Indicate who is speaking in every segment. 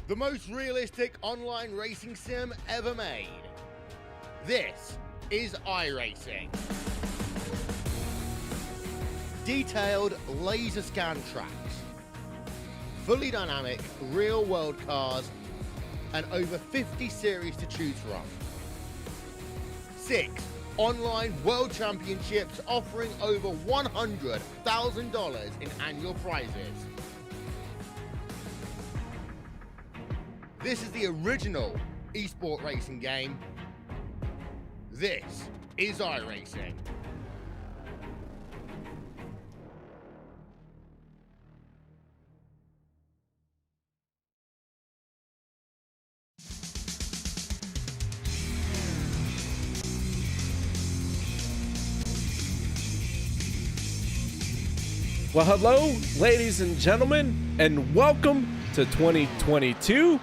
Speaker 1: the most realistic online racing sim ever made. This is iRacing. Detailed laser scan tracks, fully dynamic real-world cars, and over 50 series to choose from. 6 online world championships offering over $100,000 in annual prizes. This is the original esport racing game. This is iRacing.
Speaker 2: Well, hello, ladies and gentlemen, and welcome to 2022,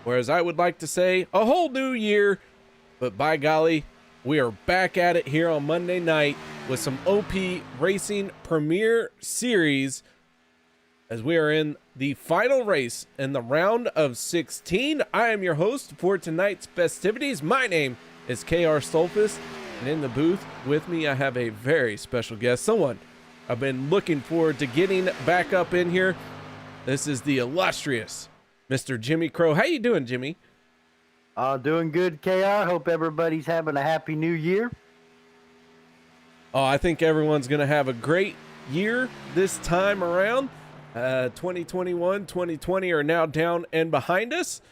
Speaker 2: or as I would like to say, a whole new year. But by golly, we are back at it here on Monday night with some OP Racing Premier Series as we are in the final race in the round of 16. I am your host for tonight's festivities. My name is KR Stolfus, and in the booth with me, I have a very special guest, someone I've been looking forward to getting back up in here. This is the illustrious Mr. Jimmy Crow. How you doing, Jimmy?
Speaker 3: Doing good, KR. Hope everybody's having a happy new year.
Speaker 2: Oh, I think everyone's going to have a great year this time around. 2021, 2020 are now down and behind us.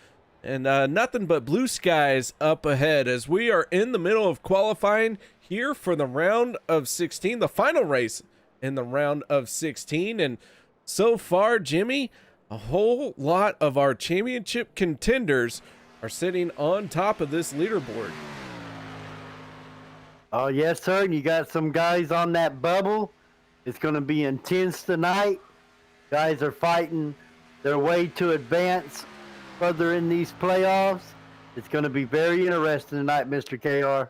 Speaker 2: And nothing but blue skies up ahead as we are in the middle of qualifying here for the round of 16, the final race in the round of 16. And so far, Jimmy, a whole lot of our championship contenders are sitting on top of this leaderboard.
Speaker 3: Oh, yes, sir. And you got some guys on that bubble. It's going to be intense tonight. Guys are fighting their way to advance further in these playoffs. It's going to be very interesting tonight, Mr. KR.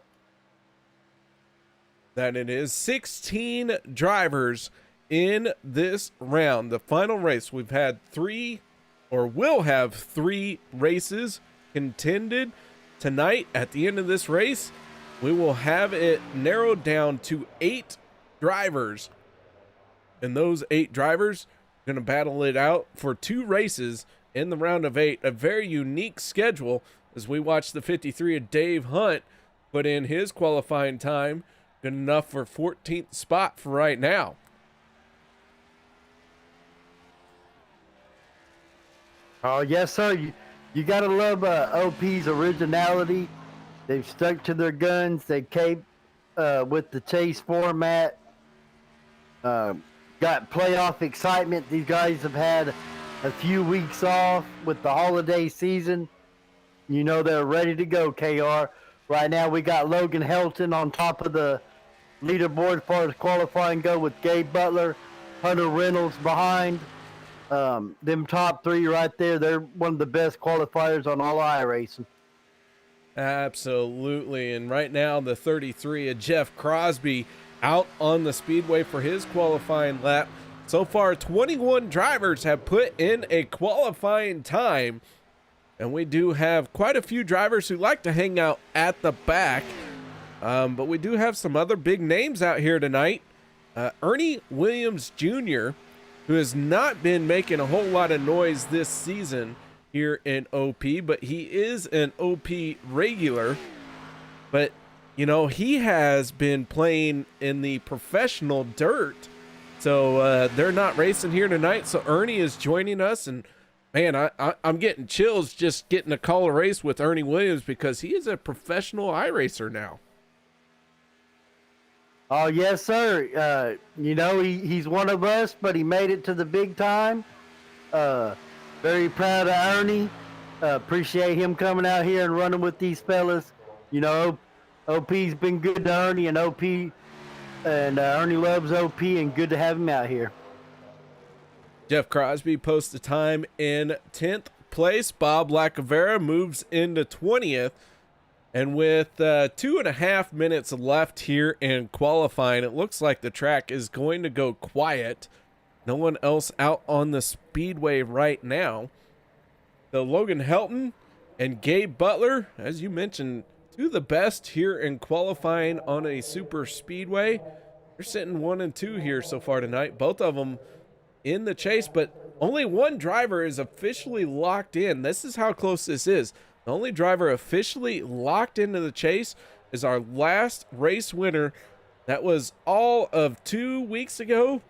Speaker 2: That it is 16 drivers in this round, the final race. We've had will have three races contended tonight. At the end of this race, we will have it narrowed down to 8 drivers, and those 8 drivers are going to battle it out for 2 races in the round of 8. A very unique schedule as we watch the 53 of Dave Hunt put in his qualifying time. Good enough for 14th spot for right now.
Speaker 3: Oh, yes, sir. You got to love OP's originality. They've stuck to their guns. They came with the chase format. Got playoff excitement. These guys have had a few weeks off with the holiday season. You know they're ready to go, KR. Right now we got Logan Helton on top of the leaderboard as far as qualifying go, with Gabe Butler, Hunter Reynolds behind. Them top 3 right there, they're one of the best qualifiers on all iRacing.
Speaker 2: Absolutely. And right now the 33 of Jeff Crosby out on the speedway for his qualifying lap. So far 21 drivers have put in a qualifying time, and we do have quite a few drivers who like to hang out at the back. But we do have some other big names out here tonight. Ernie Williams Jr., who has not been making a whole lot of noise this season here in OP, but he is an OP regular. But, you know, he has been playing in the professional dirt. So they're not racing here tonight. So Ernie is joining us. And, man, I'm getting chills just getting to call a race with Ernie Williams, because he is a professional iRacer now.
Speaker 3: Oh, yes, sir. You know, he's one of us, but he made it to the big time. Very proud of Ernie. Appreciate him coming out here and running with these fellas. You know, OP's been good to Ernie, and Ernie loves OP, and good to have him out here.
Speaker 2: Jeff Crosby posts a time in 10th place. Bob Lacavera moves into 20th. And with 2.5 minutes left here in qualifying, it looks like the track is going to go quiet. No one else out on the speedway right now. the Logan Helton and Gabe Butler, as you mentioned, two of the best here in qualifying on a super speedway. They're sitting 1 and 2 here so far tonight. Both of them in the chase, but only one driver is officially locked in. This is how close this is. The only driver officially locked into the chase is our last race winner. That was all of 2 weeks ago,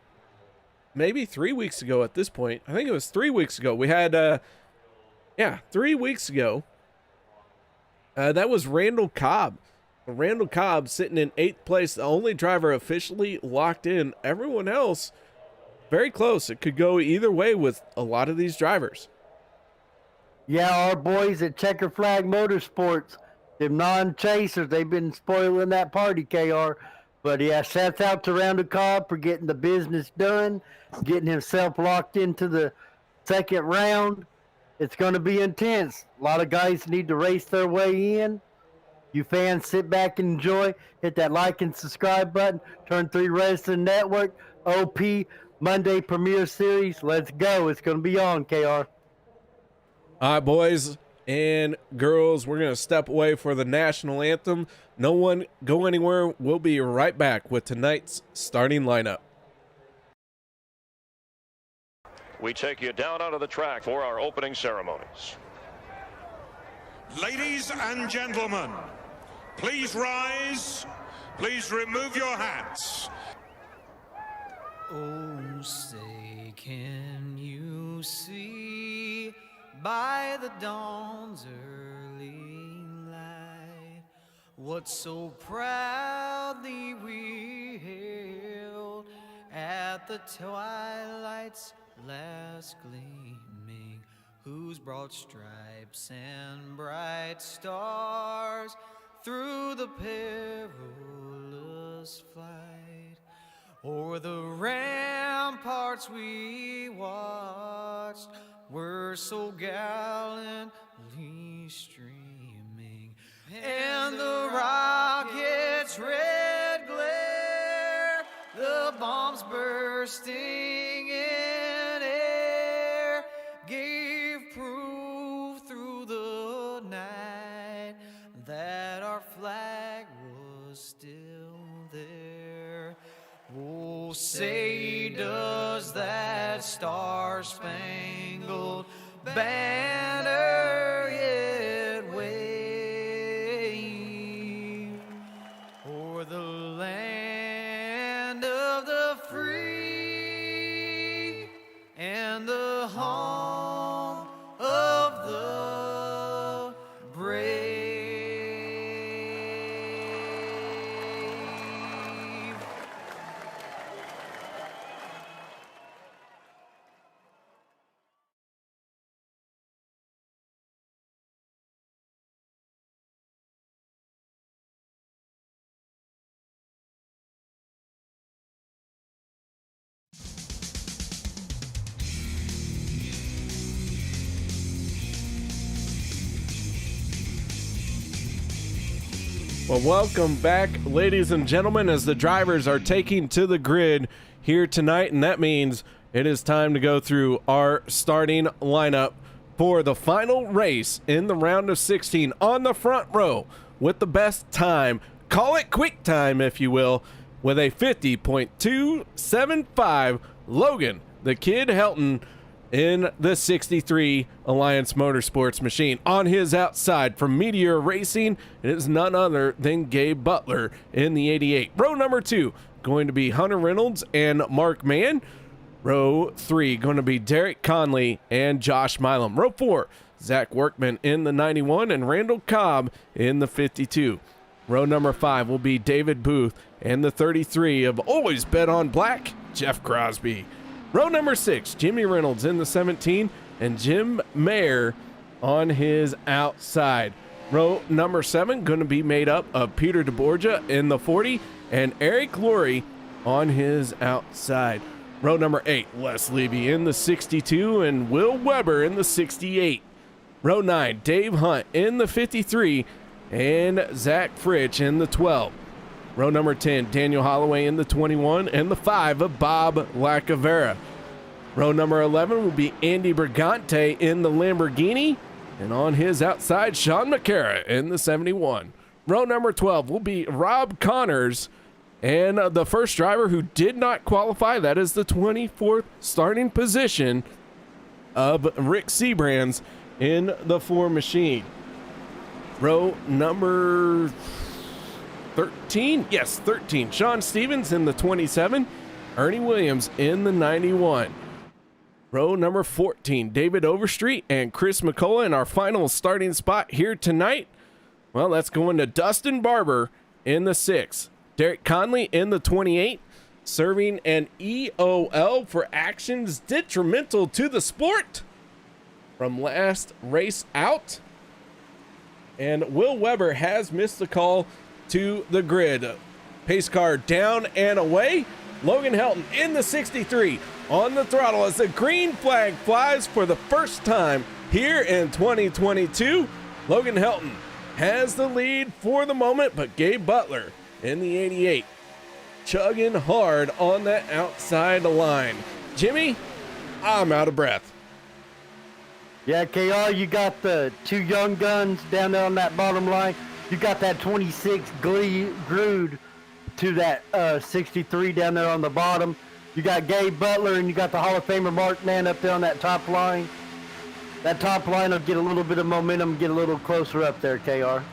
Speaker 2: maybe 3 weeks ago at this point. I think it was 3 weeks ago. We had, 3 weeks ago. That was Randall Cobb. Randall Cobb sitting in 8th place, the only driver officially locked in. Everyone else very close. It could go either way with a lot of these drivers.
Speaker 3: Yeah, our boys at Checker Flag Motorsports, them non-chasers, they've been spoiling that party, KR. But yeah, shouts out to Randall Cobb for getting the business done, getting himself locked into the second round. It's going to be intense. A lot of guys need to race their way in. You fans sit back and enjoy. Hit that like and subscribe button. Turn 3 Wrestling Network, OP Monday Premiere Series. Let's go. It's going to be on, KR.
Speaker 2: All right, boys and girls, we're going to step away for the national anthem. No one go anywhere. We'll be right back with tonight's starting lineup.
Speaker 4: We take you down onto the track for our opening ceremonies.
Speaker 5: Ladies and gentlemen, please rise. Please remove your hats.
Speaker 6: Oh, say, can you see by the dawn's early light what so proudly we hailed at the twilight's last gleaming, whose broad stripes and bright stars through the perilous flight o'er the ramparts we watched were so gallantly streaming, and the rocket's red glare, the bombs bursting in air, gave proof through the night that our flag was still there. Oh, say does that star-spangled banner yet wave o'er the land of the free and the home of the brave?
Speaker 2: Well, welcome back, ladies and gentlemen, as the drivers are taking to the grid here tonight, and that means it is time to go through our starting lineup for the final race in the round of 16 on the front row with the best time. Call it quick time, if you will, with a 50.275 Logan, the Kid Helton, in the 63 Alliance Motorsports machine. On his outside from Meteor Racing, it is none other than Gabe Butler in the 88. Row number 2 going to be Hunter Reynolds and Mark Mann. Row 3 going to be Derek Conley and Josh Milam. Row 4, Zach Workman in the 91 and Randall Cobb in the 52. Row number 5 will be David Booth and the 33 of Always Bet on Black, Jeff Crosby. Row number 6, Jimmy Reynolds in the 17 and Jim Mayer on his outside. Row number 7 going to be made up of Peter DeBorgia in the 40 and Eric Lurie on his outside. Row number 8, Les Levy in the 62 and Will Weber in the 68. Row 9, Dave Hunt in the 53 and Zach Fritsch in the 12. Row number 10, Daniel Holloway in the 21 and the 5 of Bob Lacavera. Row number 11 will be Andy Brigante in the Lamborghini, and on his outside, Sean McCara in the 71. Row number 12 will be Rob Connors, and the first driver who did not qualify, that is the 24th starting position of Rick Seabrands in the Ford machine. Row number 13, yes, 13, Sean Stevens in the 27, Ernie Williams in the 91. Row number 14, David Overstreet and Chris McCullough in our final starting spot here tonight. Well, that's going to Dustin Barber in the 6. Derek Conley in the 28, serving an EOL for actions detrimental to the sport from last race out. And Will Weber has missed the call to the grid. Pace car down and away. Logan Helton in the 63 on the throttle as the green flag flies for the first time here in 2022. Logan Helton has the lead for the moment, but Gabe Butler in the 88 chugging hard on that outside line. Jimmy, I'm out of breath.
Speaker 3: Yeah, KR, you got the two young guns down there on that bottom line. You got that 26 glued to that 63 down there on the bottom. You got Gabe Butler and you got the Hall of Famer Mark Mann up there on that top line. That top line will get a little bit of momentum, get a little closer up there, KR.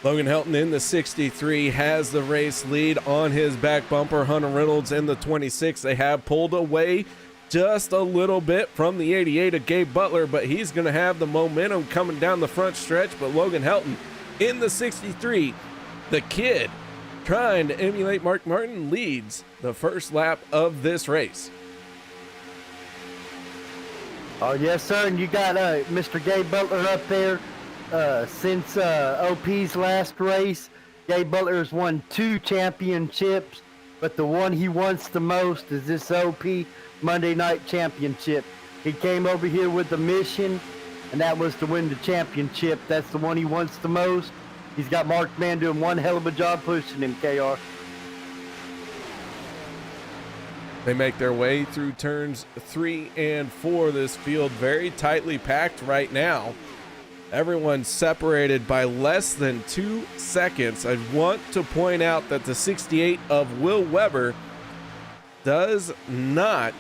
Speaker 2: Logan Helton in the 63 has the race lead on his back bumper. Hunter Reynolds in the 26. They have pulled away just a little bit from the 88 of Gabe Butler, but he's going to have the momentum coming down the front stretch. But Logan Helton in the 63, the kid trying to emulate Mark Martin, leads the first lap of this race.
Speaker 3: Oh, yes, sir. And you got Mr. Gabe Butler up there. Since OP's last race, Gabe Butler has won 2 championships, but the one he wants the most is this OP Monday Night Championship. He came over here with the mission, and that was to win the championship. That's the one he wants the most. He's got Mark Mann doing one hell of a job pushing him, KR.
Speaker 2: They make their way through turns 3 and 4. This field very tightly packed right now. Everyone's separated by less than 2 seconds. I want to point out that the 68 of Will Weber does not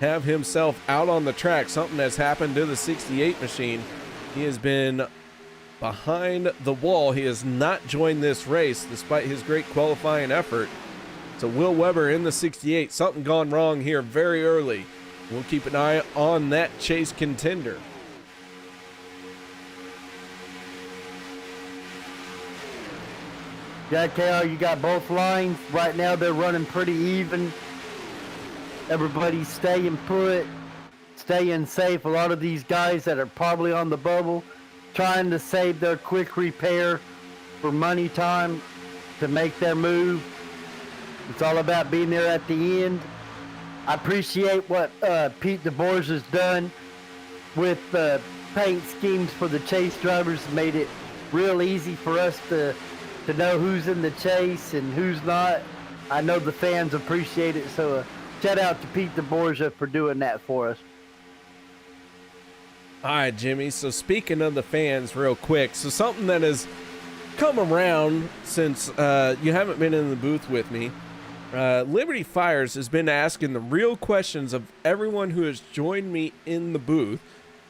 Speaker 2: have himself out on the track. Something has happened to the 68 machine. He has been behind the wall. He has not joined this race despite his great qualifying effort. So Will Weber in the 68, something gone wrong here very early. We'll keep an eye on that chase contender.
Speaker 3: Yeah, KR, you got both lines. Right now they're running pretty even. Everybody's staying put, staying safe. A lot of these guys that are probably on the bubble trying to save their quick repair for money time to make their move. It's all about being there at the end. I appreciate what Pete DeBoers has done with paint schemes for the chase drivers. Made it real easy for us to know who's in the chase and who's not. I know the fans appreciate it, so shout out to Pete DeBoers for doing that for us.
Speaker 2: All right, Jimmy. So speaking of the fans real quick, so something that has come around since you haven't been in the booth with me, Liberty Fires has been asking the real questions of everyone who has joined me in the booth.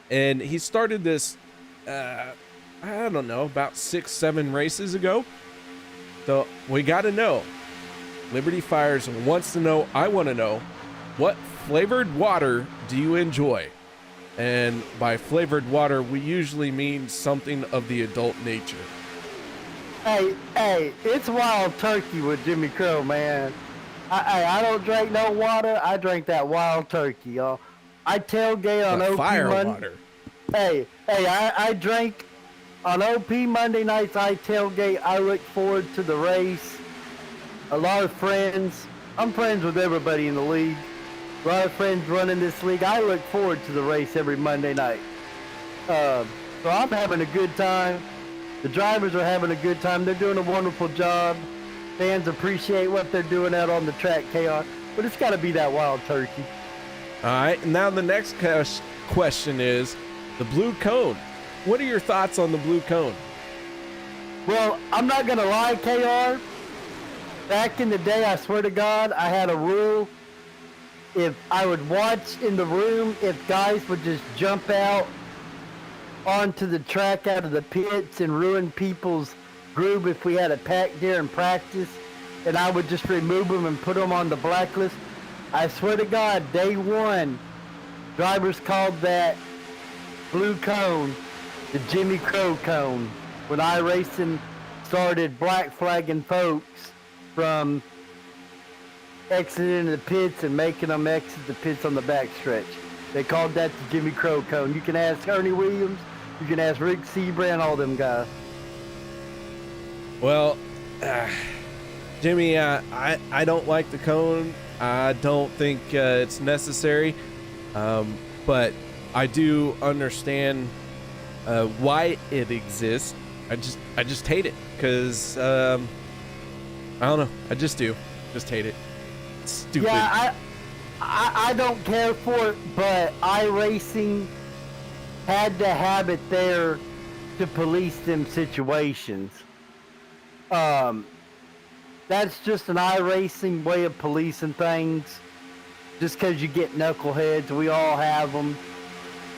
Speaker 2: And he started this, I don't know, about 6-7 races ago. So we got to know. Liberty Fires wants to know, I want to know, what flavored water do you enjoy? And by flavored water, we usually mean something of the adult nature.
Speaker 3: Hey, it's wild turkey with Jimmy Crow, man. I don't drink no water. I drink that wild turkey, y'all. I tailgate on OP
Speaker 2: fire
Speaker 3: Monday.
Speaker 2: water.
Speaker 3: Hey, I drink on OP Monday nights. I tailgate. I look forward to the race. A lot of friends. I'm friends with everybody in the league. A lot of friends running this league. I look forward to the race every Monday night. So I'm having a good time. The drivers are having a good time. They're doing a wonderful job. Fans appreciate what they're doing out on the track, KR. but it's got to be that Wild Turkey.
Speaker 2: All right, now the next question is the blue cone. What are your thoughts on the blue cone?
Speaker 3: Well, I'm not going to lie, KR. Back in the day, I swear to God, I had a rule. If I would watch in the room, if guys would just jump out onto the track out of the pits and ruin people's groove if we had a pack during practice, and I would just remove them and put them on the blacklist. I swear to God, day one, drivers called that blue cone the Jimmy Crow cone. When iRacing started black flagging folks from exiting the pits and making them exit the pits on the backstretch. They called that the Jimmy Crow cone. You can ask Ernie Williams, you can ask Rick Seabrand, all them guys.
Speaker 2: Well, Jimmy, I don't like the cone. I don't think it's necessary, but I do understand why it exists. I just hate it because I don't know. I just do. Just hate it. It's stupid.
Speaker 3: Yeah, I don't care for it, but iRacing had to have it there to police them situations. That's just an iRacing way of policing things. Just because you get knuckleheads, we all have them.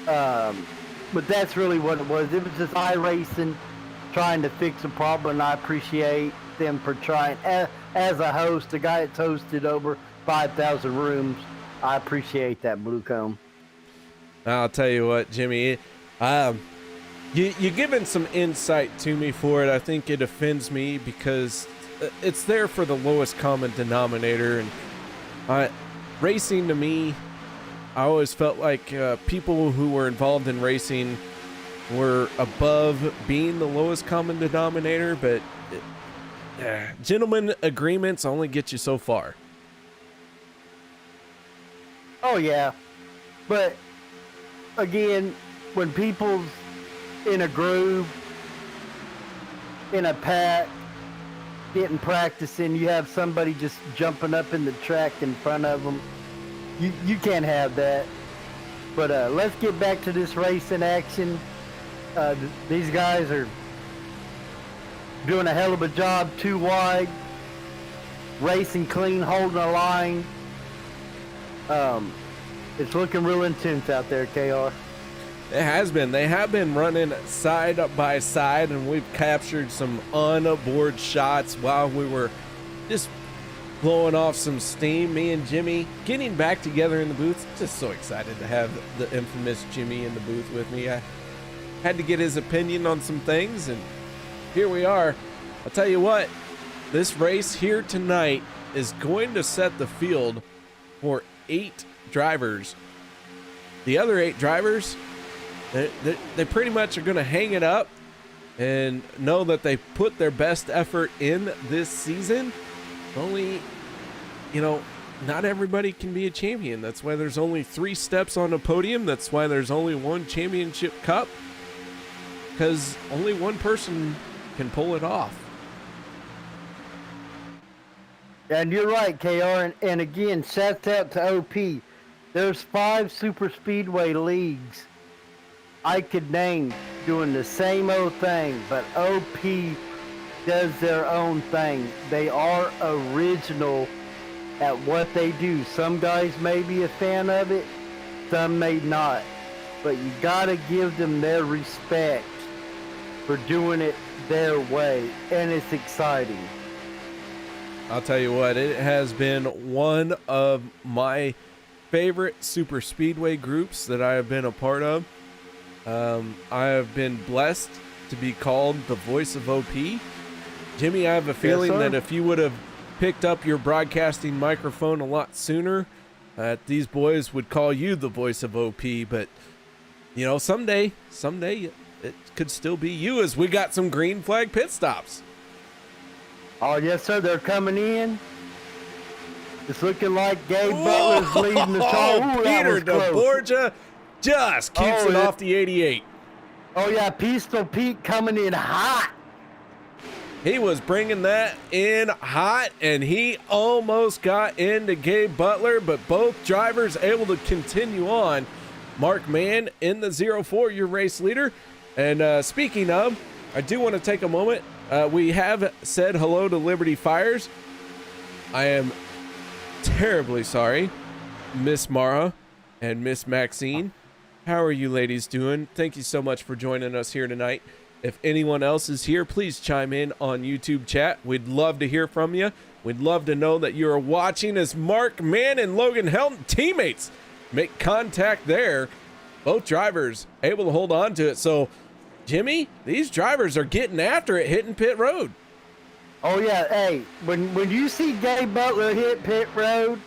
Speaker 3: But that's really what it was. It was just iRacing trying to fix a problem, and I appreciate them for trying. As a host, a guy that's hosted over 5,000 rooms, I appreciate that, Blue Cone.
Speaker 2: I'll tell you what, Jimmy, you're giving some insight to me for it. I think it offends me because it's there for the lowest common denominator, and racing to me, I always felt like people who were involved in racing were above being the lowest common denominator, but gentlemen agreements only get you so far.
Speaker 3: Oh yeah, but again, when people's in a groove, in a pack, getting practicing, you have somebody just jumping up in the track in front of them. You can't have that. But let's get back to this racing action. These guys are doing a hell of a job, too wide, racing clean, holding a line. It's looking real intense out there, KR.
Speaker 2: It has been. They have been running side by side, and we've captured some on-board shots while we were just blowing off some steam. Me and Jimmy getting back together in the booth. Just so excited to have the infamous Jimmy in the booth with me. I had to get his opinion on some things, and here we are. I'll tell you what, this race here tonight is going to set the field for 8 drivers. The other 8 drivers, they pretty much are going to hang it up and know that they put their best effort in this season. Only, not everybody can be a champion. That's why there's only 3 steps on a podium. That's why there's only 1 championship cup, because only one person can pull it off.
Speaker 3: And you're right, KR. And again, shouts out to OP. There's 5 Superspeedway leagues I could name doing the same old thing, but OP does their own thing. They are original at what they do. Some guys may be a fan of it, some may not, but you gotta give them their respect for doing it their way, and it's exciting.
Speaker 2: I'll tell you what, it has been one of my favorite super speedway groups that I have been a part of. I have been blessed to be called the voice of OP. Jimmy, I have a feeling that if you would have picked up your broadcasting microphone a lot sooner, these boys would call you the voice of OP. But, someday it could still be you, as we got some green flag pit stops.
Speaker 3: Oh, yes, sir. They're coming in. It's looking like Gabe Butler's leading the charge.
Speaker 2: Peter DeBorgia just keeps it off the 88.
Speaker 3: Oh, yeah. Pistol Pete coming in hot.
Speaker 2: He was bringing that in hot, and he almost got into Gabe Butler, but both drivers able to continue on. Mark Mann in the 04, your race leader. And speaking of, I do want to take a moment. We have said hello to Liberty Fires. I am terribly sorry, Miss Mara and Miss Maxine. How are you ladies doing? Thank you so much for joining us here tonight. If anyone else is here, please chime in on YouTube chat. We'd love to hear from you. We'd love to know that you're watching as Mark Mann and Logan Helton, teammates, make contact there. Both drivers able to hold on to it. So, Jimmy, these drivers are getting after it, hitting pit road.
Speaker 3: Oh, yeah. Hey, when you see Gabe Butler hit pit road,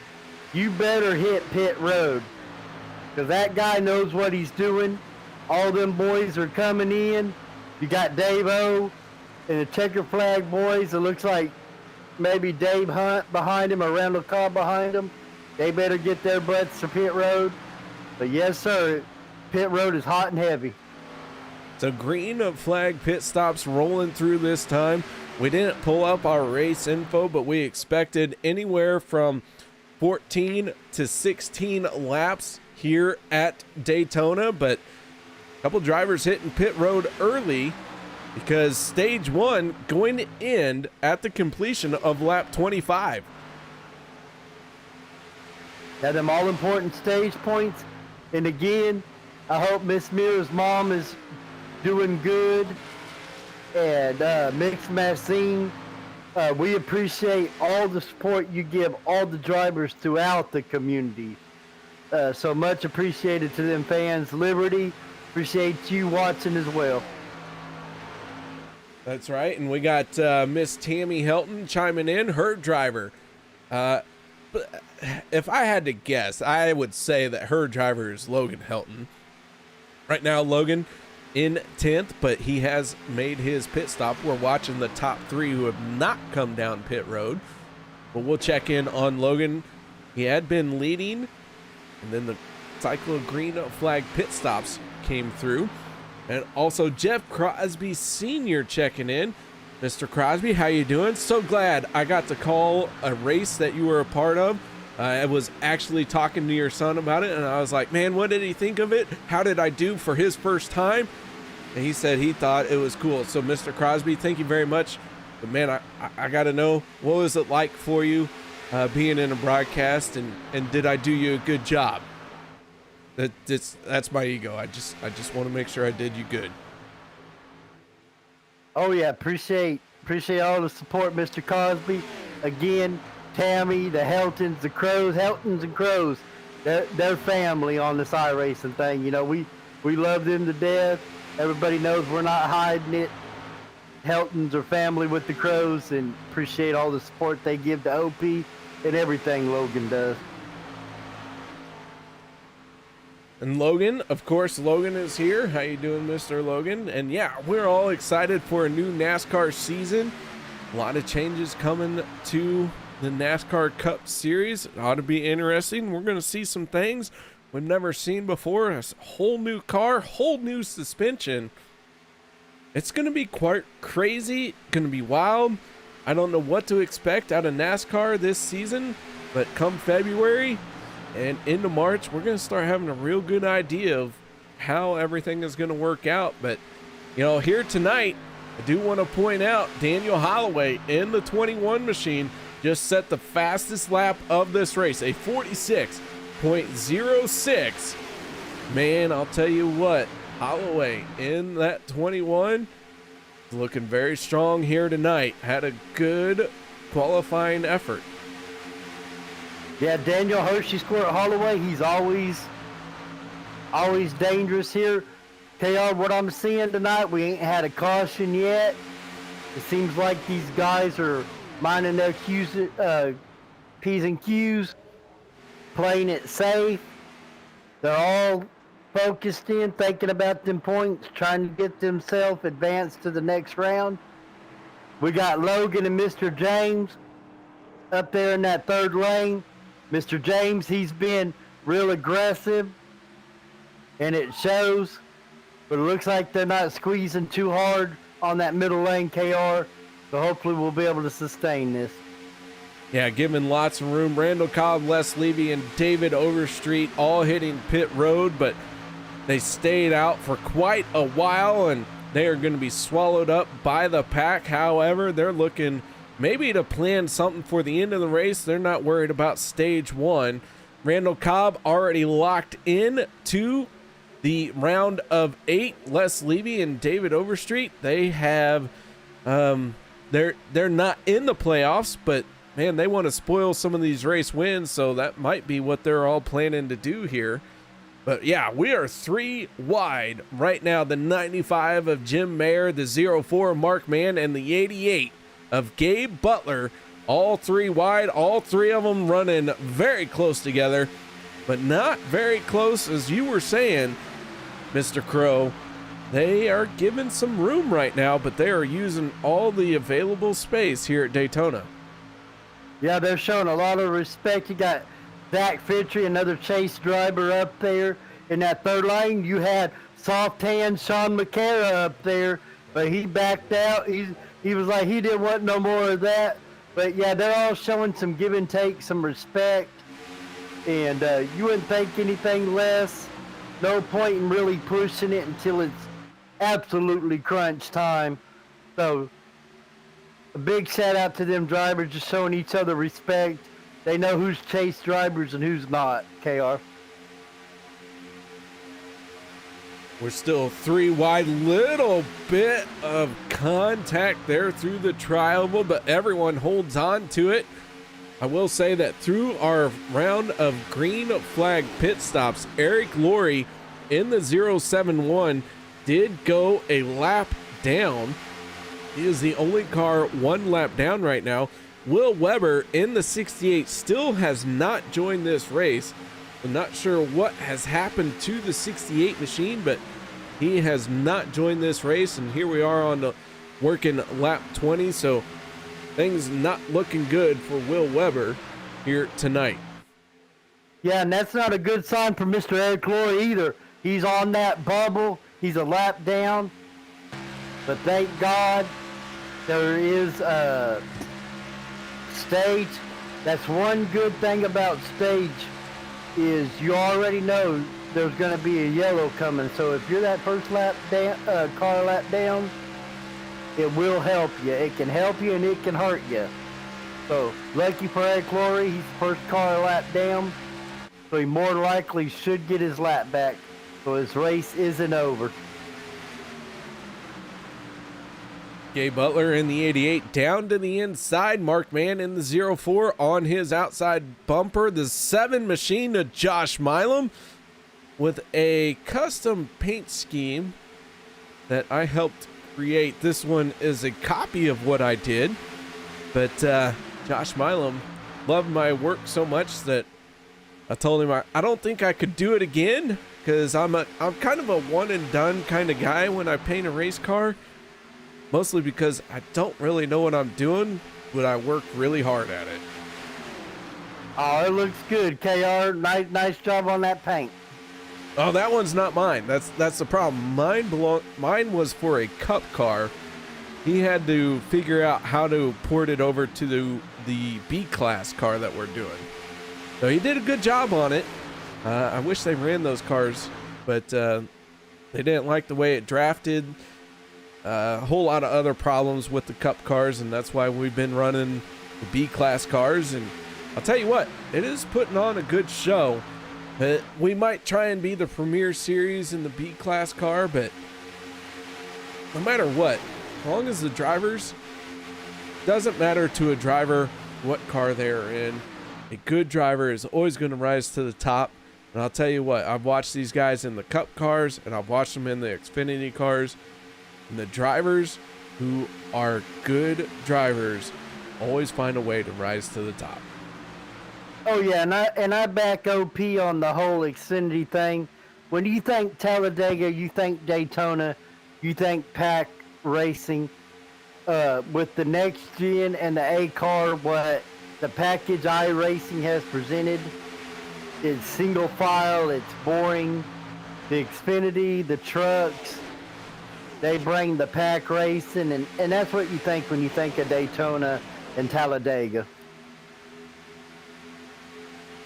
Speaker 3: you better hit pit road. Because that guy knows what he's doing. All them boys are coming in. You got Dave O and the checker flag boys. It looks like maybe Dave Hunt behind him or Randall Cobb behind him. They better get their butts to pit road. But yes, sir, pit road is hot and heavy.
Speaker 2: So green flag pit stops rolling through this time. We didn't pull up our race info, but we expected anywhere from 14 to 16 laps here at Daytona, but a couple drivers hitting pit road early because stage one going to end at the completion of lap 25.
Speaker 3: Now them all important stage points. And again, I hope Miss Mira's mom is doing good. And Mix Maxine, we appreciate all the support you give all the drivers throughout the community. So much appreciated to them fans. Liberty, appreciate you watching as well.
Speaker 2: That's right. And we got Miss Tammy Helton chiming in, her driver. But if I had to guess, I would say that her driver is Logan Helton. Right now, Logan in 10th, but he has made his pit stop. We're watching the top three who have not come down pit road. But we'll check in on Logan. He had been leading, and then the cyclo green flag pit stops came through. And also Jeff Crosby Sr. checking in. Mr. Crosby, how you doing? So glad I got to call a race that you were a part of. I was actually talking to your son about it, and I was like, man, what did he think of it? How did I do for his first time? And he said he thought it was cool. So, Mr. Crosby, thank you very much. But, man, I got to know, what was it like for you being in a broadcast, and did I do you a good job? That's my ego. I just want to make sure I did you good.
Speaker 3: Oh yeah, appreciate all the support, Mr. Cosby. Again, Tammy, the Heltons, the Crows, Heltons and Crows, they're family on this iRacing thing. You know, we love them to death. Everybody knows we're not hiding it. Heltons are family with the Crows, and appreciate all the support they give to OP and everything Logan does.
Speaker 2: And Logan, of course, Logan is here. How you doing, Mr. Logan? And yeah, we're all excited for a new NASCAR season. A lot of changes coming to the NASCAR Cup Series. It ought to be interesting. We're going to see some things we've never seen before. A whole new car, whole new suspension. It's going to be quite crazy, going to be wild. I don't know what to expect out of NASCAR this season, but come February and into March, we're going to start having a real good idea of how everything is going to work out. But, you know, here tonight, I do want to point out Daniel Holloway in the 21 machine just set the fastest lap of this race, a 46.06. Man, I'll tell you what, Holloway in that 21 is looking very strong here tonight. Had a good qualifying effort.
Speaker 3: Yeah, Daniel Hershey Squirt Holloway, he's always dangerous here. KR, what I'm seeing tonight, we ain't had a caution yet. It seems like these guys are minding their P's and Q's, playing it safe. They're all focused in, thinking about them points, trying to get themselves advanced to the next round. We got Logan and Mr. James up there in that third lane. Mr. James, he's been real aggressive, and it shows, but it looks like they're not squeezing too hard on that middle lane, KR. So hopefully we'll be able to sustain this.
Speaker 2: Yeah, giving lots of room. Randall Cobb, Les Levy, and David Overstreet all hitting pit road, but they stayed out for quite a while, and they are going to be swallowed up by the pack. However, they're looking maybe to plan something for the end of the race. They're not worried about stage one. Randall Cobb already locked in to the round of 8. Les Levy and David Overstreet, they have they're not in the playoffs, but man, they want to spoil some of these race wins, so that might be what they're all planning to do here. But yeah, we are 3 wide right now. The 95 of Jim Mayer, the 04 of Mark Mann, and the 88 of Gabe Butler. All 3 wide, all 3 of them running very close together, but not very close, as you were saying, Mr. Crow. They are given some room right now, but they are using all the available space here at Daytona.
Speaker 3: Yeah, they're showing a lot of respect. You got Zach Fitry, another chase driver up there. In that third lane, you had soft hand Sean McCara up there, but he backed out. He was like he didn't want no more of that. But yeah, they're all showing some give and take, some respect, and you wouldn't think anything less. No point in really pushing it until it's absolutely crunch time. So a big shout out to them drivers, just showing each other respect. They know who's chase drivers and who's not, KR.
Speaker 2: We're still 3 wide, little bit of contact there through the tri-oval, but everyone holds on to it. I will say that through our round of green flag pit stops, Eric Laurie in the 071 did go a lap down. He is the only car 1 lap down right now. Will Weber in the 68 still has not joined this race. I'm not sure what has happened to the 68 machine, but he has not joined this race, and here we are on the working lap 20, so things not looking good for Will Weber here tonight.
Speaker 3: Yeah, and that's not a good sign for Mr. Eric Laurie either. He's on that bubble. He's a lap down. But thank God there is a stage. That's one good thing about stage is you already know there's going to be a yellow coming. So if you're that first lap down, car lap down, it will help you. It can help you and it can hurt you. So lucky for Eric Laurie, he's first car lap down. So he more likely should get his lap back. So his race isn't over.
Speaker 2: Gabe Butler in the 88 down to the inside. Mark Mann in the 04 on his outside bumper. The 7 machine to Josh Milam with a custom paint scheme that I helped create. This one is a copy of what I did, but Josh Milam loved my work so much that I told him I don't think I could do it again, because I'm kind of a one and done kind of guy when I paint a race car. Mostly because I don't really know what I'm doing, but I work really hard at it.
Speaker 3: Oh, it looks good, KR. Nice job on that paint.
Speaker 2: Oh, that one's not mine. That's the problem. Mine was for a cup car. He had to figure out how to port it over to the B class car that we're doing. So he did a good job on it. I wish they ran those cars, but they didn't like the way it drafted. A whole lot of other problems with the cup cars, and that's why we've been running the B-class cars. And I'll tell you what, it is putting on a good show. We might try and be the premier series in the B-class car, but no matter what, as long as the drivers, doesn't matter to a driver what car they're in, a good driver is always going to rise to the top. And I'll tell you what, I've watched these guys in the cup cars, and I've watched them in the Xfinity cars. And the drivers who are good drivers always find a way to rise to the top.
Speaker 3: Oh yeah, and I back OP on the whole Xfinity thing. When you think Talladega, you think Daytona, you think pack racing. With the next gen and the A car, what the package iRacing has presented is single file. It's boring. The Xfinity, the trucks. They bring the pack racing, and that's what you think when you think of Daytona and Talladega.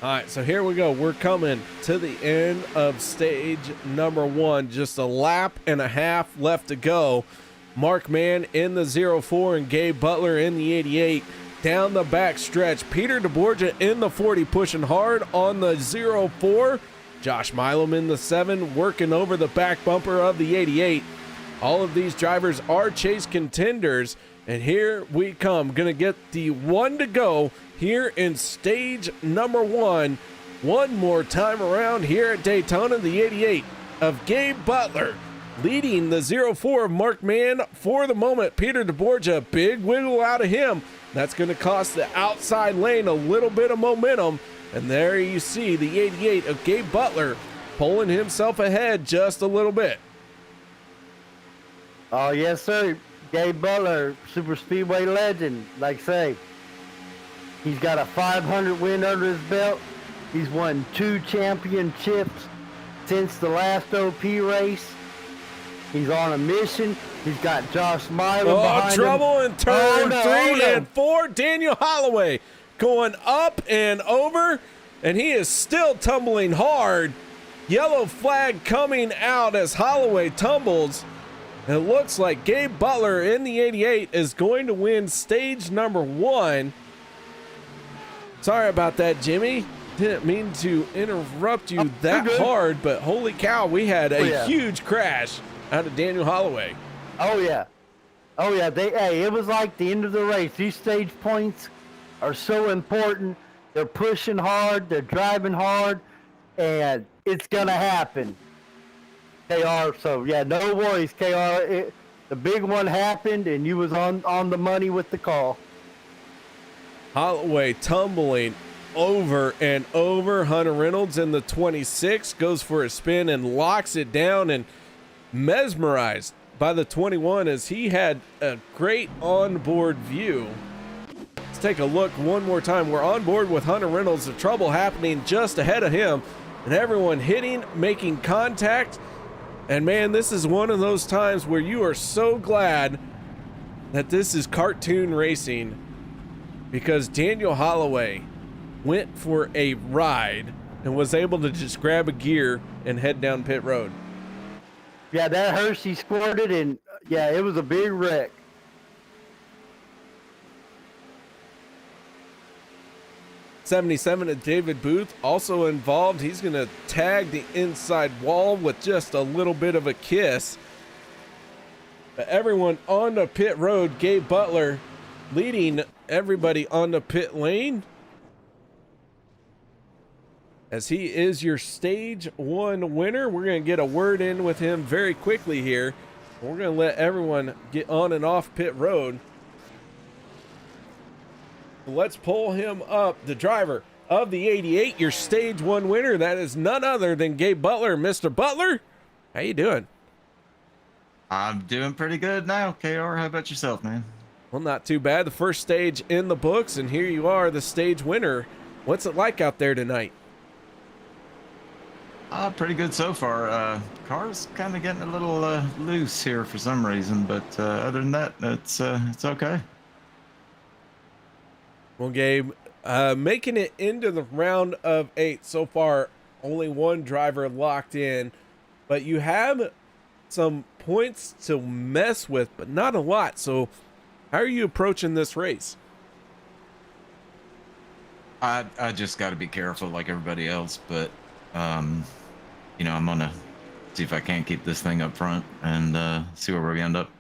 Speaker 2: All right, so here we go. We're coming to the end of stage number 1. Just a lap and a half left to go. Mark Mann in the 04 and Gabe Butler in the 88. Down the back stretch, Peter DeBorgia in the 40 pushing hard on the 04. Josh Milam in the 7 working over the back bumper of the 88. All of these drivers are chase contenders. And here we come. Gonna get the 1 to go here in stage number 1. One more time around here at Daytona, the 88 of Gabe Butler leading the 04 of Mark Mann for the moment. Peter DeBorgia, big wiggle out of him. That's going to cost the outside lane a little bit of momentum. And there you see the 88 of Gabe Butler pulling himself ahead just a little bit.
Speaker 3: Oh, yes, sir. Gabe Butler, Superspeedway legend, like say. He's got a 500 win under his belt. He's won 2 championships since the last OP race. He's on a mission. He's got Josh Milam behind
Speaker 2: trouble
Speaker 3: him.
Speaker 2: in turn 3 and 4. Daniel Holloway going up and over, and he is still tumbling hard. Yellow flag coming out as Holloway tumbles. It looks like Gabe Butler in the 88 is going to win stage number 1. Sorry about that, Jimmy. Didn't mean to interrupt you that hard, but holy cow, we had a huge crash out of Daniel Holloway.
Speaker 3: Oh yeah. It was like the end of the race. These stage points are so important. They're pushing hard, they're driving hard, and it's gonna happen. KR, so yeah, no worries, KR. The big one happened, and you was on the money with the call.
Speaker 2: Holloway tumbling over and over. Hunter Reynolds in the 26 goes for a spin and locks it down, and mesmerized by the 21 as he had a great onboard view. Let's take a look one more time. We're on board with Hunter Reynolds. The trouble happening just ahead of him, and everyone hitting, making contact. And man, this is one of those times where you are so glad that this is cartoon racing, because Daniel Holloway went for a ride and was able to just grab a gear and head down pit road.
Speaker 3: Yeah, that Hershey squirted, and yeah, it was a big wreck.
Speaker 2: '77 of David Booth also involved. He's going to tag the inside wall with just a little bit of a kiss. But everyone on the pit road, Gabe Butler leading everybody on the pit lane, as he is your stage 1 winner. We're going to get a word in with him very quickly here. We're going to let everyone get on and off pit road. Let's pull him up. The driver of the 88, your stage 1 winner, that is none other than Gabe Butler. Mr. Butler, how you doing?
Speaker 7: I'm doing pretty good now, KR. How about yourself, man?
Speaker 2: Well, not too bad. The first stage in the books, and here you are, the stage winner. What's it like out there tonight?
Speaker 7: Pretty good so far. Car's kind of getting a little loose here for some reason, but other than that, it's okay.
Speaker 2: Well, Gabe, making it into the round of 8 so far, only one driver locked in, but you have some points to mess with, but not a lot. So how are you approaching this race?
Speaker 7: I just got to be careful like everybody else, but you know, I'm gonna see if I can't keep this thing up front and see where we end up.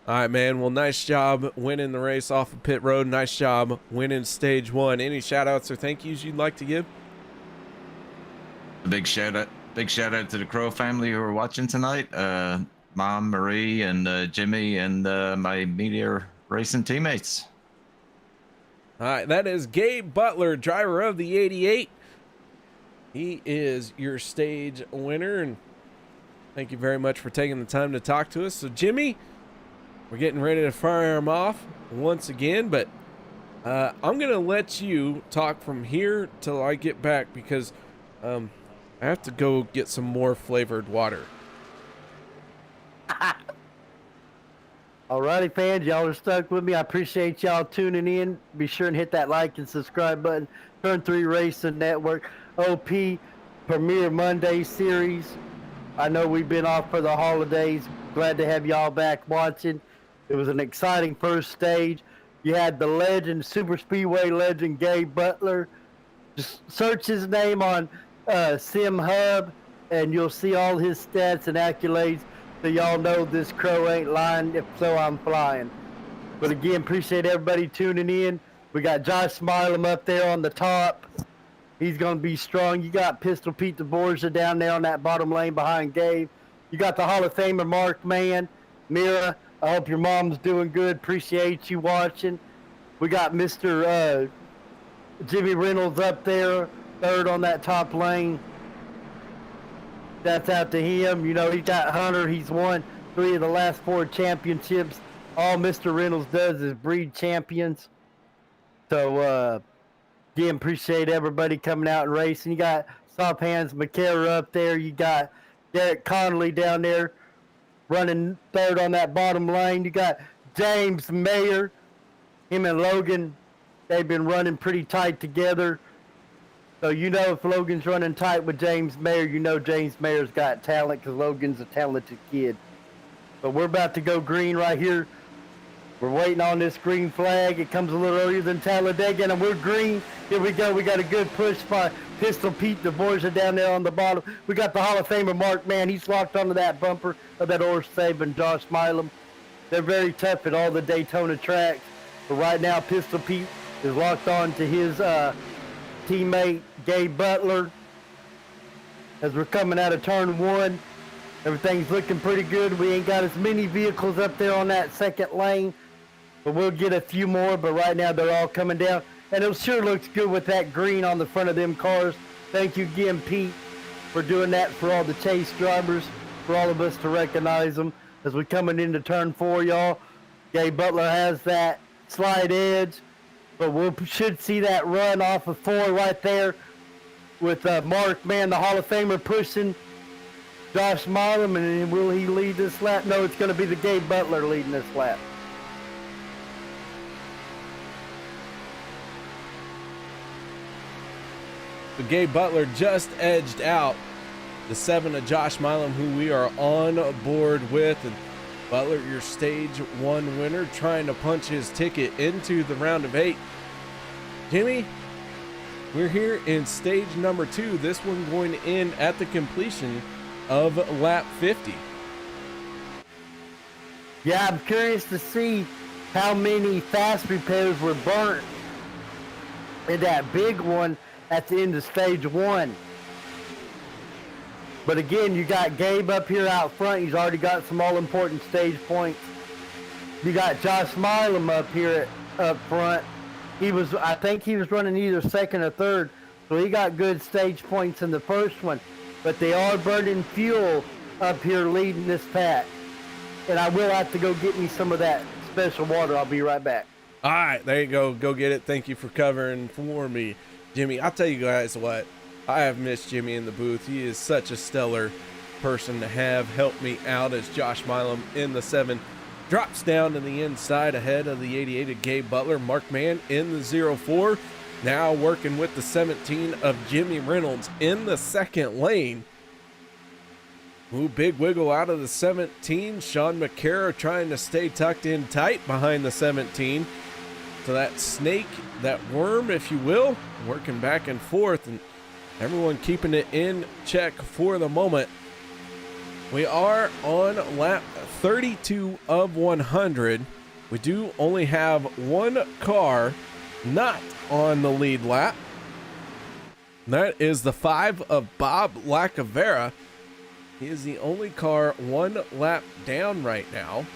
Speaker 2: All right, man. Well, nice job winning the race off of pit road. Nice job winning stage 1. Any shout outs or thank yous you'd like to give?
Speaker 7: A big shout out to the Crow family who are watching tonight. Mom, Marie, and Jimmy, and my Meteor Racing teammates.
Speaker 2: All right, that is Gabe Butler, driver of the 88. He is your stage winner, and thank you very much for taking the time to talk to us. So, Jimmy, we're getting ready to fire him off once again, but I'm going to let you talk from here till I get back, because I have to go get some more flavored water.
Speaker 3: Alrighty, fans, y'all are stuck with me. I appreciate y'all tuning in. Be sure and hit that like and subscribe button. Turn 3 Racing Network, OP Premier Monday Series. I know we've been off for the holidays. Glad to have y'all back watching. It was an exciting first stage. You had the legend, Superspeedway legend, Gabe Butler. Just search his name on Sim Hub, and you'll see all his stats and accolades. So y'all know this crow ain't lying. If so, I'm flying. But again, appreciate everybody tuning in. We got Josh Milam up there on the top. He's going to be strong. You got Pistol Pete DeBorgia down there on that bottom lane behind Gabe. You got the Hall of Famer Mark Mann. Mira, I hope your mom's doing good. Appreciate you watching. We got Mr. Jimmy Reynolds up there, third on that top lane. That's out to him. You know, he got Hunter. He's won 3 of the last 4 championships. All Mr. Reynolds does is breed champions. So, again, appreciate everybody coming out and racing. You got Soft Hands McCara up there. You got Derek Connolly down there running third on that bottom lane. You got James Mayer. Him and Logan, they've been running pretty tight together. So you know if Logan's running tight with James Mayer, you know James Mayer's got talent because Logan's a talented kid. But we're about to go green right here. We're waiting on this green flag. It comes a little earlier than Talladega, and we're green. Here we go. We got a good push by Pistol Pete DeBorgia down there on the bottom. We got the Hall of Famer Mark Mann. He's locked onto that bumper of that Orr Saban Josh Milam. They're very tough at all the Daytona tracks. But right now, Pistol Pete is locked on to his teammate Gabe Butler. As we're coming out of turn 1, everything's looking pretty good. We ain't got as many vehicles up there on that second lane, but we'll get a few more. But right now they're all coming down, and it sure looks good with that green on the front of them cars. Thank you again, Pete, for doing that for all the chase drivers, for all of us to recognize them as we're coming into turn 4, y'all. Gabe Butler has that slide edge, but we should see that run off of 4 right there with Mark Mann, the Hall of Famer, pushing Josh Milam. And will he lead this lap? No, it's going to be the Gabe Butler leading this lap.
Speaker 2: The Gabe Butler just edged out the 7 of Josh Milam, who we are on board with. And Butler, your stage 1 winner, trying to punch his ticket into the round of 8. Jimmy, we're here in stage number 2. This one going in at the completion of lap 50.
Speaker 3: Yeah, I'm curious to see how many fast repairs were burnt in that big one at the end of stage 1. But again, you got Gabe up here out front. He's already got some all-important stage points. You got Josh Milam up here up front. I think he was running either second or third, so he got good stage points in the first one. But they are burning fuel up here leading this pack. And I will have to go get me some of that special water. I'll be right back.
Speaker 2: All right, there you go. Go get it. Thank you for covering for me, Jimmy. I'll tell you guys what. I have missed Jimmy in the booth. He is such a stellar person to have help me out as Josh Milam in the 7 drops down to the inside ahead of the 88 of Gabe Butler. Mark Mann in the 04, now working with the 17 of Jimmy Reynolds in the second lane. Ooh, big wiggle out of the 17. Sean McCara trying to stay tucked in tight behind the 17. So that snake, that worm, if you will, working back and forth, and everyone keeping it in check for the moment. We are on lap 32 of 100. We do only have 1 car not on the lead lap. That is the 5 of Bob Lacavera. He is the only car 1 lap down right now.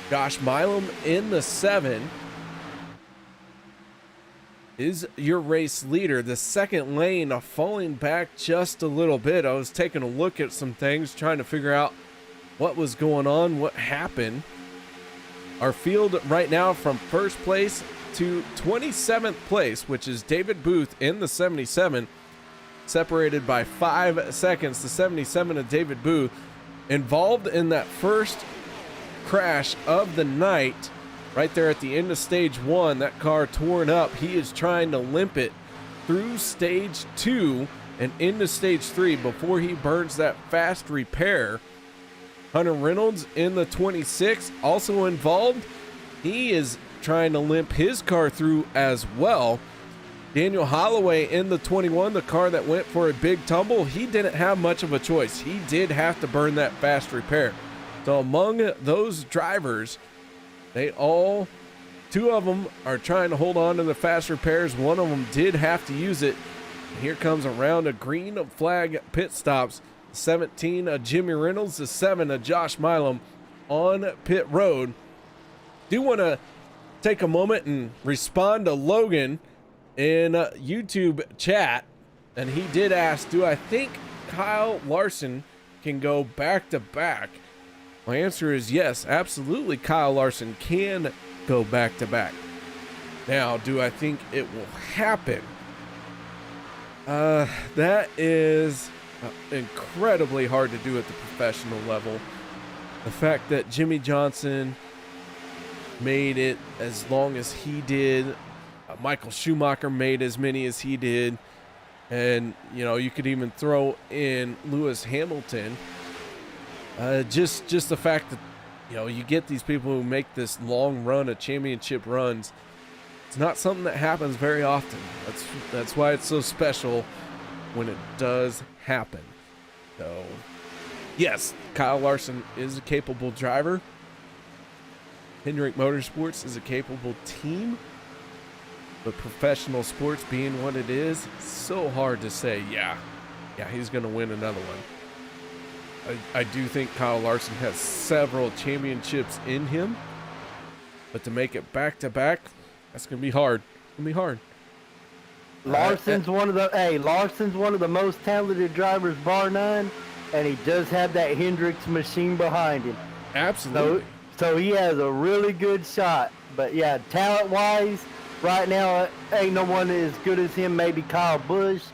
Speaker 2: Josh Milam in the 7 is your race leader. The second lane falling back just a little bit. I was taking a look at some things, trying to figure out what was going on, what happened. Our field right now from first place to 27th place, which is David Booth in the 77, separated by 5 seconds. The 77 of David Booth involved in that first crash of the night right there at the end of stage 1. That car torn up. He is trying to limp it through stage 2 and into stage 3 before he burns that fast repair. Hunter Reynolds in the 26 also involved. He is trying to limp his car through as well. Daniel Holloway in the 21, the car that went for a big tumble, he didn't have much of a choice. He did have to burn that fast repair. So among those drivers, two of them are trying to hold on to the fast repairs. One of them did have to use it. And here comes a round of green flag pit stops. 17 of Jimmy Reynolds, the 7 of Josh Milam on pit road. Do want to take a moment and respond to Logan in YouTube chat. And he did ask, do I think Kyle Larson can go back to back? My answer is yes, absolutely. Kyle Larson can go back to back. Now, do I think it will happen? That is incredibly hard to do at the professional level. The fact that Jimmy Johnson made it as long as he did, Michael Schumacher made as many as he did, and you could even throw in Lewis Hamilton. Just the fact that you get these people who make this long run of championship runs. It's not something that happens very often. That's why it's so special when it does happen. So, yes, Kyle Larson is a capable driver. Hendrick Motorsports is a capable team. But professional sports being what it is, it's so hard to say, yeah, he's going to win another one. I do think Kyle Larson has several championships in him. But to make it back-to-back, that's going to be hard. It's going to be hard.
Speaker 3: Larson's one of the most talented drivers, bar none, and he does have that Hendricks machine behind him.
Speaker 2: Absolutely.
Speaker 3: So he has a really good shot. But yeah, talent-wise, right now, ain't no one as good as him. Maybe Kyle Busch,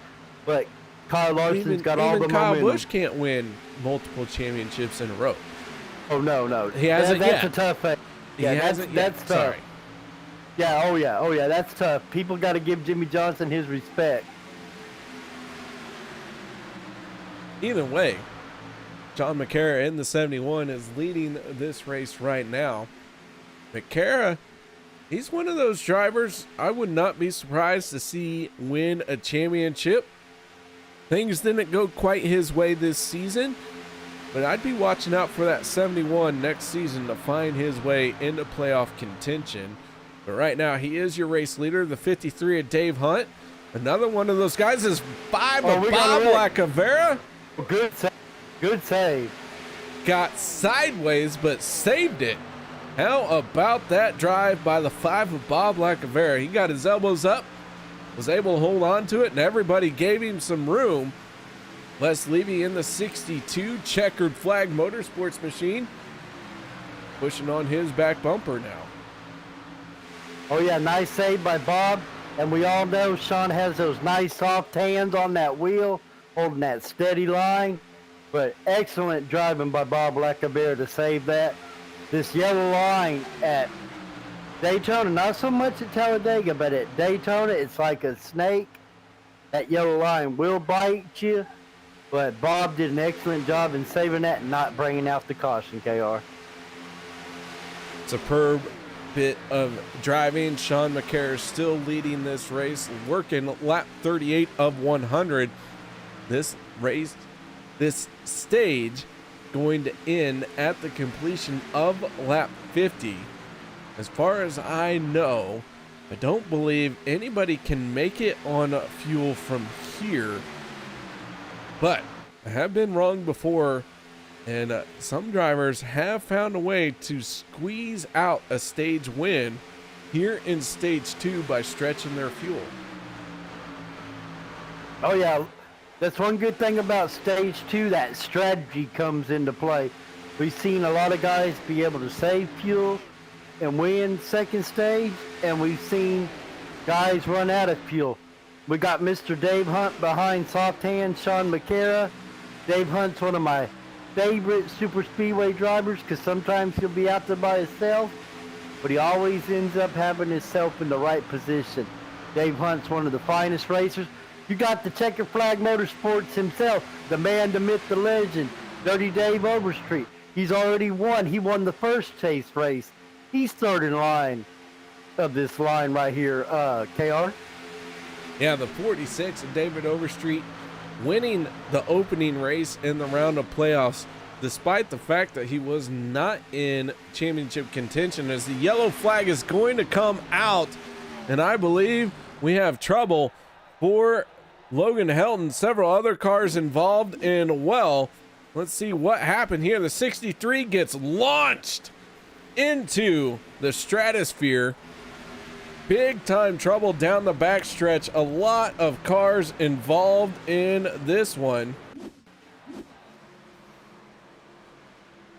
Speaker 3: but Kyle Larson's got all the
Speaker 2: Kyle
Speaker 3: momentum.
Speaker 2: Busch can't win multiple championships in a row.
Speaker 3: Oh no,
Speaker 2: he hasn't
Speaker 3: that's
Speaker 2: yet.
Speaker 3: A tough thing. Yeah, that's tough.
Speaker 2: Sorry.
Speaker 3: Yeah, oh yeah, that's tough. People got to give Jimmy Johnson his respect.
Speaker 2: Either way, John McCara in the 71 is leading this race right now. McCara, he's one of those drivers I would not be surprised to see win a championship. Things didn't go quite his way this season, but I'd be watching out for that 71 next season to find his way into playoff contention. But right now, he is your race leader, the 53 of Dave Hunt. Another one of those guys is 5 of Bob Lacavera.
Speaker 3: Good save.
Speaker 2: Got sideways, but saved it. How about that drive by the 5 of Bob Lacavera? He got his elbows up, was able to hold on to it, and everybody gave him some room. Les Levy in the 62 checkered flag motorsports machine, pushing on his back bumper now.
Speaker 3: Oh yeah, nice save by Bob. And we all know Sean has those nice soft hands on that wheel, holding that steady line. But excellent driving by Bob Lacavera to save that. This yellow line at Daytona, not so much at Talladega, but at Daytona, it's like a snake. That yellow line will bite you. But Bob did an excellent job in saving that and not bringing out the caution, KR.
Speaker 2: Superb bit of driving. Sean McCare is still leading this race, working lap 38 of 100. This race, this stage, going to end at the completion of lap 50. As far as I know, I don't believe anybody can make it on fuel from here, but I have been wrong before. And some drivers have found a way to squeeze out a stage win here in stage 2 by stretching their fuel.
Speaker 3: Oh yeah, that's one good thing about stage 2, that strategy comes into play. We've seen a lot of guys be able to save fuel and win second stage, and we've seen guys run out of fuel. We got Mr. Dave Hunt behind soft hand Sean McCara. Dave Hunt's one of my favorite Superspeedway drivers because sometimes he'll be out there by himself, but he always ends up having himself in the right position. Dave Hunt's one of the finest racers. You got the Checker Flag Motorsports himself, the man, the myth, the legend, Dirty Dave Overstreet. He's already won. He won the first chase race. He's third in line of this line right here, KR.
Speaker 2: Yeah, the 46 of David Overstreet winning the opening race in the round of playoffs, despite the fact that he was not in championship contention, as the yellow flag is going to come out, and I believe we have trouble for Logan Helton. Several other cars involved in, well, let's see what happened here. The 63 gets launched into the stratosphere. Big time trouble down the backstretch. A lot of cars involved in this one.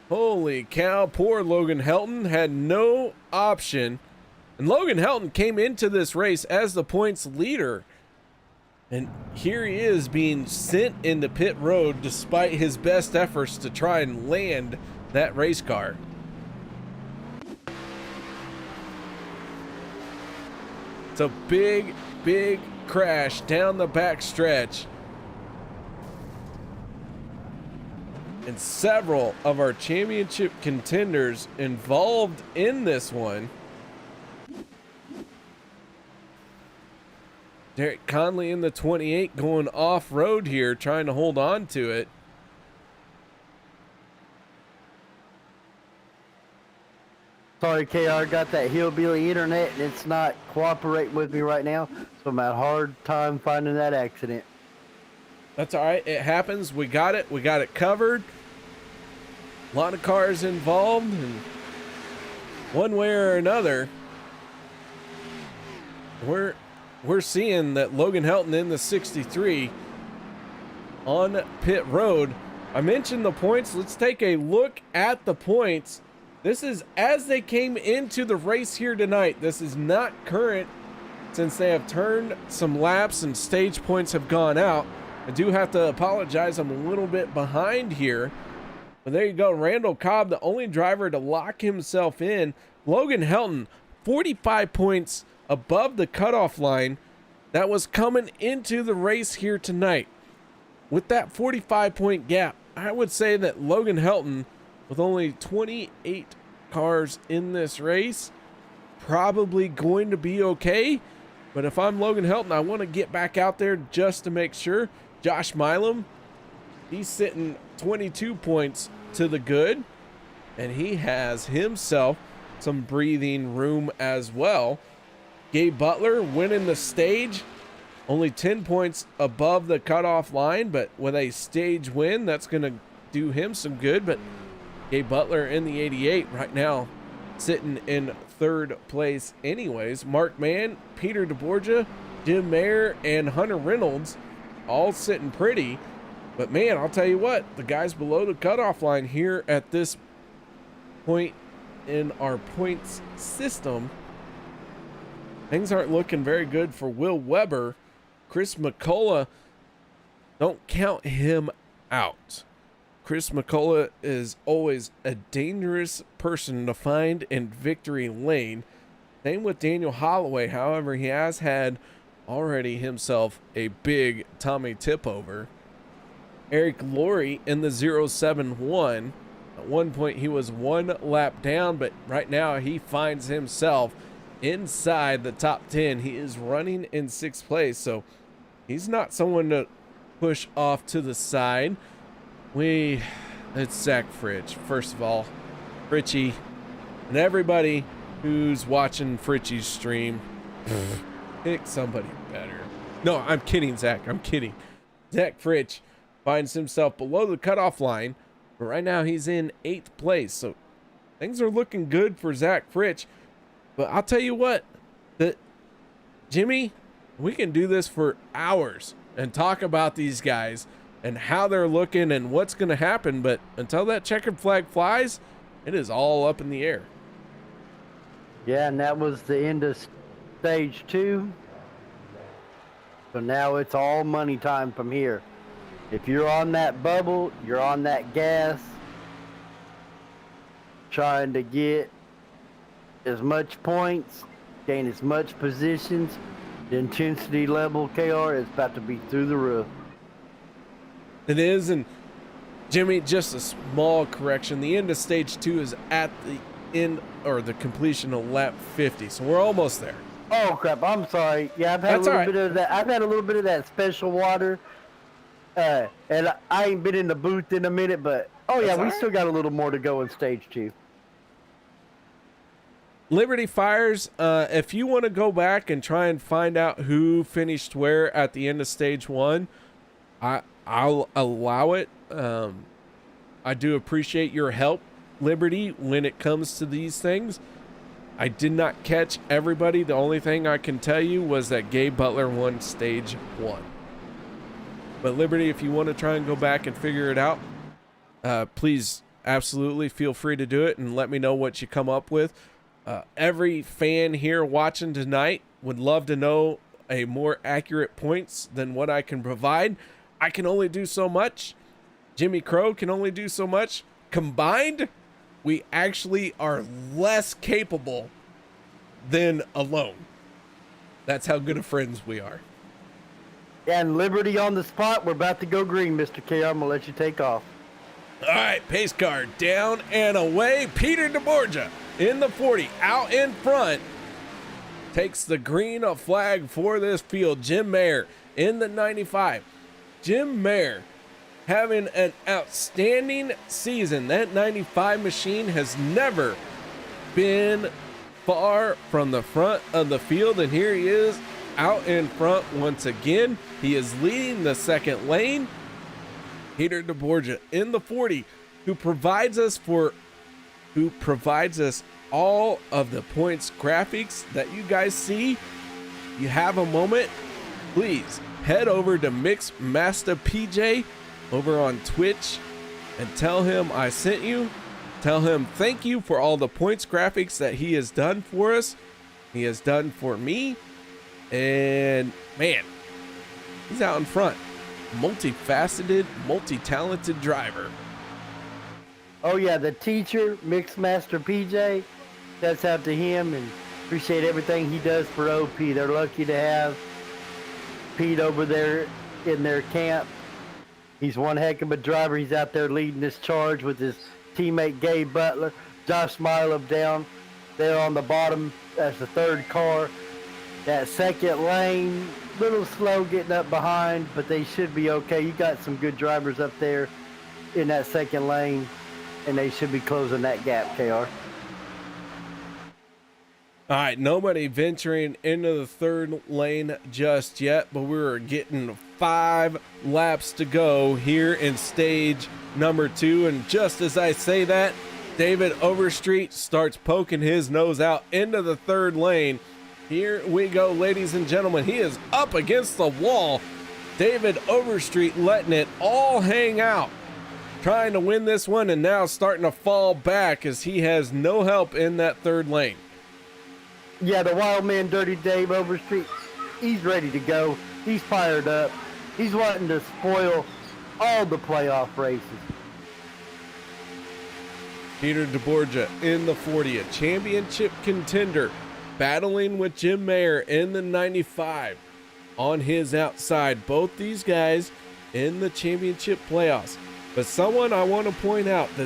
Speaker 2: Holy cow, poor Logan Helton had no option. And Logan Helton came into this race as the points leader. And here he is being sent into pit road despite his best efforts to try and land that race car. It's a big, big crash down the back stretch. And several of our championship contenders involved in this one. Derek Conley in the 28 going off-road here, trying to hold on to it.
Speaker 3: Sorry, KR, got that hillbilly internet and it's not cooperating with me right now, so I'm at a hard time finding that accident.
Speaker 2: That's all right. It happens. We got it. We got it covered. A lot of cars involved, and one way or another, we're seeing that Logan Helton in the 63 on pit road. I mentioned the points. Let's take a look at the points. This is as they came into the race here tonight. This is not current since they have turned some laps and stage points have gone out. I do have to apologize. I'm a little bit behind here. But there you go. Randall Cobb, the only driver to lock himself in. Logan Helton, 45 points above the cutoff line that was coming into the race here tonight. With that 45-point gap, I would say that Logan Helton, with only 28 cars in this race, probably going to be okay. But if I'm Logan Helton, I want to get back out there just to make sure. Josh Milam, he's sitting 22 points to the good, and he has himself some breathing room as well. Gabe Butler winning the stage, only 10 points above the cutoff line, but with a stage win, that's going to do him some good. But Gabe Butler in the 88 right now, sitting in third place anyways. Mark Mann, Peter DeBorgia, Jim Mayer, and Hunter Reynolds all sitting pretty. But man, I'll tell you what, the guys below the cutoff line here at this point in our points system, things aren't looking very good for Will Weber. Chris McCullough, don't count him out. Chris McCullough is always a dangerous person to find in victory lane. Same with Daniel Holloway. However, he has had already himself a big Tommy tip over. Eric Laurie in the 071. At one point he was one lap down, but right now he finds himself inside the top 10. He is running in 6th place, so he's not someone to push off to the side. It's Zach Fritsch. First of all, Fritchie, and everybody who's watching Fritchie's stream, pick somebody better. No, I'm kidding, Zach. I'm kidding. Zach Fritsch finds himself below the cutoff line, but right now he's in 8th place. So things are looking good for Zach Fritsch. But I'll tell you what, Jimmy, we can do this for hours and talk about these guys and how they're looking and what's going to happen. But until that checkered flag flies, it is all up in the air.
Speaker 3: Yeah, and that was the end of stage 2. So now it's all money time from here. If you're on that bubble, you're on that gas, trying to get as much points, gain as much positions, the intensity level, KR, is about to be through the roof.
Speaker 2: It is, and Jimmy, just a small correction. The end of stage 2 is at the end, or the completion of lap 50, so we're almost there.
Speaker 3: Oh crap! I'm sorry. Yeah, I've had
Speaker 2: That's
Speaker 3: a little
Speaker 2: all right.
Speaker 3: bit of that. I've had a little bit of that special water, and I ain't been in the booth in a minute. But oh yeah,
Speaker 2: That's
Speaker 3: we
Speaker 2: all right.
Speaker 3: still got a little more to go in stage 2.
Speaker 2: Liberty Fires, if you want to go back and try and find out who finished where at the end of stage 1, I'll allow it. I do appreciate your help, Liberty, when it comes to these things. I did not catch everybody. The only thing I can tell you was that Gabe Butler won stage 1. But Liberty, if you want to try and go back and figure it out, please absolutely feel free to do it and let me know what you come up with. Every fan here watching tonight would love to know a more accurate points than what I can provide. I can only do so much. Jimmy Crow can only do so much. Combined, we actually are less capable than alone. That's how good of friends we are.
Speaker 3: And Liberty on the spot. We're about to go green, Mr. KR. I'm gonna let you take off.
Speaker 2: All right, pace car down and away. Peter DeBorgia in the 40, out in front. Takes the green flag for this field. Jim Mayer in the 95. Jim Mayer having an outstanding season. That 95 machine has never been far from the front of the field, and here he is out in front once again. He is leading the second lane. Peter DeBorgia in the 40, who provides us all of the points graphics that you guys see. You have a moment, please head over to Mixmaster PJ over on Twitch and tell him I sent you. Tell him thank you for all the points graphics that he has done for us. He has done for me. And man, he's out in front. Multifaceted, multi-talented driver.
Speaker 3: Oh yeah, the teacher, Mixmaster PJ. That's out to him, and appreciate everything he does for OP. They're lucky to have Pete over there in their camp. He's one heck of a driver. He's out there leading this charge with his teammate Gabe Butler. Josh Milo down there on the bottom as the third car. That second lane, little slow getting up behind, but they should be okay. You got some good drivers up there in that second lane, and they should be closing that gap, KR.
Speaker 2: All right, nobody venturing into the third lane just yet, but we're getting 5 laps to go here in stage number 2. And just as I say that, David Overstreet starts poking his nose out into the third lane. Here we go, ladies and gentlemen. He is up against the wall. David Overstreet letting it all hang out, trying to win this one, and now starting to fall back as he has no help in that third lane.
Speaker 3: Yeah, the wild man, Dirty Dave Overstreet, he's ready to go. He's fired up. He's wanting to spoil all the playoff races.
Speaker 2: Peter DeBorgia in the 40, a championship contender, battling with Jim Mayer in the 95 on his outside. Both these guys in the championship playoffs. But someone I want to point out, the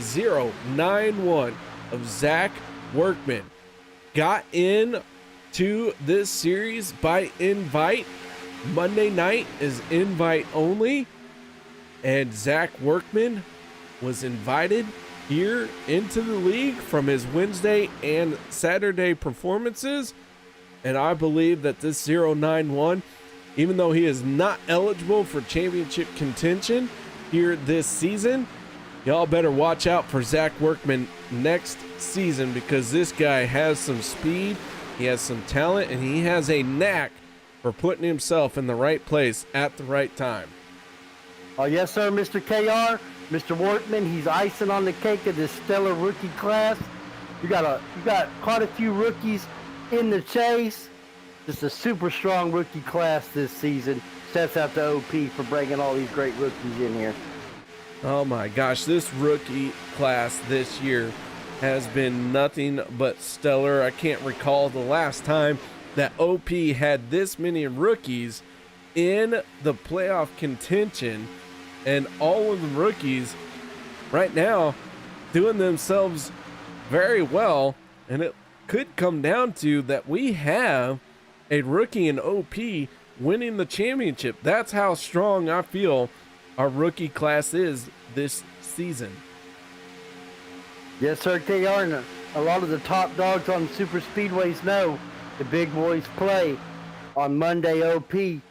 Speaker 2: 091 of Zach Workman, got in to this series by invite. Monday night is invite only, and Zach Workman was invited here into the league from his Wednesday and Saturday performances. And I believe that this 091, even though he is not eligible for championship contention here this season, y'all better watch out for Zach Workman next season, because this guy has some speed, he has some talent, and he has a knack for putting himself in the right place at the right time.
Speaker 3: Oh, yes, sir, Mr. KR. Mr. Workman, he's icing on the cake of this stellar rookie class. You got quite a few rookies in the chase. Just a super strong rookie class this season. Shouts out to OP for bringing all these great rookies in here.
Speaker 2: Oh my gosh, this rookie class this year has been nothing but stellar. I can't recall the last time that OP had this many rookies in the playoff contention, and all of the rookies right now doing themselves very well. And it could come down to that we have a rookie in OP winning the championship. That's how strong I feel our rookie class is this season.
Speaker 3: Yes, sir, KR, and a lot of the top dogs on super speedways know the big boys play on Monday OP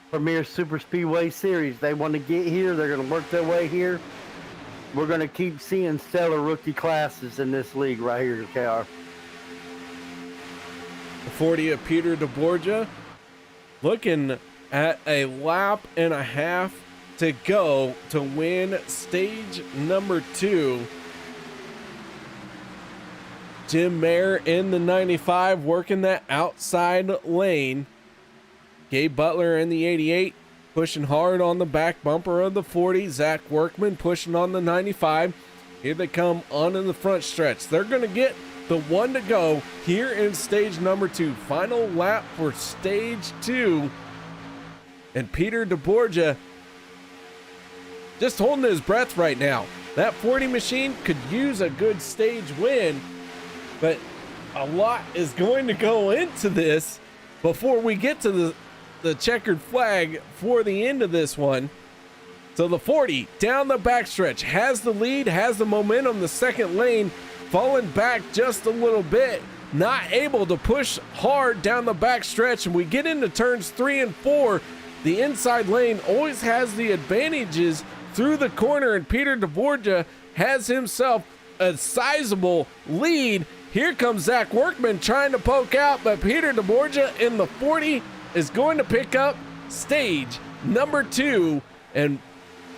Speaker 3: Premier Super Speedway Series. They want to get here. They're going to work their way here. We're going to keep seeing stellar rookie classes in this league right here, KR.
Speaker 2: The 40 of Peter DeBorgia looking at a lap and a half to go to win stage number 2. Jim Mayer in the 95 working that outside lane. Gabe Butler in the 88 pushing hard on the back bumper of the 40. Zach Workman pushing on the 95. Here they come onto the front stretch. They're going to get the one to go here in stage number 2. Final lap for stage 2. And Peter DeBorgia just holding his breath right now. That 40 machine could use a good stage win, but a lot is going to go into this before we get to the checkered flag for the end of this one. So the 40 down the backstretch has the lead, has the momentum. The second lane falling back just a little bit, not able to push hard down the backstretch. And we get into turns 3 and 4. The inside lane always has the advantages through the corner, and Peter DeBorgia has himself a sizable lead. Here comes Zach Workman trying to poke out, but Peter DeBorgia in the 40 is going to pick up stage number 2 and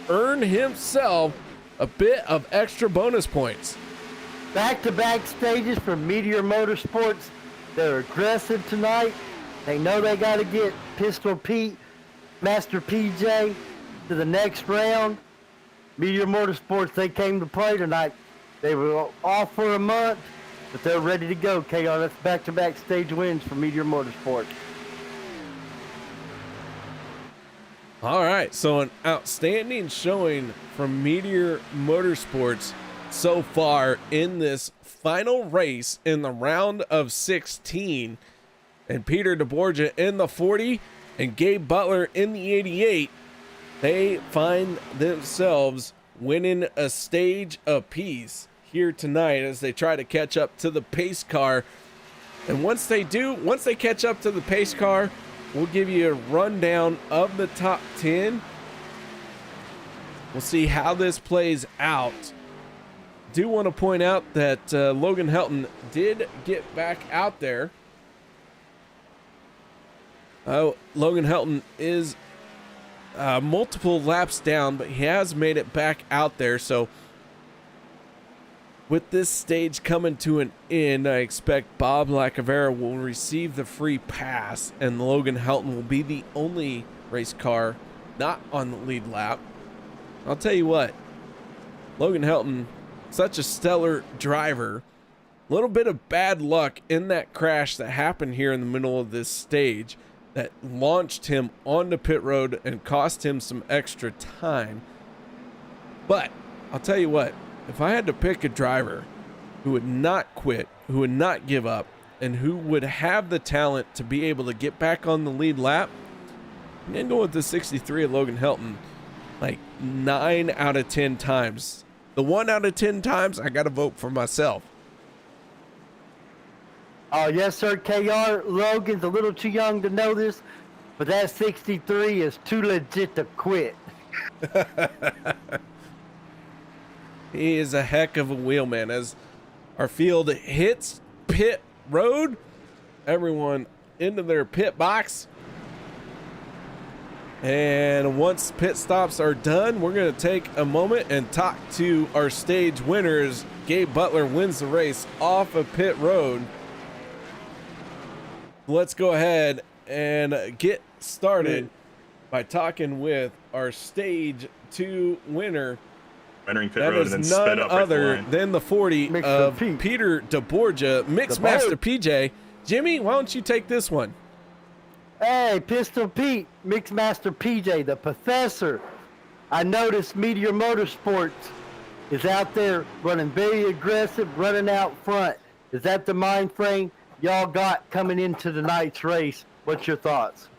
Speaker 2: earn himself a bit of extra bonus points.
Speaker 3: Back-to-back stages for Meteor Motorsports. They're aggressive tonight. They know they got to get Pistol Pete, Master PJ to the next round. Meteor Motorsports, they came to play tonight. They were off for a month, but they're ready to go. KR, that's back-to-back stage wins for Meteor Motorsports.
Speaker 2: All right, so an outstanding showing from Meteor Motorsports so far in this final race in the round of 16. And Peter DeBorgia in the 40 and Gabe Butler in the 88. They find themselves winning a stage apiece here tonight as they try to catch up to the pace car. And once they catch up to the pace car, we'll give you a rundown of the top 10. We'll see how this plays out. Do want to point out that Logan Helton did get back out there. Logan Helton is multiple laps down, but he has made it back out there. So with this stage coming to an end, I expect Bob Lacavera will receive the free pass, and Logan Helton will be the only race car not on the lead lap. I'll tell you what, Logan Helton, such a stellar driver. A little bit of bad luck in that crash that happened here in the middle of this stage that launched him onto pit road and cost him some extra time. But I'll tell you what, if I had to pick a driver who would not quit, who would not give up, and who would have the talent to be able to get back on the lead lap, I'm going to go with the 63 of Logan Helton like 9 out of 10 times. The 1 out of 10 times, I got to vote for myself.
Speaker 3: Oh, yes, sir, KR. Logan's a little too young to know this, but that 63 is too legit to quit.
Speaker 2: He is a heck of a wheelman. As our field hits pit road, everyone into their pit box. And once pit stops are done, we're going to take a moment and talk to our stage winners. Gabe Butler wins the race off of pit road. Let's go ahead and get started. by talking with our stage 2 winner.
Speaker 8: Entering pit
Speaker 2: That
Speaker 8: road
Speaker 2: is
Speaker 8: and then sped
Speaker 2: none
Speaker 8: up right to the
Speaker 2: other
Speaker 8: line.
Speaker 2: than the 40
Speaker 3: Mr.
Speaker 2: of
Speaker 3: Pete.
Speaker 2: Peter DeBorgia, Mixmaster PJ. Jimmy, why don't you take this one?
Speaker 3: Hey, Pistol Pete, Mixmaster PJ, the professor. I noticed Meteor Motorsports is out there running very aggressive, running out front. Is that the mind frame y'all got coming into tonight's race? What's your thoughts?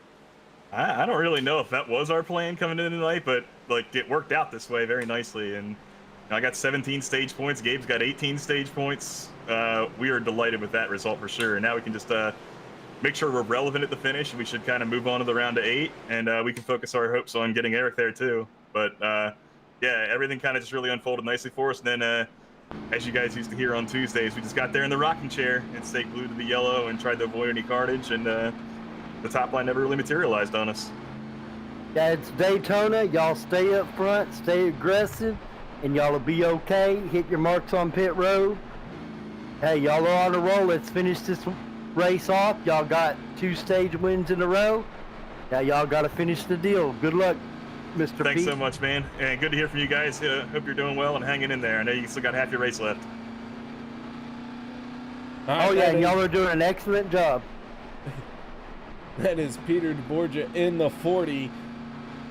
Speaker 8: I don't really know if that was our plan coming in tonight, but like it worked out this way very nicely. And I got 17 stage points. Gabe's got 18 stage points. We are delighted with that result for sure. And now we can just make sure we're relevant at the finish. And we should kind of move on to the round of 8, and we can focus our hopes on getting Eric there too. But yeah, everything kind of just really unfolded nicely for us. And then, as you guys used to hear on Tuesdays, we just got there in the rocking chair and stayed glued to the yellow and tried to avoid any carnage. And the top line never really materialized on us.
Speaker 3: Yeah, it's Daytona. Y'all stay up front, stay aggressive, and y'all will be okay. Hit your marks on pit road. Hey, y'all are on a roll. Let's finish this race off. Y'all got 2 stage wins in a row. Now y'all got to finish the deal. Good luck, Mr.
Speaker 8: Thanks
Speaker 3: Pete.
Speaker 8: so much, man. And good to hear from you guys. Hope you're doing well and hanging in there. I know you still got half your race left.
Speaker 3: Oh yeah, and y'all are doing an excellent job.
Speaker 2: That is Peter DeBorgia in the 40.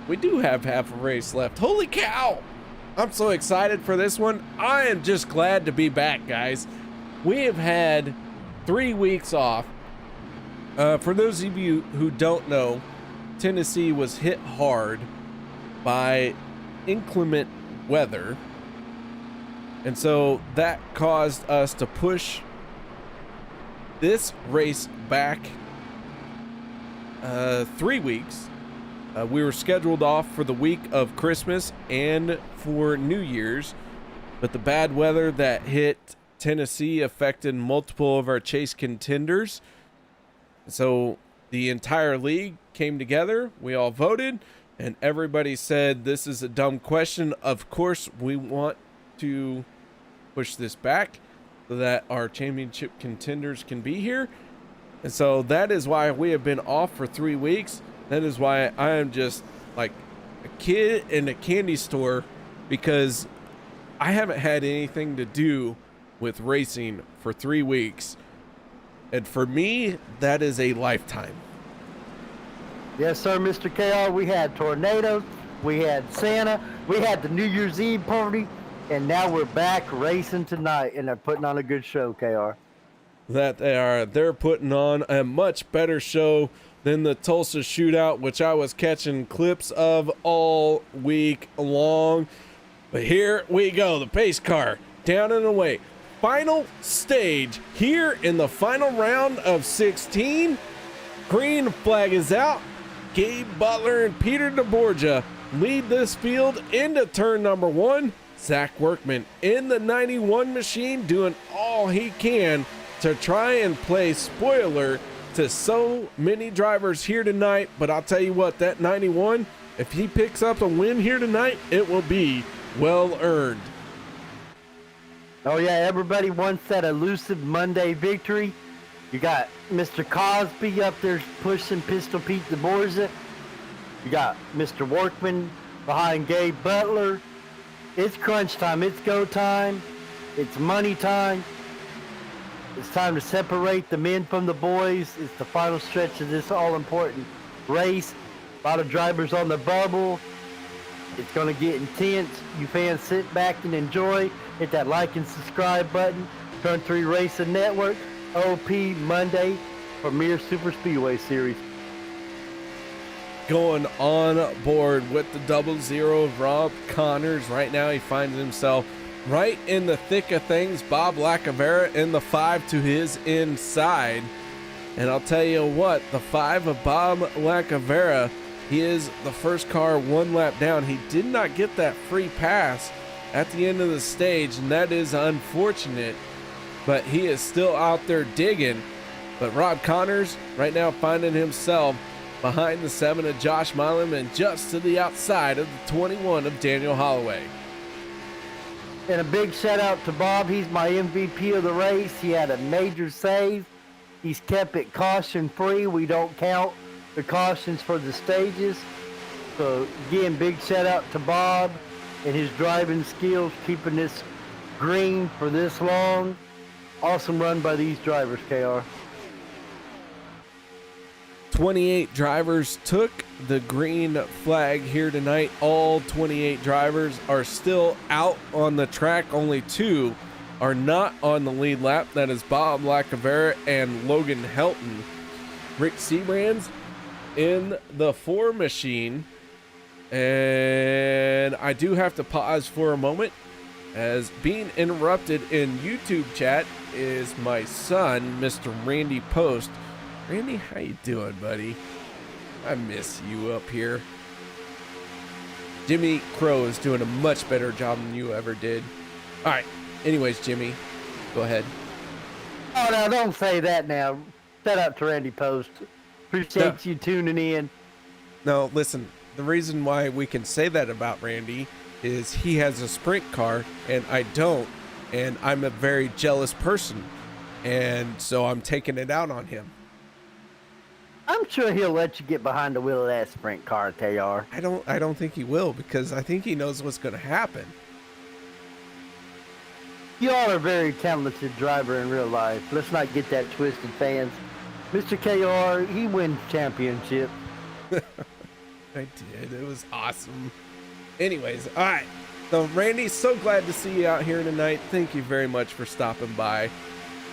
Speaker 2: We do have half a race left. Holy cow! I'm so excited for this one. I am just glad to be back, guys. We have had 3 weeks off. For those of you who don't know, Tennessee was hit hard by inclement weather. And so that caused us to push this race back 3 weeks. We were scheduled off for the week of Christmas and for New Year's, but the bad weather that hit Tennessee affected multiple of our chase contenders. So the entire league came together, we all voted, and everybody said this is a dumb question. Of course, we want to push this back so that our championship contenders can be here. And so that is why we have been off for 3 weeks. That is why I am just like a kid in a candy store, because I haven't had anything to do with racing for 3 weeks. And for me, that is a lifetime.
Speaker 3: Yes, sir, Mr. KR. We had tornadoes, we had Santa, we had the New Year's Eve party, and now we're back racing tonight, and they're putting on a good show, KR.
Speaker 2: That they're putting on a much better show than the Tulsa shootout, which I was catching clips of all week long. But here we go, the pace car down and away. Final stage here in the final round of 16. Green flag is out. Gabe Butler and Peter DeBorgia lead this field into turn number 1. Zach Workman in the 91 machine doing all he can to try and play spoiler to so many drivers here tonight. But I'll tell you what, that 91, if he picks up a win here tonight, it will be well earned.
Speaker 3: Oh yeah, everybody wants that elusive Monday victory. You got Mr. Cosby up there pushing Pistol Pete DeBorgia. You got Mr. Workman behind Gabe Butler. It's crunch time. It's go time. It's money time. It's time to separate the men from the boys. It's the final stretch of this all-important race. A lot of drivers on the bubble. It's going to get intense. You fans sit back and enjoy. Hit that like and subscribe button. Turn 3 Racing Network. OP Monday Premier Superspeedway Series.
Speaker 2: Going on board with the 00 of Rob Connors. Right now he finds himself right in the thick of things. Bob Lacavera in the 5 to his inside. And I'll tell you what, the 5 of Bob Lacavera, he is the first car 1 lap down. He did not get that free pass at the end of the stage, and that is unfortunate. But he is still out there digging. But Rob Connors right now finding himself behind the 7 of Josh Milam and just to the outside of the 21 of Daniel Holloway.
Speaker 3: And a big shout out to Bob. He's my MVP of the race. He had a major save. He's kept it caution free. We don't count the cautions for the stages. So again, big shout out to Bob and his driving skills, keeping this green for this long. Awesome run by these drivers, KR.
Speaker 2: 28 drivers took the green flag here tonight. All 28 drivers are still out on the track. Only 2 are not on the lead lap. That is Bob Lacavera and Logan Helton. Rick Seabrand's in the 4 machine. And I do have to pause for a moment, as being interrupted in YouTube chat is my son, Mr. Randy Post. Randy, how you doing, buddy? I miss you up here. Jimmy Crow is doing a much better job than you ever did. All right. Anyways, Jimmy, go ahead.
Speaker 3: Oh, no, don't say that now. Shout out to Randy Post. Appreciate you tuning in.
Speaker 2: No, listen. The reason why we can say that about Randy is he has a sprint car and I don't, and I'm a very jealous person, and so I'm taking it out on him.
Speaker 3: I'm sure he'll let you get behind the wheel of that sprint car, KR.
Speaker 2: I don't think he will, because I think he knows what's going to happen.
Speaker 3: You all are a very talented driver in real life. Let's not get that twisted, fans. Mr. KR, he wins championships.
Speaker 2: I did. It was awesome. Anyways, all right. So, Randy, so glad to see you out here tonight. Thank you very much for stopping by.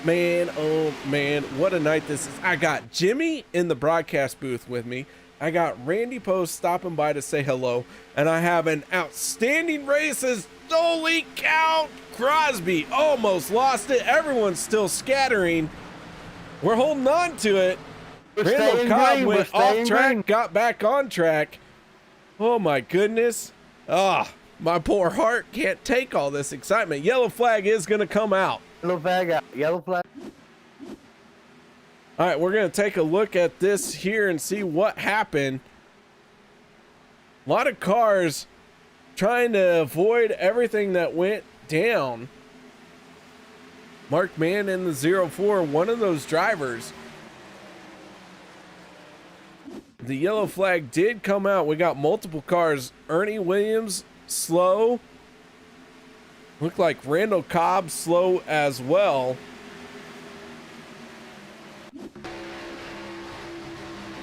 Speaker 2: Man, oh man, what a night this is. I got Jimmy in the broadcast booth with me. I got Randy Post stopping by to say hello. And I have an outstanding racist. Holy cow, Crosby almost lost it. Everyone's still scattering. We're holding on to it. Randall Cobb went off track, got back on track. Oh my goodness. Ah, my poor heart can't take all this excitement. Yellow flag is going to come out.
Speaker 3: Yellow flag out. Yellow flag.
Speaker 2: All right, we're going to take a look at this here and see what happened. A lot of cars trying to avoid everything that went down. Mark Mann in the 04, one of those drivers. The yellow flag did come out. We got multiple cars. Ernie Williams, slow. Looked like Randall Cobb, slow as well.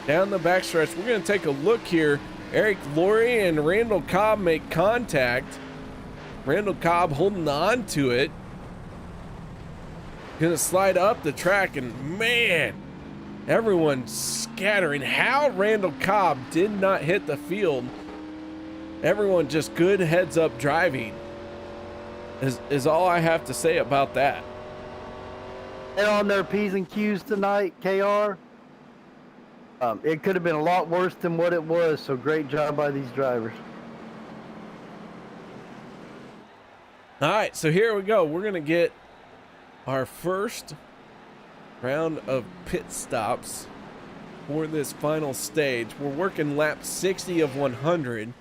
Speaker 2: Down the backstretch, we're going to take a look here. Eric Laurie and Randall Cobb make contact. Randall Cobb holding on to it. Going to slide up the track, and man, everyone's scattering. How Randall Cobb did not hit the field. Everyone just good heads up driving is all I have to say about that.
Speaker 3: They're on their P's and Q's tonight, KR. It could have been a lot worse than what it was, so great job by these drivers.
Speaker 2: All right, so here we go. We're going to get our first round of pit stops for this final stage. We're working lap 60 of 100.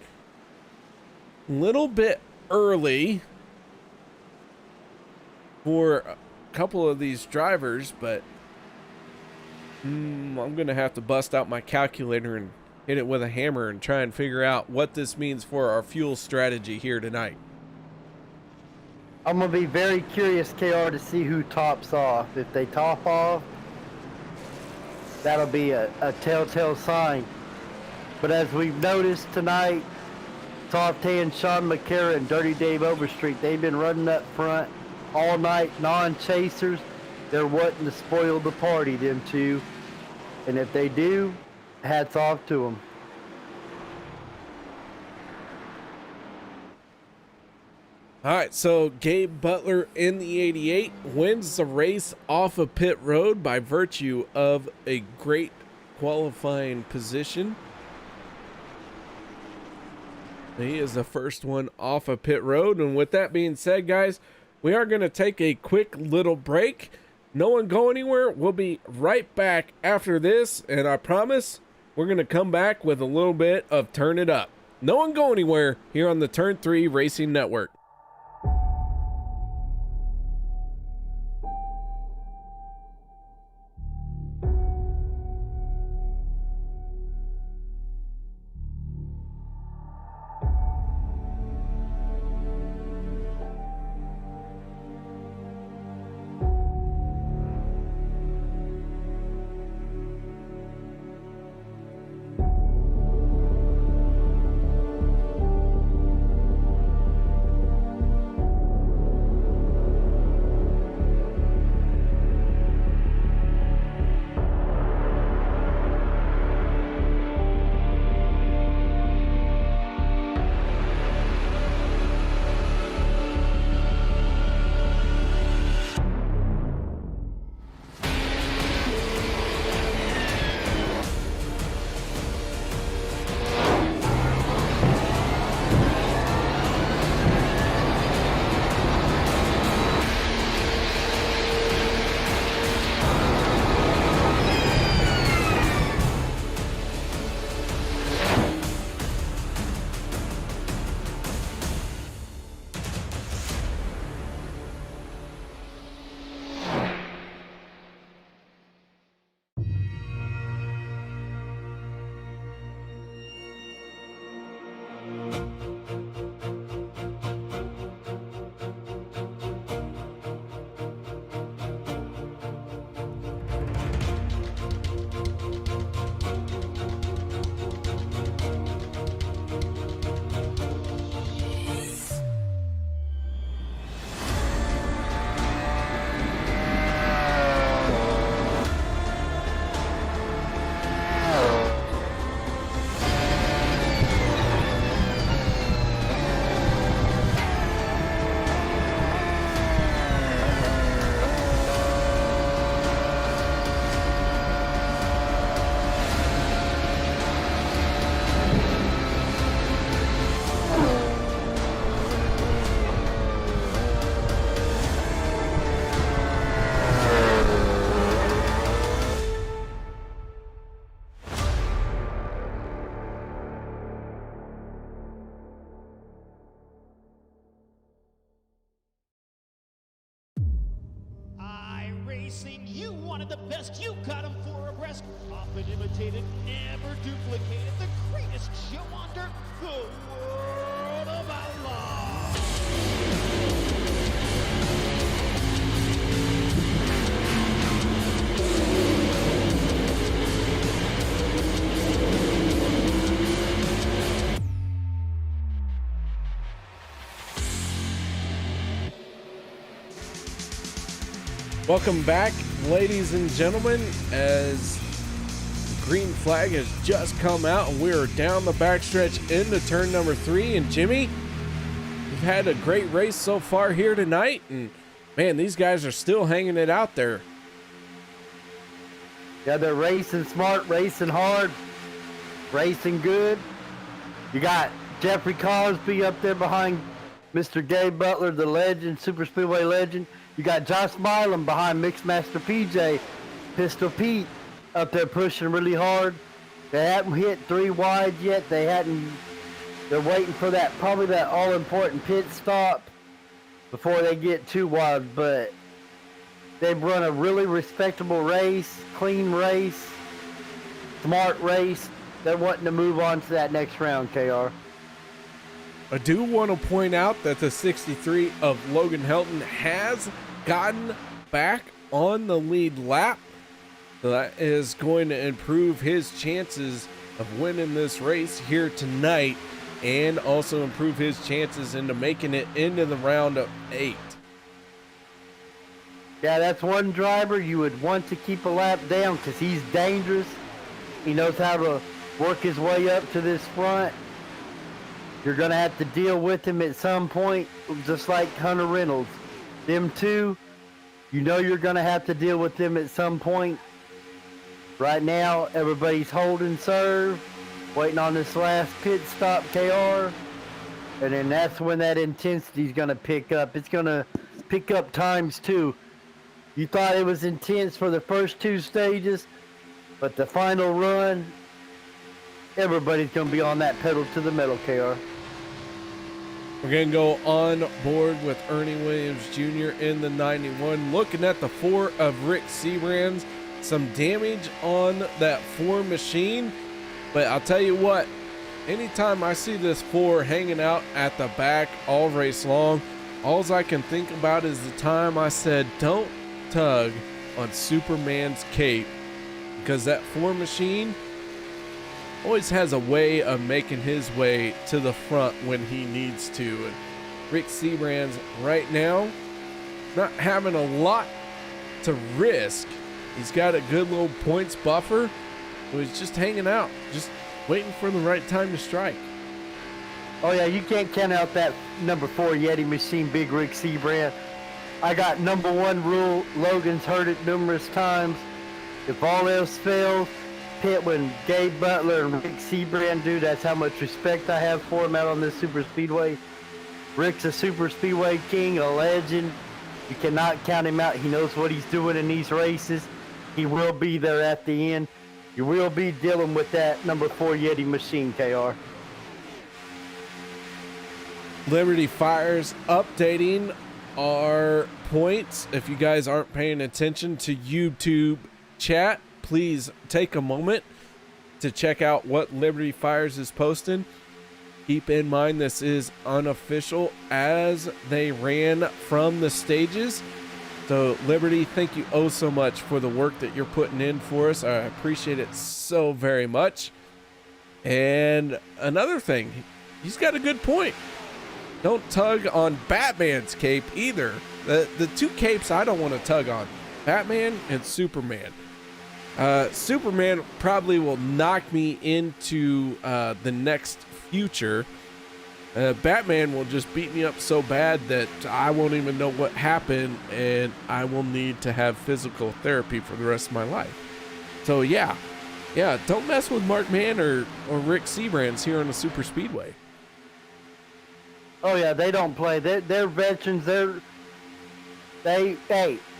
Speaker 2: A little bit early for a couple of these drivers, but I'm going to have to bust out my calculator and hit it with a hammer and try and figure out what this means for our fuel strategy here tonight.
Speaker 3: I'm going to be very curious, KR, to see who tops off. If they top off, that'll be a telltale sign. But as we've noticed tonight, Soft Hand Sean McCarra and Dirty Dave Overstreet, they've been running up front all night, non-chasers. They're wanting to spoil the party, them two. And if they do, hats off to them.
Speaker 2: All right, so Gabe Butler in the 88 wins the race off of pit road by virtue of a great qualifying position. He is the first one off of pit road. And with that being said, guys, we are going to take a quick little break. No one go anywhere. We'll be right back after this. And I promise we're going to come back with a little bit of Turn It Up. No one go anywhere here on the Turn 3 Racing Network.
Speaker 9: racing. You wanted the best. You got them 4 abreast. Often imitated, never duplicated. The greatest show on dirt. The World of Outlaws.
Speaker 2: Welcome back, ladies and gentlemen, as the green flag has just come out and we're down the backstretch into turn number 3. And Jimmy, we've had a great race so far here tonight, and man, these guys are still hanging it out there.
Speaker 3: Yeah, they're racing smart, racing hard, racing good. You got Jeffrey Cosby up there behind Mr. Gabe Butler, the legend, Superspeedway legend. You got Josh Milam behind Mixmaster PJ, Pistol Pete up there pushing really hard. They haven't hit 3 wide yet. They're waiting for probably that all-important pit stop before they get 2 wide, but they've run a really respectable race, clean race, smart race. They're wanting to move on to that next round, KR.
Speaker 2: I do want to point out that the 63 of Logan Helton has gotten back on the lead lap. So that is going to improve his chances of winning this race here tonight, and also improve his chances into making it into the round of 8.
Speaker 3: Yeah, that's one driver you would want to keep a lap down because he's dangerous. He knows how to work his way up to this front. You're going to have to deal with him at some point, just like Hunter Reynolds. Them two, you know you're going to have to deal with them at some point. Right now, everybody's holding serve, waiting on this last pit stop, KR. And then that's when that intensity is going to pick up. It's going to pick up times 2. You thought it was intense for the first 2 stages, but the final run, everybody's going to be on that pedal to the metal, KR.
Speaker 2: We're going to go on board with Ernie Williams Jr. in the 91. Looking at the 4 of Rick Seabrand's. Some damage on that 4 machine. But I'll tell you what, anytime I see this 4 hanging out at the back all race long, all I can think about is the time I said, don't tug on Superman's cape. Because that 4 machine always has a way of making his way to the front when he needs to. And Rick Seabrand's right now not having a lot to risk. He's got a good little points buffer, so he's just hanging out, just waiting for the right time to strike.
Speaker 3: Oh yeah, you can't count out that number 4 Yeti machine, Big Rick Seabrand. I got number 1 rule. Logan's heard it numerous times. If all else fails, pit when Gabe Butler and Rick Seabrand do. That's how much respect I have for him out on this super speedway. Rick's a super speedway king, a legend. You cannot count him out. He knows what he's doing in these races. He will be there at the end. You will be dealing with that number 4 Yeti machine, KR.
Speaker 2: Liberty Fires updating our points. If you guys aren't paying attention to YouTube chat, please take a moment to check out what Liberty Fires is posting. Keep in mind this is unofficial as they ran from the stages. So Liberty, thank you oh so much for the work that you're putting in for us. I appreciate it so very much. And another thing, he's got a good point. Don't tug on Batman's cape either. The 2 capes I don't want to tug on, Batman and Superman. Superman probably will knock me into the next future. Batman will just beat me up so bad that I won't even know what happened, and I will need to have physical therapy for the rest of my life. So yeah, don't mess with Mark Mann or Rick Seabrand's here on the Super Speedway.
Speaker 3: Oh yeah, they don't play. They're veterans.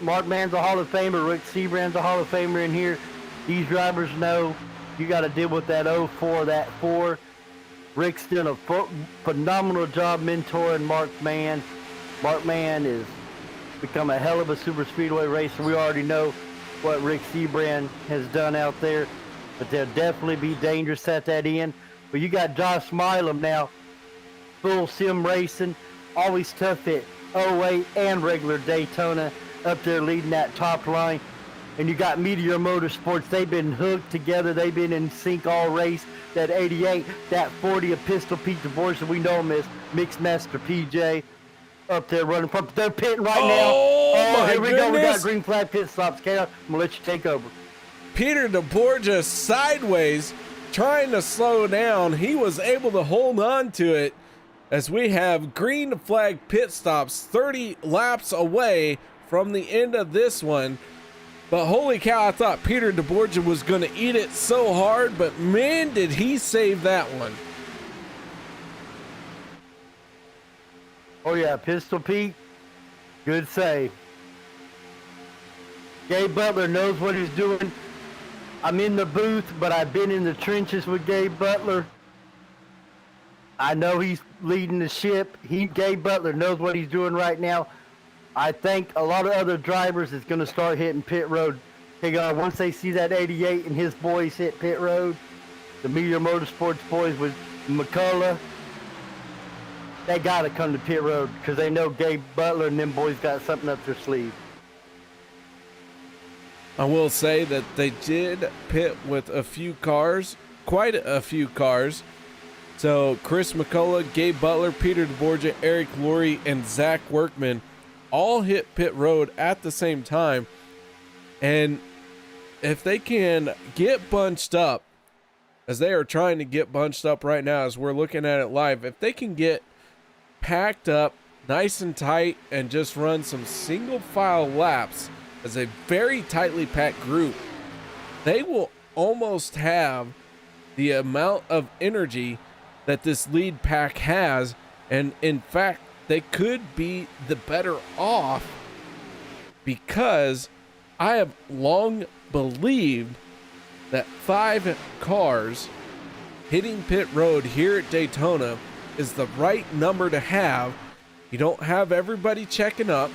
Speaker 3: Mark Mann's a Hall of Famer. Rick Seabrand's a Hall of Famer in here. These drivers know you got to deal with that 04, that 4. Rick's done a phenomenal job mentoring Mark Mann. Mark Mann is become a hell of a super speedway racer. We already know what Rick Seabrand has done out there, but they'll definitely be dangerous at that end. But you got Josh Milam now, full sim racing, always tough at 08 and regular Daytona, up there leading that top line. And you got Meteor Motorsports. They've been hooked together. They've been in sync all race. That 88, that 40 of Pistol Pete DeVorce, we know him as Mixmaster PJ, up there running from. They're pitting right now.
Speaker 2: My
Speaker 3: here we go. We got
Speaker 2: goodness.
Speaker 3: green flag pit stops. Chaos, I'm going to let you take over.
Speaker 2: Peter DeBorgia sideways, trying to slow down. He was able to hold on to it as we have green flag pit stops 30 laps away from the end of this one. But holy cow, I thought Peter DeBorgia was going to eat it so hard, but man, did he save that one.
Speaker 3: Oh yeah, Pistol Pete, good save. Gabe Butler knows what he's doing. I'm in the booth, but I've been in the trenches with Gabe Butler. I know he's leading the ship. Gabe Butler knows what he's doing right now. I think a lot of other drivers is going to start hitting pit road. Once they see that 88 and his boys hit pit road, the Meteor Motorsports boys with McCullough, they got to come to pit road because they know Gabe Butler and them boys got something up their sleeve.
Speaker 2: I will say that they did pit with a few cars, quite a few cars. So Chris McCullough, Gabe Butler, Peter DeBorgia, Eric Laurie, and Zach Workman all hit pit road at the same time. And if they can get bunched up, as they are trying to get bunched up right now as we're looking at it live, if they can get packed up nice and tight and just run some single file laps as a very tightly packed group, they will almost have the amount of energy that this lead pack has. And in fact, they could be the better off, because I have long believed that 5 cars hitting pit road here at Daytona is the right number to have. You don't have everybody checking up.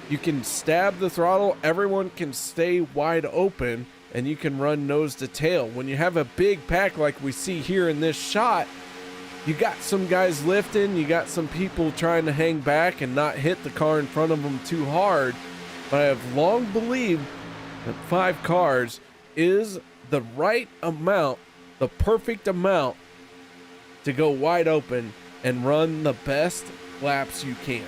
Speaker 2: You can stab the throttle. Everyone can stay wide open, and you can run nose to tail. When you have a big pack like we see here in this shot, you got some guys lifting, you got some people trying to hang back and not hit the car in front of them too hard. But I have long believed that 5 cars is the right amount, the perfect amount to go wide open and run the best laps you can.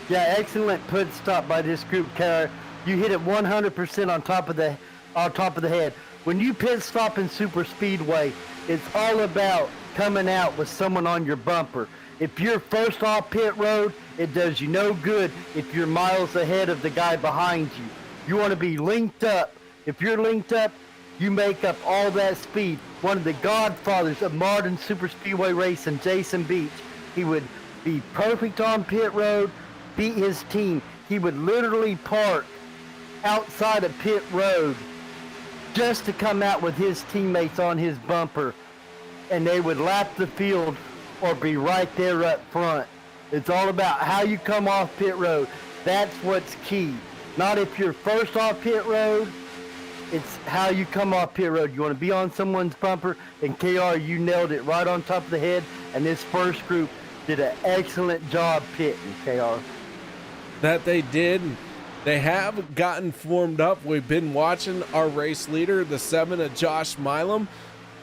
Speaker 3: Yeah, excellent pit stop by this group, Kara. You hit it 100% on top of the head. When you pit stop in super speedway, it's all about coming out with someone on your bumper. If you're first off pit road, it does you no good if you're miles ahead of the guy behind you. You want to be linked up. If you're linked up, you make up all that speed. One of the godfathers of modern super speedway racing, Jason Beach, he would be perfect on pit road, beat his team. He would literally park outside of pit road just to come out with his teammates on his bumper, and they would lap the field or be right there up front. It's all about how you come off pit road. That's what's key. Not if you're first off pit road, it's how you come off pit road. You want to be on someone's bumper, and KR, you nailed it right on top of the head, and this first group did an excellent job pitting, KR.
Speaker 2: That they did. They have gotten formed up. We've been watching our race leader, the 7 of Josh Milam.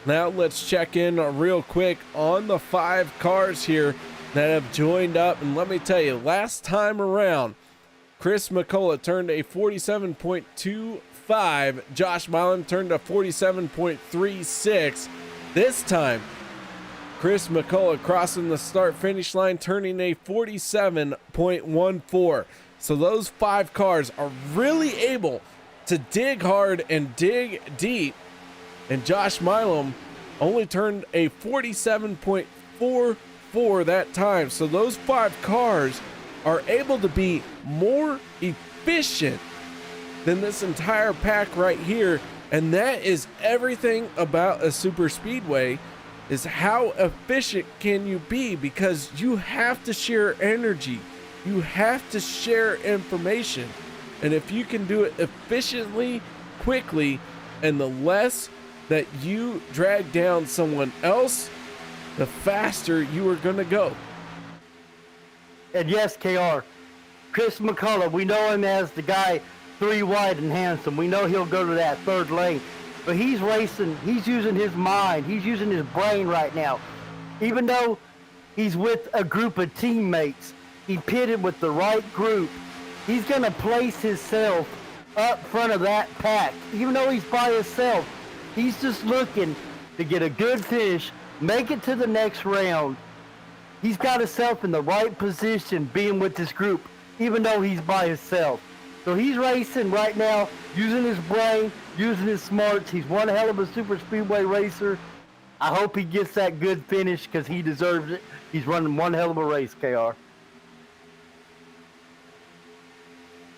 Speaker 2: Now let's check in real quick on the 5 cars here that have joined up. And let me tell you, last time around, Chris McCullough turned a 47.25. Josh Milam turned a 47.36. This time, Chris McCullough crossing the start-finish line, turning a 47.14. So those 5 cars are really able to dig hard and dig deep. And Josh Milam only turned a 47.44 that time. So those 5 cars are able to be more efficient than this entire pack right here. And that is everything about a super speedway, is how efficient can you be, because you have to share energy. You have to share information. And if you can do it efficiently, quickly, and the less that you drag down someone else, the faster you are going to go.
Speaker 3: And yes, KR, Chris McCullough, we know him as the guy 3 wide and handsome. We know he'll go to that 3rd lane. But he's racing, he's using his mind, he's using his brain right now. Even though he's with a group of teammates, he pitted with the right group. He's going to place himself up front of that pack. Even though he's by himself, he's just looking to get a good finish, make it to the next round. He's got himself in the right position being with this group, even though he's by himself. So he's racing right now, using his brain, using his smarts. He's one hell of a super speedway racer. I hope he gets that good finish because he deserves it. He's running one hell of a race, KR.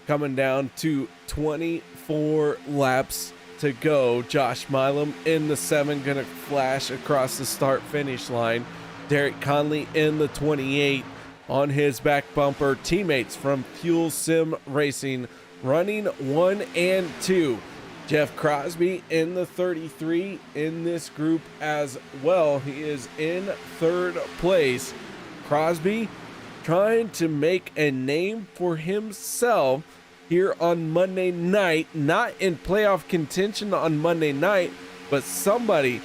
Speaker 2: Coming down to 24 laps to go. Josh Milam in the 7, gonna flash across the start-finish line. Derek Conley in the 28 on his back bumper. Teammates from Fuel Sim Racing running 1 and 2. Jeff Crosby in the 33 in this group as well. He is in 3rd place. Crosby trying to make a name for himself here on Monday night. Not in playoff contention on Monday night, but somebody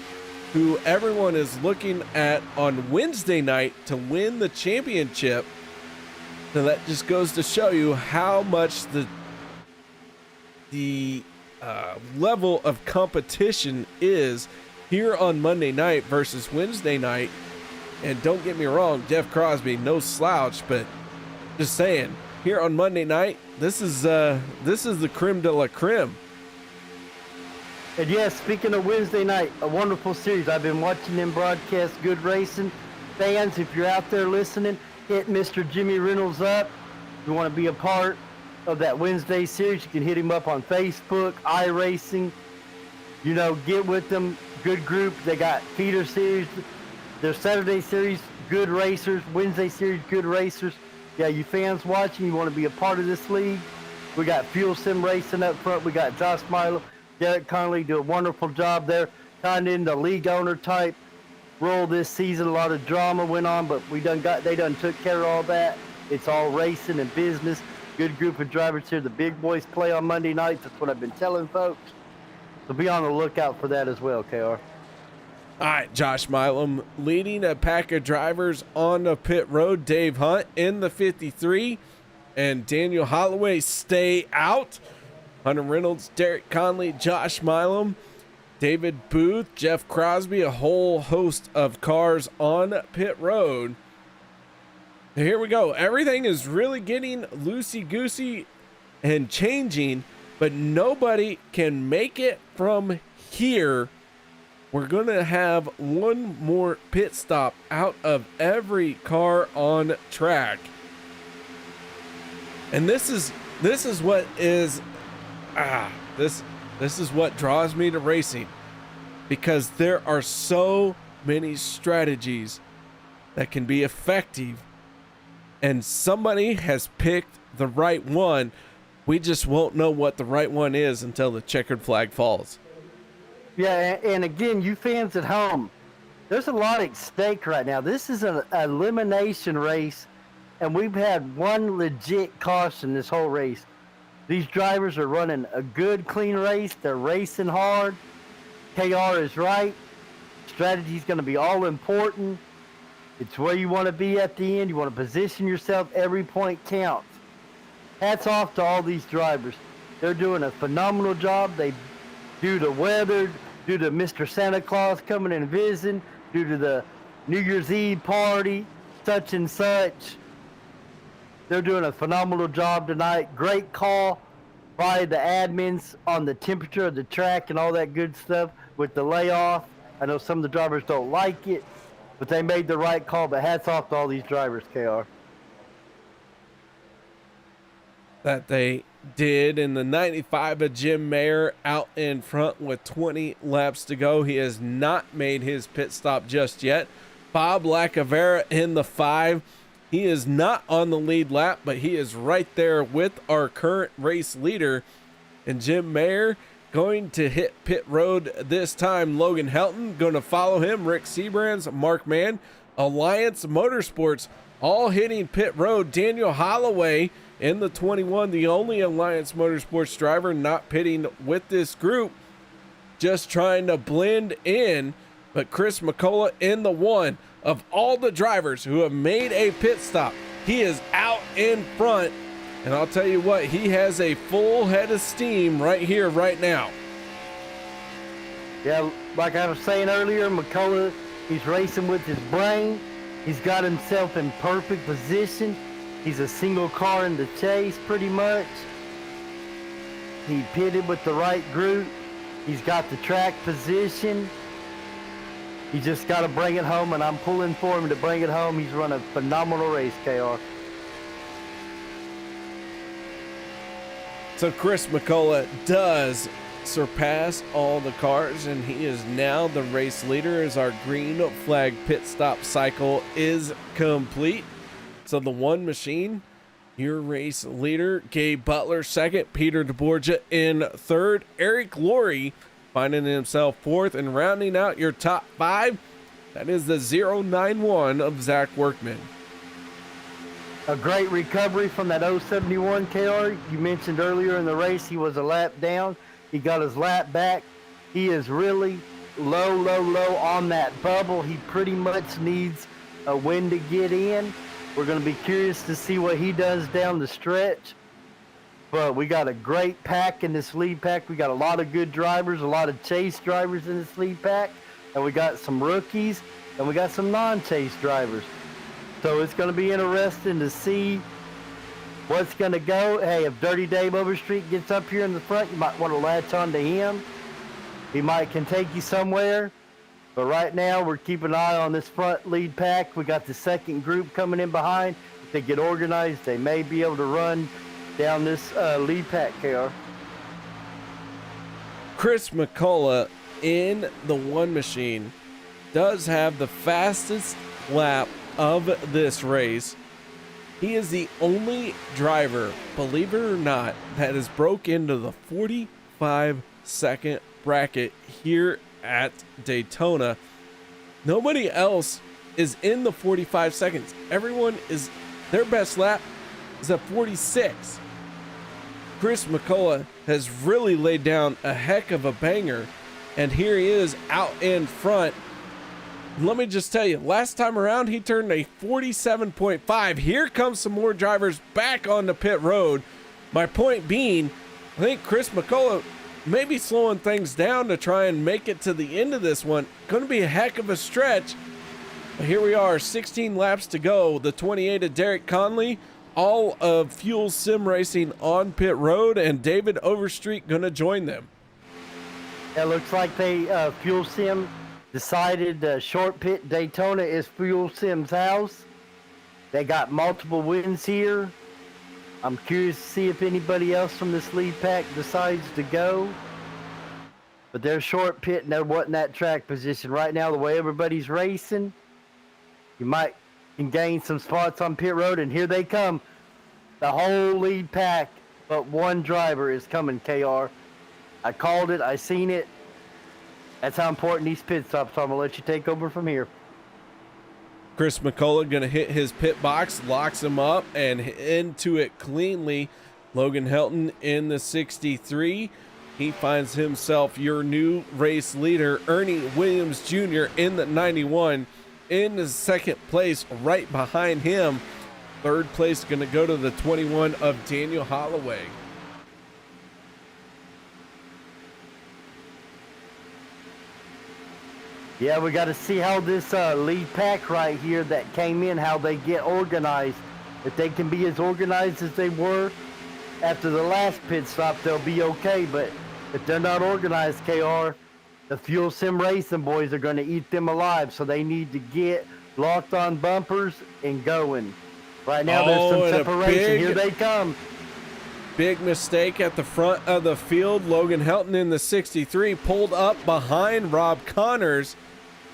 Speaker 2: who everyone is looking at on Wednesday night to win the championship. So that just goes to show you how much the level of competition is here on Monday night versus Wednesday night. And don't get me wrong, Jeff Crosby, no slouch, but just saying, here on Monday night, this is the creme de la creme.
Speaker 3: And yes, speaking of Wednesday night, a wonderful series. I've been watching them broadcast Good Racing. Fans, if you're out there listening, hit Mr. Jimmy Reynolds up. If you want to be a part of that Wednesday series, you can hit him up on Facebook, iRacing. You know, get with them. Good group. They got feeder series. Their Saturday series, Good Racers. Wednesday series, Good Racers. Yeah, you fans watching, you want to be a part of this league. We got Fuel Sim Racing up front. We got Josh Milo, Derek Conley do a wonderful job there. Kind of in the league owner type role this season. A lot of drama went on, but they done took care of all that. It's all racing and business. Good group of drivers here. The big boys play on Monday nights. That's what I've been telling folks. So be on the lookout for that as well, KR.
Speaker 2: All right, Josh Milam leading a pack of drivers on the pit road. Dave Hunt in the 53 and Daniel Holloway stay out. Hunter Reynolds, Derek Conley, Josh Milam, David Booth, Jeff Crosby, a whole host of cars on pit road. Here we go. Everything is really getting loosey-goosey and changing, but nobody can make it from here. We're going to have one more pit stop out of every car on track. And this is what is this is what draws me to racing, because there are so many strategies that can be effective, and somebody has picked the right one. We just won't know what the right one is until the checkered flag falls.
Speaker 3: Yeah, and again, you fans at home, there's a lot at stake right now. This is an elimination race, and we've had one legit caution this whole race. These drivers are running a good, clean race. They're racing hard. KR is right. Strategy is going to be all important. It's where you want to be at the end. You want to position yourself. Every point counts. Hats off to all these drivers. They're doing a phenomenal job. Due to weather, due to Mr. Santa Claus coming and visiting, due to the New Year's Eve party, such and such. They're doing a phenomenal job tonight. Great call by the admins on the temperature of the track and all that good stuff with the layoff. I know some of the drivers don't like it, but they made the right call. But hats off to all these drivers, KR.
Speaker 2: That they did. In the 95 of Jim Mayer out in front with 20 laps to go. He has not made his pit stop just yet. Bob Lacavera in the 5 He is not on the lead lap, but he is right there with our current race leader. And Jim Mayer going to hit pit road this time. Logan Helton going to follow him. Rick Seabrands, Mark Mann, Alliance Motorsports all hitting pit road. Daniel Holloway in the 21, the only Alliance Motorsports driver not pitting with this group, just trying to blend in. But Chris McCullough in the 1. Of all the drivers who have made a pit stop, he is out in front. And I'll tell you what, he has a full head of steam right here, right now.
Speaker 3: Yeah, like I was saying earlier, McCullough, he's racing with his brain. He's got himself in perfect position. He's a single car in the chase, pretty much. He pitted with the right group. He's got the track position. He just got to bring it home, and I'm pulling for him to bring it home. He's run a phenomenal race, KR.
Speaker 2: So Chris McCullough does surpass all the cars, and he is now the race leader as our green flag pit stop cycle is complete. So the 1 machine, your race leader, Gabe Butler second, Peter DeBorgia in third, Eric Laurie finding himself 4th, and rounding out your top 5, that is the 091 of Zach Workman.
Speaker 3: A great recovery from that 071 KR. You mentioned earlier in the race he was a lap down. He got his lap back. He is really low on that bubble. He pretty much needs a win to get in. We're going to be curious to see what he does down the stretch. But we got a great pack in this lead pack. We got a lot of good drivers, a lot of chase drivers in this lead pack. And we got some rookies, and we got some non-chase drivers. So it's going to be interesting to see what's going to go. Hey, if Dirty Dave Overstreet gets up here in the front, you might want to latch on to him. He can take you somewhere. But right now, we're keeping an eye on this front lead pack. We got the second group coming in behind. If they get organized, they may be able to run down this lead pack, KR.
Speaker 2: Chris McCullough in the 1 machine does have the fastest lap of this race. He is the only driver, believe it or not, that has broke into the 45-second bracket here at Daytona. Nobody else is in the 45 seconds. Everyone is, their best lap is at 46. Chris McCullough has really laid down a heck of a banger, and here he is out in front. Let me just tell you, last time around he turned a 47.5. Here comes some more drivers back on the pit road. My point being, I think Chris McCullough may be slowing things down to try and make it to the end of this one. Going to be a heck of a stretch. But here we are, 16 laps to go. The 28 of Derek Conley, all of Fuel Sim Racing on pit road, and David Overstreet going to join them.
Speaker 3: It looks like they Fuel Sim decided short pit Daytona is Fuel Sim's house. They got multiple wins here. I'm curious to see if anybody else from this lead pack decides to go. But they're short pit and they're wanting that track position. Right now, the way everybody's racing, you might can gain some spots on pit road, and here they come. The whole lead pack, but one driver is coming, KR. I called it. I seen it. That's how important these pit stops are. I'm going to let you take over from here.
Speaker 2: Chris McCullough going to hit his pit box, locks him up, and into it cleanly. Logan Helton in the 63. He finds himself your new race leader. Ernie Williams Jr. in the 91 in the second place right behind him. Third place going to go to the 21 of Daniel Holloway.
Speaker 3: Yeah, we got to see how this lead pack right here that came in, how they get organized. If they can be as organized as they were after the last pit stop, they'll be okay. But if they're not organized, KR, the Fuel Sim Racing boys are going to eat them alive. So they need to get locked on bumpers and going. Right now, there's some separation. Here they come.
Speaker 2: Big mistake at the front of the field. Logan Helton in the 63 pulled up behind Rob Connors.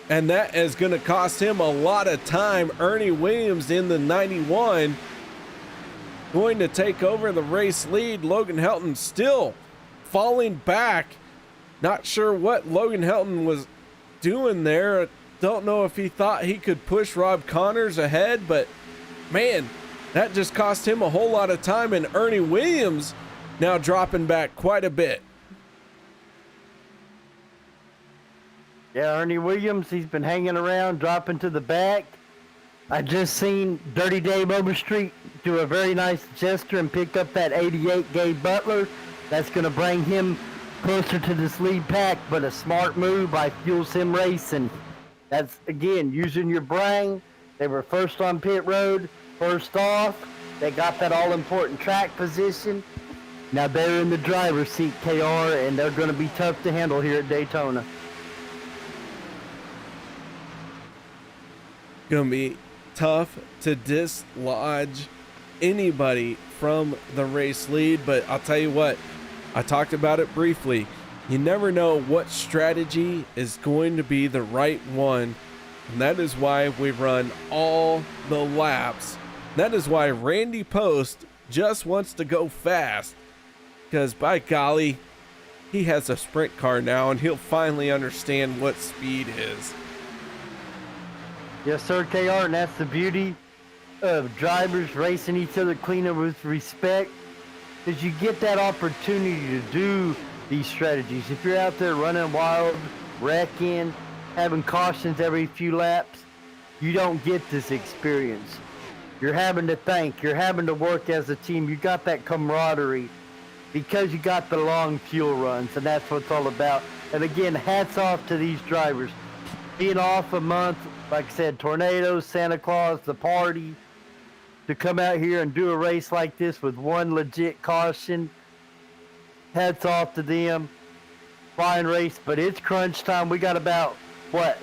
Speaker 2: and that is going to cost him a lot of time. Ernie Williams in the 91 going to take over the race lead. Logan Helton still falling back. Not sure what Logan Helton was doing there. Don't know if he thought he could push Rob Connors ahead, but man, that just cost him a whole lot of time, and Ernie Williams now dropping back quite a bit.
Speaker 3: Yeah, Ernie Williams, he's been hanging around, dropping to the back. I just seen Dirty Dave Overstreet do a very nice gesture and pick up that 88 Gabe Butler. That's going to bring him closer to this lead pack, but a smart move by Fuel Sim Racing. That's, again, using your brain. They were first on pit road, first off. They got that all-important track position. Now they're in the driver's seat, KR, and they're going to be tough to handle here at Daytona.
Speaker 2: Gonna be tough to dislodge anybody from the race lead, but I'll tell you what, I talked about it briefly. You never know what strategy is going to be the right one, and that is why we run all the laps. That is why Randy Post just wants to go fast, because by golly, he has a sprint car now and he'll finally understand what speed is.
Speaker 3: Yes, sir, KR, and that's the beauty of drivers racing each other cleaner with respect, is you get that opportunity to do these strategies. If you're out there running wild, wrecking, having cautions every few laps, you don't get this experience. You're having to think, you're having to work as a team. You got that camaraderie because you got the long fuel runs, and that's what it's all about. And again, hats off to these drivers. Being off a month, like I said, tornadoes, Santa Claus, the party, to come out here and do a race like this with one legit caution, hats off to them. Fine race, but it's crunch time. We got about,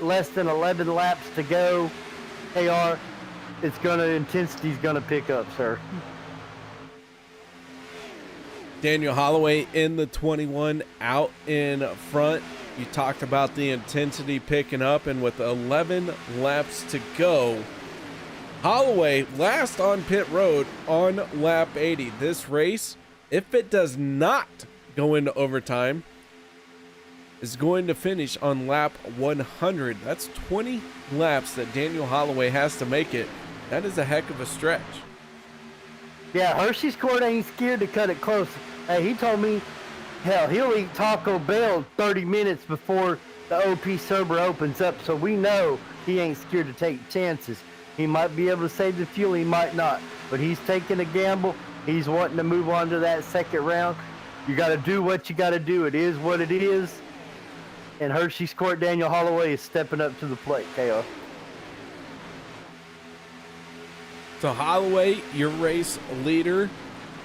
Speaker 3: less than 11 laps to go. KR, intensity's gonna pick up, sir.
Speaker 2: Daniel Holloway in the 21 out in front. You talked about the intensity picking up, and with 11 laps to go, Holloway last on pit road on lap 80. This race, if it does not go into overtime, is going to finish on lap 100. That's 20 laps that Daniel Holloway has to make it. That is a heck of a stretch.
Speaker 3: Yeah, Hershey's Court ain't scared to cut it close. Hey, he told me, hell, he'll eat Taco Bell 30 minutes before the OP server opens up, so we know he ain't scared to take chances. He might be able to save the fuel, he might not, but he's taking a gamble. He's wanting to move on to that second round. You got to do what you got to do. It is what it is. And Hershey's Court Daniel Holloway is stepping up to the plate, KO.
Speaker 2: So Holloway, your race leader,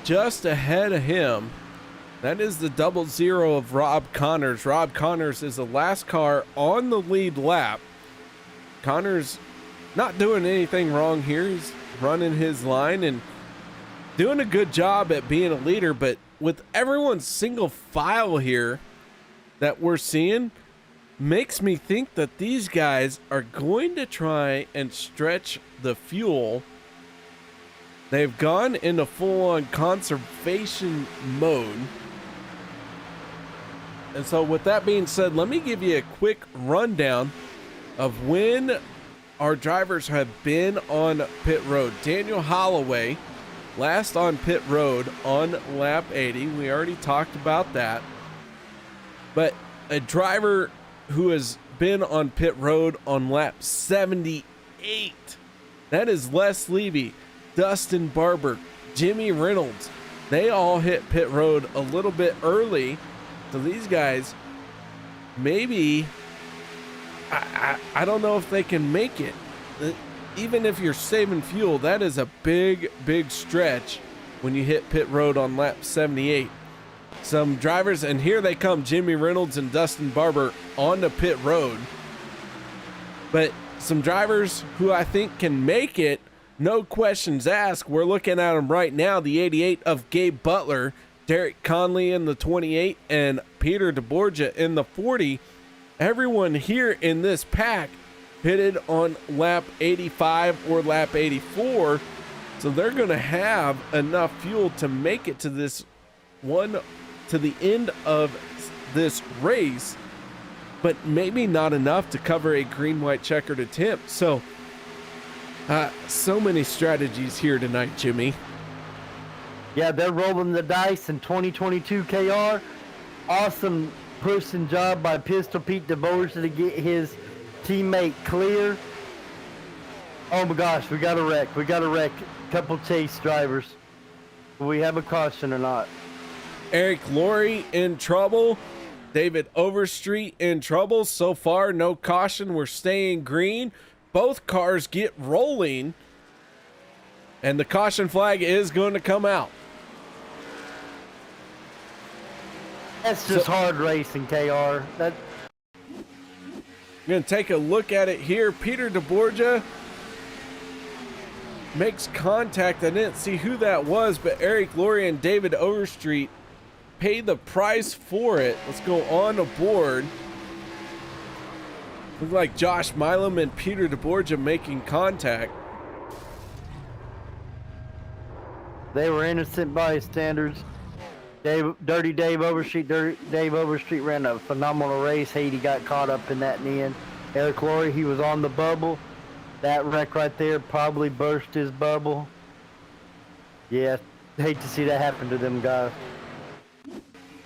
Speaker 2: just ahead of him. That is the 00 of Rob Connors. Rob Connors is the last car on the lead lap. Connors not doing anything wrong here. He's running his line and doing a good job at being a leader, but with everyone's single file here that we're seeing, makes me think that these guys are going to try and stretch the fuel. They've gone into full-on conservation mode. And so with that being said, let me give you a quick rundown of when our drivers have been on pit road. Daniel Holloway, last on pit road on lap 80. We already talked about that. But a driver who has been on pit road on lap 78, that is Les Levy, Dustin Barber, Jimmy Reynolds. They all hit pit road a little bit early. So these guys, maybe, I don't know if they can make it. Even if you're saving fuel, that is a big, big stretch when you hit pit road on lap 78. Some drivers, and here they come, Jimmy Reynolds and Dustin Barber onto pit road. But some drivers who I think can make it, no questions asked. We're looking at them right now. The 88 of Gabe Butler, Derek Conley in the 28, and Peter DeBorgia in the 40. Everyone here in this pack pitted on lap 85 or lap 84. So they're going to have enough fuel to make it to this one, to the end of this race, but maybe not enough to cover a green, white checkered attempt. So, so many strategies here tonight, Jimmy.
Speaker 3: Yeah, they're rolling the dice in 2022 KR. Awesome pushing job by Pistol Pete DeBoer to get his teammate clear. Oh my gosh, we got a wreck. We got a wreck. Couple chase drivers. Do we have a caution or not?
Speaker 2: Eric Laurie in trouble. David Overstreet in trouble. So far, no caution. We're staying green. Both cars get rolling. And the caution flag is going to come out.
Speaker 3: That's just hard racing, KR.
Speaker 2: I'm going to take a look at it here. Peter DeBorgia makes contact. I didn't see who that was, but Eric Laurie and David Overstreet pay the price for it. Let's go on aboard. Look like Josh Milam and Peter DeBorgia making contact.
Speaker 3: They were innocent bystanders. Dirty Dave Overstreet. Dave Overstreet ran a phenomenal race. Haiti got caught up in that in the end. Eric Laurie, he was on the bubble. That wreck right there probably burst his bubble. Yeah, hate to see that happen to them guys.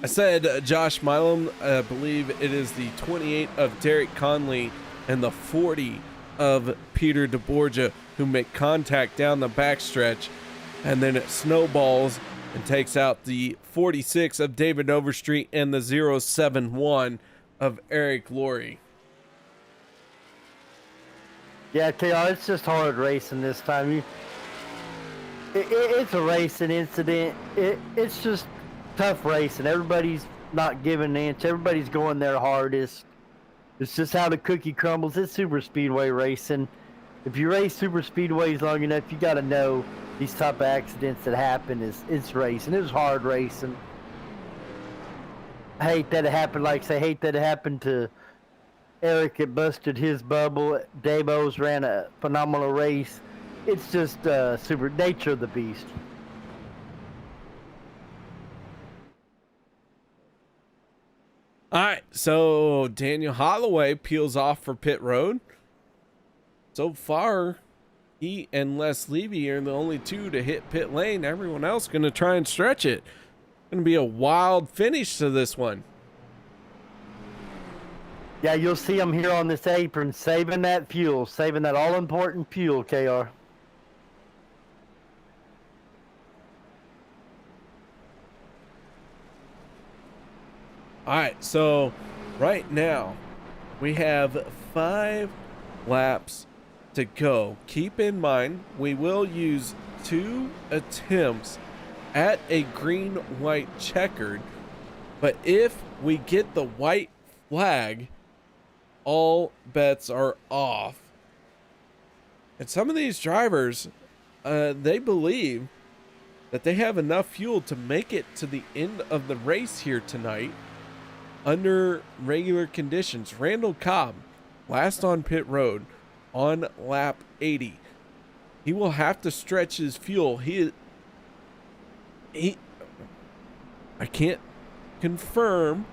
Speaker 2: I said Josh Milam. I believe it is the 28 of Derek Conley and the 40 of Peter DeBorgia who make contact down the backstretch, and then it snowballs and takes out the 46 of David Overstreet and the 071 of Eric Laurie.
Speaker 3: Yeah, KR, it's just hard racing this time. It's a racing incident. It's just tough racing. Everybody's not giving an inch. Everybody's going their hardest. It's just how the cookie crumbles. It's super speedway racing. If you race super speedways long enough, you got to know these type of accidents that happen. It's racing. It's hard racing. I hate that it happened. Like I say, hate that it happened to Eric. It busted his bubble. Dave O's ran a phenomenal race. It's just super nature of the beast.
Speaker 2: All right, so Daniel Holloway peels off for pit road. So far, he and Les Levy are the only two to hit pit lane. Everyone else going to try and stretch it. Going to be a wild finish to this one.
Speaker 3: Yeah, you'll see them here on this apron saving that fuel, saving that all-important fuel, KR.
Speaker 2: All right, so right now we have 5 laps to go. Keep in mind, we will use 2 attempts at a green, white, checkered. But if we get the white flag, all bets are off. And some of these drivers, they believe that they have enough fuel to make it to the end of the race here tonight under regular conditions. Randall Cobb, last on pit road on lap 80. He will have to stretch his fuel. He I can't confirm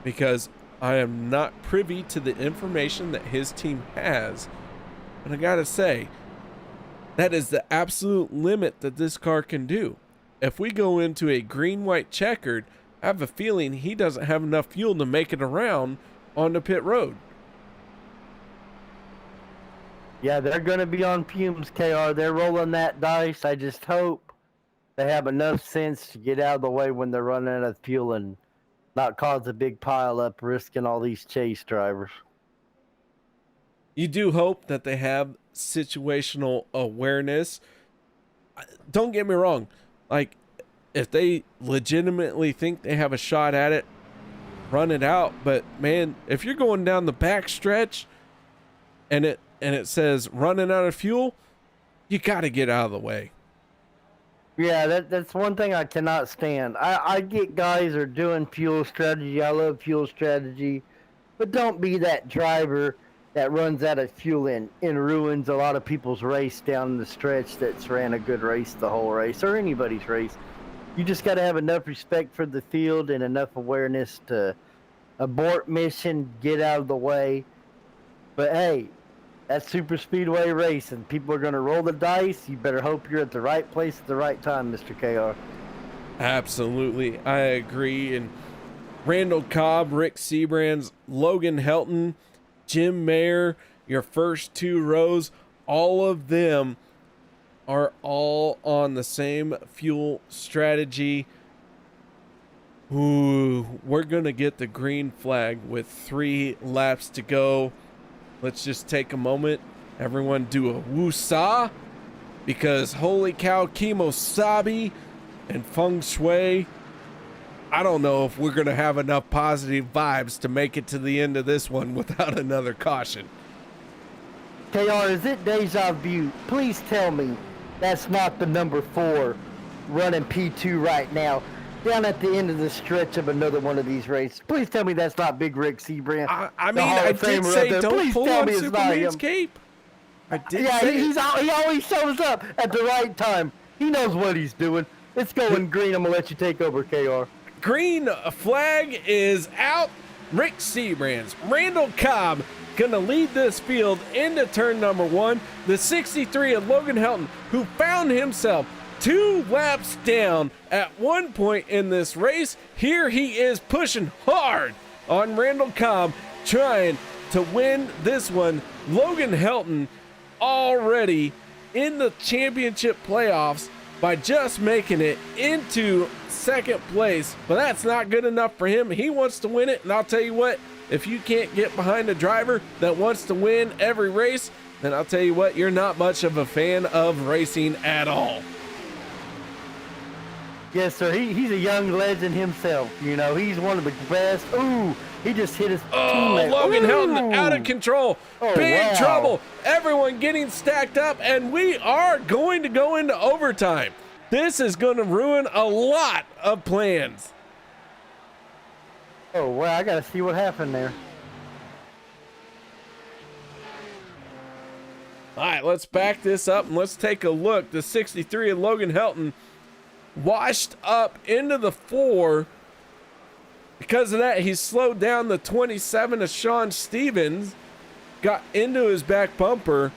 Speaker 2: because I am not privy to the information that his team has. But I gotta say, that is the absolute limit that this car can do. If we go into a green, white, checkered, I have a feeling he doesn't have enough fuel to make it around on the pit road.
Speaker 3: Yeah, they're going to be on fumes, KR. They're rolling that dice. I just hope they have enough sense to get out of the way when they're running out of fuel and not cause a big pile up, risking all these chase drivers.
Speaker 2: You do hope that they have situational awareness. Don't get me wrong. Like, if they legitimately think they have a shot at it, run it out. But man, if you're going down the back stretch and it says running out of fuel, you got to get out of the way.
Speaker 3: Yeah, that's one thing I cannot stand. I get guys are doing fuel strategy. I love fuel strategy, but don't be that driver that runs out of fuel and ruins a lot of people's race down the stretch that's ran a good race the whole race, or anybody's race. You just got to have enough respect for the field and enough awareness to abort mission, get out of the way. But hey, that's super speedway racing. People are going to roll the dice. You better hope you're at the right place at the right time, Mr. KR.
Speaker 2: Absolutely, I agree. And Randall Cobb, Rick Seabrands, Logan Helton, Jim Mayer, your first two rows, all of them are all on the same fuel strategy. Ooh, we're going to get the green flag with 3 laps to go. Let's just take a moment. Everyone do a woo-sa, because holy cow, Kimosabi and Feng Shui, I don't know if we're going to have enough positive vibes to make it to the end of this one without another caution.
Speaker 3: KR, is it deja vu? Please tell me that's not the number 4 running P2 right now, down at the end of the stretch of another one of these races. Please tell me that's not Big Rick Seabrand.
Speaker 2: I mean, I did say don't
Speaker 3: Please
Speaker 2: pull
Speaker 3: tell
Speaker 2: on
Speaker 3: me it's not
Speaker 2: Superman's
Speaker 3: him.
Speaker 2: cape. I did
Speaker 3: Yeah,
Speaker 2: say
Speaker 3: he always shows up at the right time. He knows what he's doing. It's going green. I'm going to let you take over, KR.
Speaker 2: Green flag is out. Rick Seabrands, Randall Cobb gonna lead this field into turn number 1. The 63 of Logan Helton, who found himself 2 laps down at one point in this race. Here he is pushing hard on Randall Cobb, trying to win this one. Logan Helton already in the championship playoffs by just making it into second place, but that's not good enough for him. He wants to win it, and I'll tell you what, if you can't get behind a driver that wants to win every race, then I'll tell you what, you're not much of a fan of racing at all.
Speaker 3: Yes, sir. He's a young legend himself. You know, he's one of the best. Ooh, he just hit his teammate.
Speaker 2: Logan
Speaker 3: Ooh.
Speaker 2: Helton out of control.
Speaker 3: Oh,
Speaker 2: Big
Speaker 3: wow.
Speaker 2: trouble. Everyone getting stacked up, and we are going to go into overtime. This is going to ruin a lot of plans.
Speaker 3: Oh, wow. I got to see what happened there.
Speaker 2: All right, let's back this up and let's take a look. The 63 of Logan Helton washed up into the 4. Because of that, he slowed down the 27 of Sean Stevens, got into his back bumper,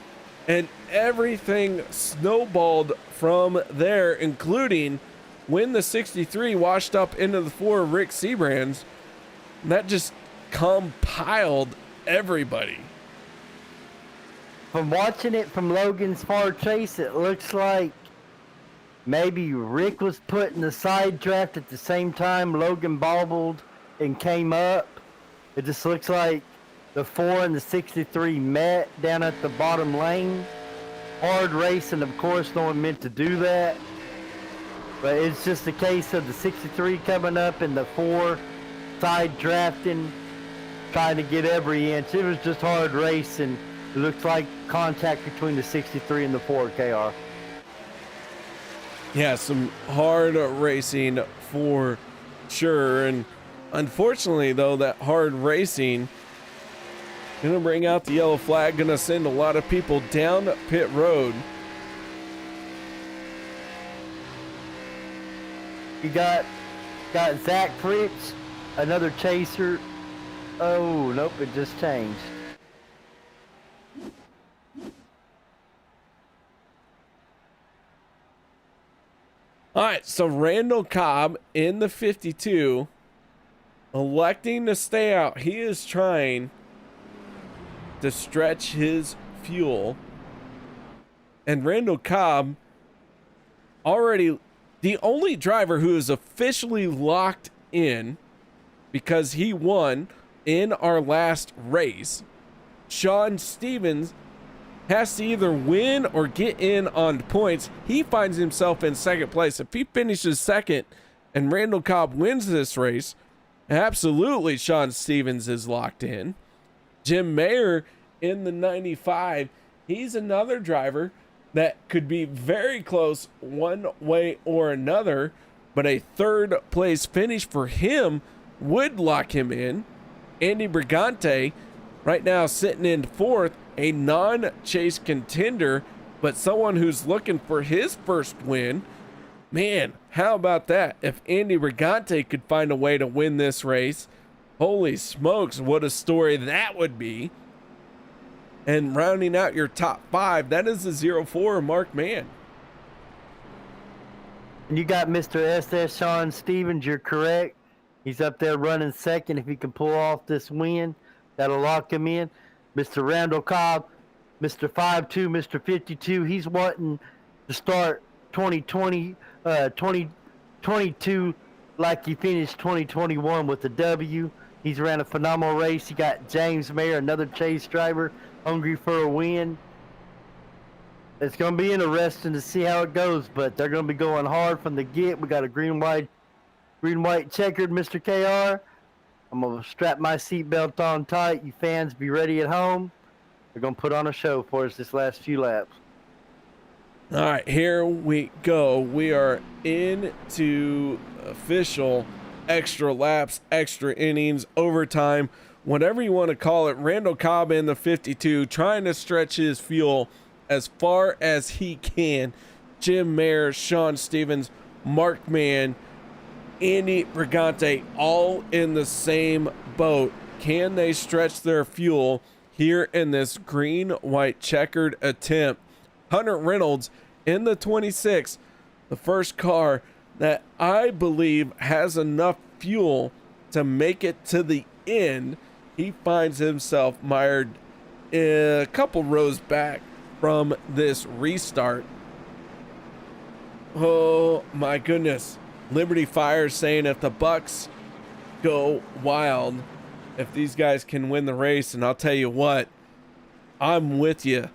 Speaker 2: and everything snowballed from there, including when the 63 washed up into the 4 of Rick Seabrands. That just compiled everybody.
Speaker 3: From watching it from Logan's far chase, it looks like maybe Rick was put in the side draft at the same time Logan bobbled and came up. It just looks like the 4 and the 63 met down at the bottom lane. Hard racing, of course, no one meant to do that. But it's just a case of the 63 coming up and the 4 side drafting, trying to get every inch. It was just hard racing. It looks like contact between the 63 and the 4, KR.
Speaker 2: Yeah, some hard racing for sure. And unfortunately, though, that hard racing gonna bring out the yellow flag, gonna send a lot of people down pit road.
Speaker 3: You got Zach Fritz, another chaser. Oh, nope, it just changed.
Speaker 2: All right, so Randall Cobb in the 52, electing to stay out. He is trying to stretch his fuel. And Randall Cobb, already the only driver who is officially locked in because he won in our last race. Sean Stevens has to either win or get in on points. He finds himself in second place. If he finishes second and Randall Cobb wins this race, absolutely Sean Stevens is locked in. Jim Mayer in the 95, he's another driver that could be very close one way or another, but a third place finish for him would lock him in. Andy Brigante right now sitting in fourth, a non-chase contender, but someone who's looking for his first win. Man, how about that? If Andy Brigante could find a way to win this race, holy smokes, what a story that would be. And rounding out your top 5, that is the 04 Mark Mann.
Speaker 3: And you got Mr. SS Sean Stevens, you're correct. He's up there running second. If he can pull off this win, that'll lock him in. Mr. Randall Cobb, Mr. 5-2, Mr. 52, he's wanting to start 2022 like he finished 2021 with a W. He's ran a phenomenal race. You got James Mayer, another chase driver, hungry for a win. It's going to be interesting to see how it goes, but they're going to be going hard from the get. We got a green white checkered, Mr. KR. I'm going to strap my seatbelt on tight. You fans be ready at home. They're going to put on a show for us this last few laps.
Speaker 2: All right, here we go. We are into official extra laps, extra innings, overtime, whatever you want to call it. Randall Cobb in the 52 trying to stretch his fuel as far as he can. Jim Mayer, Sean Stevens, Mark Mann, Andy Brigante, all in the same boat. Can they stretch their fuel here in this green white checkered attempt? Hunter Reynolds in the 26, the first car that I believe has enough fuel to make it to the end. He finds himself mired a couple rows back from this restart. Oh my goodness. Liberty Fire saying if the Bucks go wild, if these guys can win the race, and I'll tell you what, I'm with you.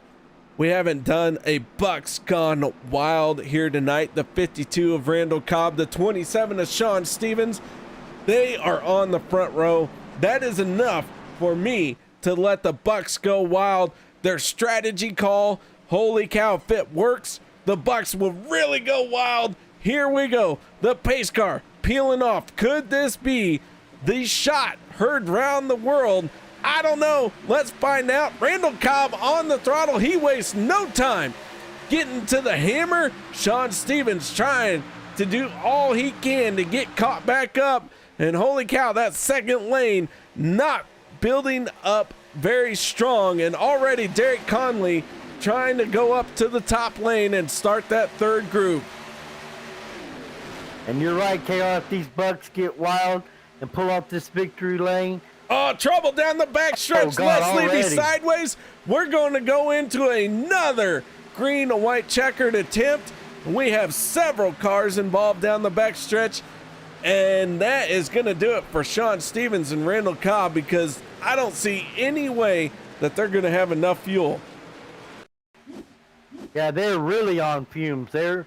Speaker 2: We haven't done a Bucks gone wild here tonight. The 52 of Randall Cobb, the 27 of Sean Stevens, they are on the front row. That is enough for me to let the Bucks go wild. Their strategy call, holy cow, if it works, the Bucks will really go wild. Here we go. The pace car peeling off. Could this be the shot heard round the world? I don't know. Let's find out. Randall Cobb on the throttle. He wastes no time getting to the hammer. Sean Stevens trying to do all he can to get caught back up. And holy cow, that second lane not building up very strong. And already Derek Conley trying to go up to the top lane and start that third group.
Speaker 3: And you're right, KR, if these Bucks get wild and pull off this victory lane.
Speaker 2: Oh, trouble down the backstretch. Let's Levy sideways. We're going to go into another green and white checkered attempt. We have several cars involved down the backstretch. And that is going to do it for Sean Stevens and Randall Cobb, because I don't see any way that they're going to have enough fuel.
Speaker 3: Yeah, they're really on fumes. They're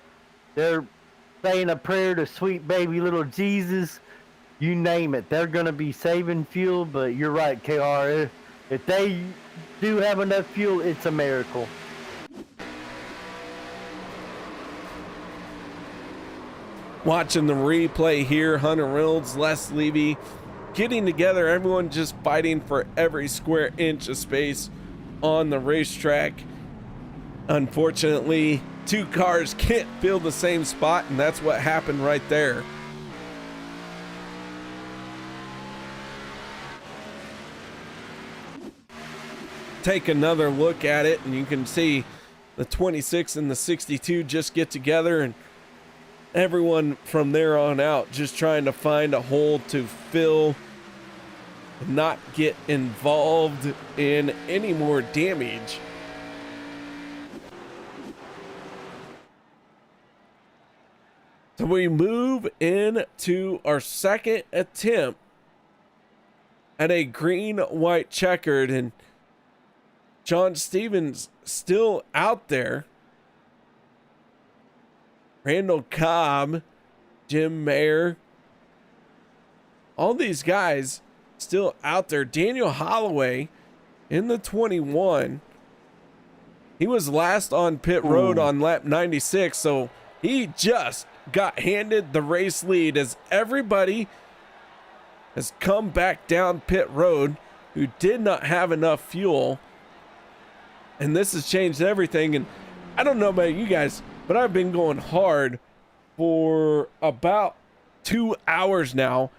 Speaker 3: saying a prayer to sweet baby little Jesus. You name it. They're going to be saving fuel, but you're right, KR. If they do have enough fuel, it's a miracle.
Speaker 2: Watching the replay here, Hunter Reynolds, Les Levy getting together, everyone just fighting for every square inch of space on the racetrack. Unfortunately, two cars can't fill the same spot, and that's what happened right there. Take another look at it, and you can see the 26 and the 62 just get together, and everyone from there on out just trying to find a hole to fill, not get involved in any more damage. So we move into our second attempt at a green white checkered, and John Stevens still out there. Randall Cobb, Jim Mayer, all these guys still out there. Daniel Holloway in the 21. He was last on pit road on lap 96, so he just got handed the race lead as everybody has come back down pit road. who did not have enough fuel. And this has changed everything. And I don't know about you guys, but I've been going hard for about 2 hours now,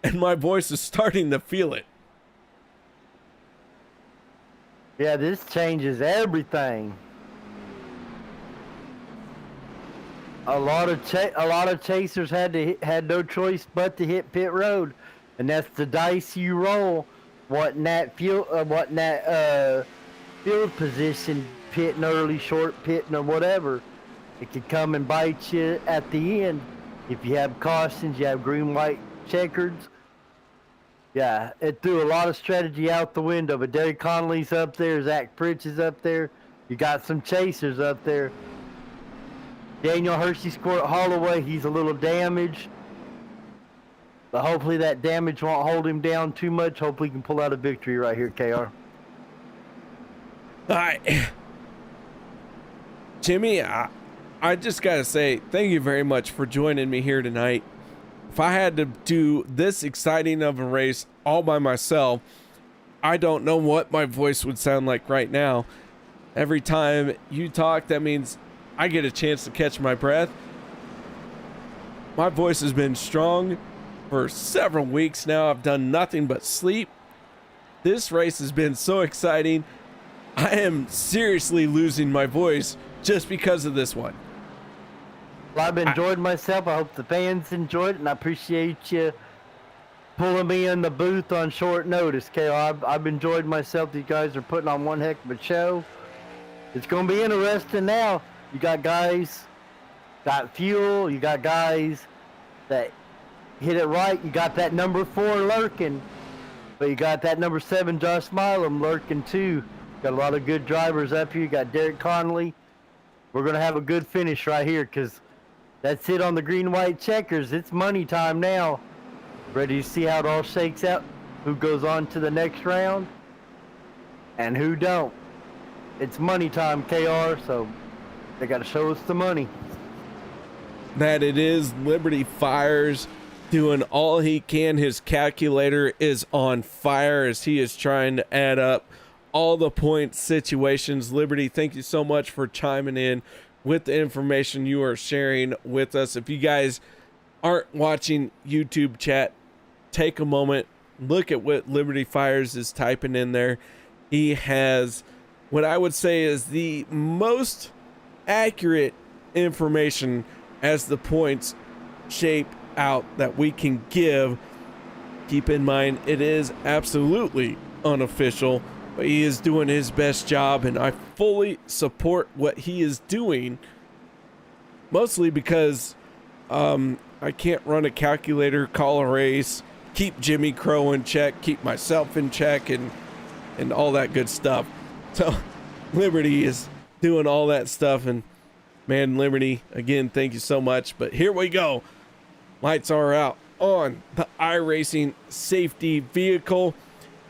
Speaker 2: and my voice is starting to feel it.
Speaker 3: Yeah, this changes everything. A lot of chasers had no choice but to hit pit road, and that's the dice you roll. What field position, pitting early, short pitting, or whatever. It could come and bite you at the end. If you have cautions, you have green, white, checkered. Yeah, it threw a lot of strategy out the window. But Derek Connolly's up there, Zach Pritch is up there. You got some chasers up there. Daniel Hershey scored at Holloway. He's a little damaged, but hopefully that damage won't hold him down too much. Hopefully he can pull out a victory right here, KR.
Speaker 2: All right. Jimmy, I just got to say thank you very much for joining me here tonight. If I had to do this exciting of a race all by myself, I don't know what my voice would sound like right now. Every time you talk, that means I get a chance to catch my breath. My voice has been strong for several weeks now. I've done nothing but sleep. This race has been so exciting. I am seriously losing my voice just because of this one.
Speaker 3: Well, I've enjoyed myself. I hope the fans enjoyed it, and I appreciate you pulling me in the booth on short notice, KR. I've enjoyed myself. These guys are putting on one heck of a show. It's going to be interesting now. You got guys, got fuel. You got guys that hit it right. You got that number 4 lurking, but you got that number 7 Josh Milam lurking too. Got a lot of good drivers up here. You got Derek Connolly. We're going to have a good finish right here because that's it on the green-white checkers. It's money time now. Ready to see how it all shakes out, who goes on to the next round and who don't. It's money time, KR, so they got to show us the money.
Speaker 2: That it is. Liberty Fires doing all he can. His calculator is on fire as he is trying to add up all the point situations. Liberty, thank you so much for chiming in with the information you are sharing with us. If you guys aren't watching YouTube chat, take a moment, look at what Liberty Fires is typing in there. He has what I would say is the most accurate information as the points shape out that we can give. Keep in mind, it is absolutely unofficial, but he is doing his best job, and I fully support what he is doing, mostly because I can't run a calculator, call a race, keep Jimmy Crow in check, keep myself in check, and all that good stuff. So Liberty is doing all that stuff, and man, Liberty, again, thank you so much. But here we go. Lights are out on the iRacing safety vehicle.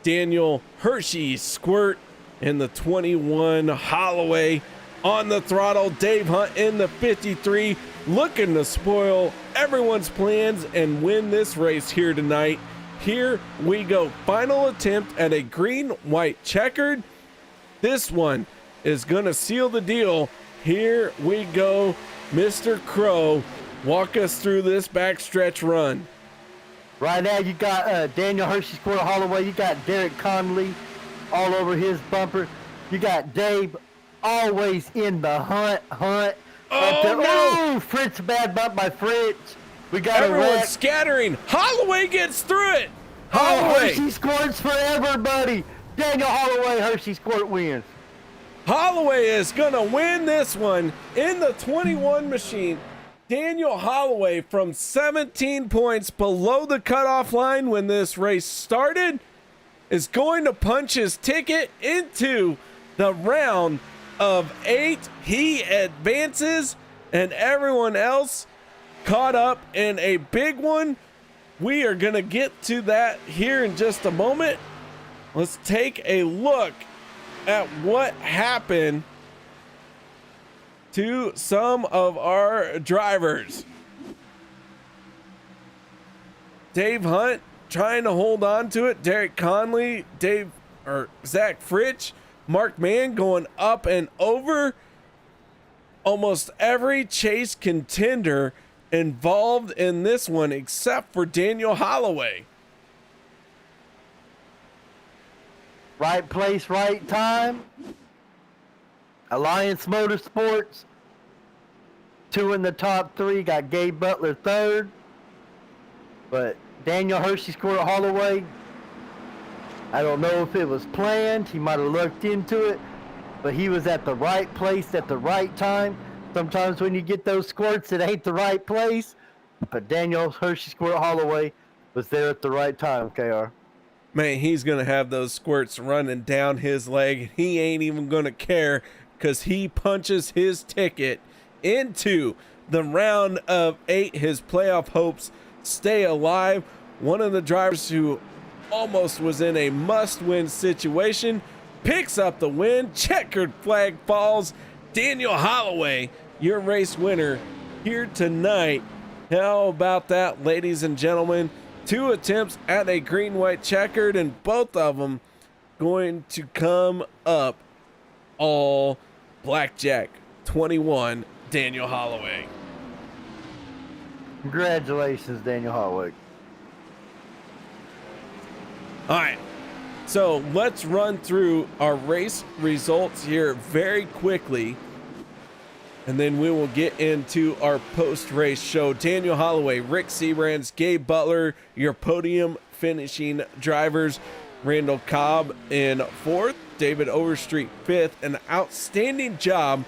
Speaker 2: Daniel Hershey Squirt in the 21 Holloway on the throttle. Dave Hunt in the 53, looking to spoil everyone's plans and win this race here tonight. Here we go. Final attempt at a green-white checkered. This one is going to seal the deal. Here we go. Mr. Crow, walk us through this backstretch run.
Speaker 3: Right now you got Daniel Hershey Squirt Holloway. You got Derek Connolly all over his bumper. You got Dave always in the hunt.
Speaker 2: Oh, no!
Speaker 3: Ooh, Fritz, bad bump by Fritz. We got
Speaker 2: everyone's scattering. Holloway gets through it.
Speaker 3: Holloway. Hershey Squirts for everybody. Daniel Holloway, Hershey Squirt wins.
Speaker 2: Holloway is going to win this one in the 21 machine. Daniel Holloway, from 17 points below the cutoff line when this race started, is going to punch his ticket into the round of 8. He advances, and everyone else caught up in a big one. We are going to get to that here in just a moment. Let's take a look at what happened to some of our drivers. Dave Hunt trying to hold on to it. Derek Conley, Zach Fritsch, Mark Mann going up and over. Almost every chase contender involved in this one except for Daniel Holloway.
Speaker 3: Right place, right time. Alliance Motorsports, 2 in the top 3. Got Gabe Butler 3rd. But Daniel Hershey scored at Holloway. I don't know if it was planned. He might have looked into it. But he was at the right place at the right time. Sometimes when you get those squirts, it ain't the right place. But Daniel Hershey scored at Holloway was there at the right time, KR.
Speaker 2: Man, he's going to have those squirts running down his leg. He ain't even going to care because he punches his ticket into the round of 8. His playoff hopes stay alive. One of the drivers who almost was in a must-win situation picks up the win. Checkered flag falls. Daniel Holloway, your race winner here tonight. How about that, ladies and gentlemen? 2 attempts at a green-white checkered, and both of them going to come up all blackjack. 21, Daniel Holloway.
Speaker 3: Congratulations, Daniel Holloway.
Speaker 2: All right, so let's run through our race results here very quickly, and then we will get into our post-race show. Daniel Holloway, Rick Seabrands, Gabe Butler, your podium finishing drivers. Randall Cobb in 4th, David Overstreet 5th. An outstanding job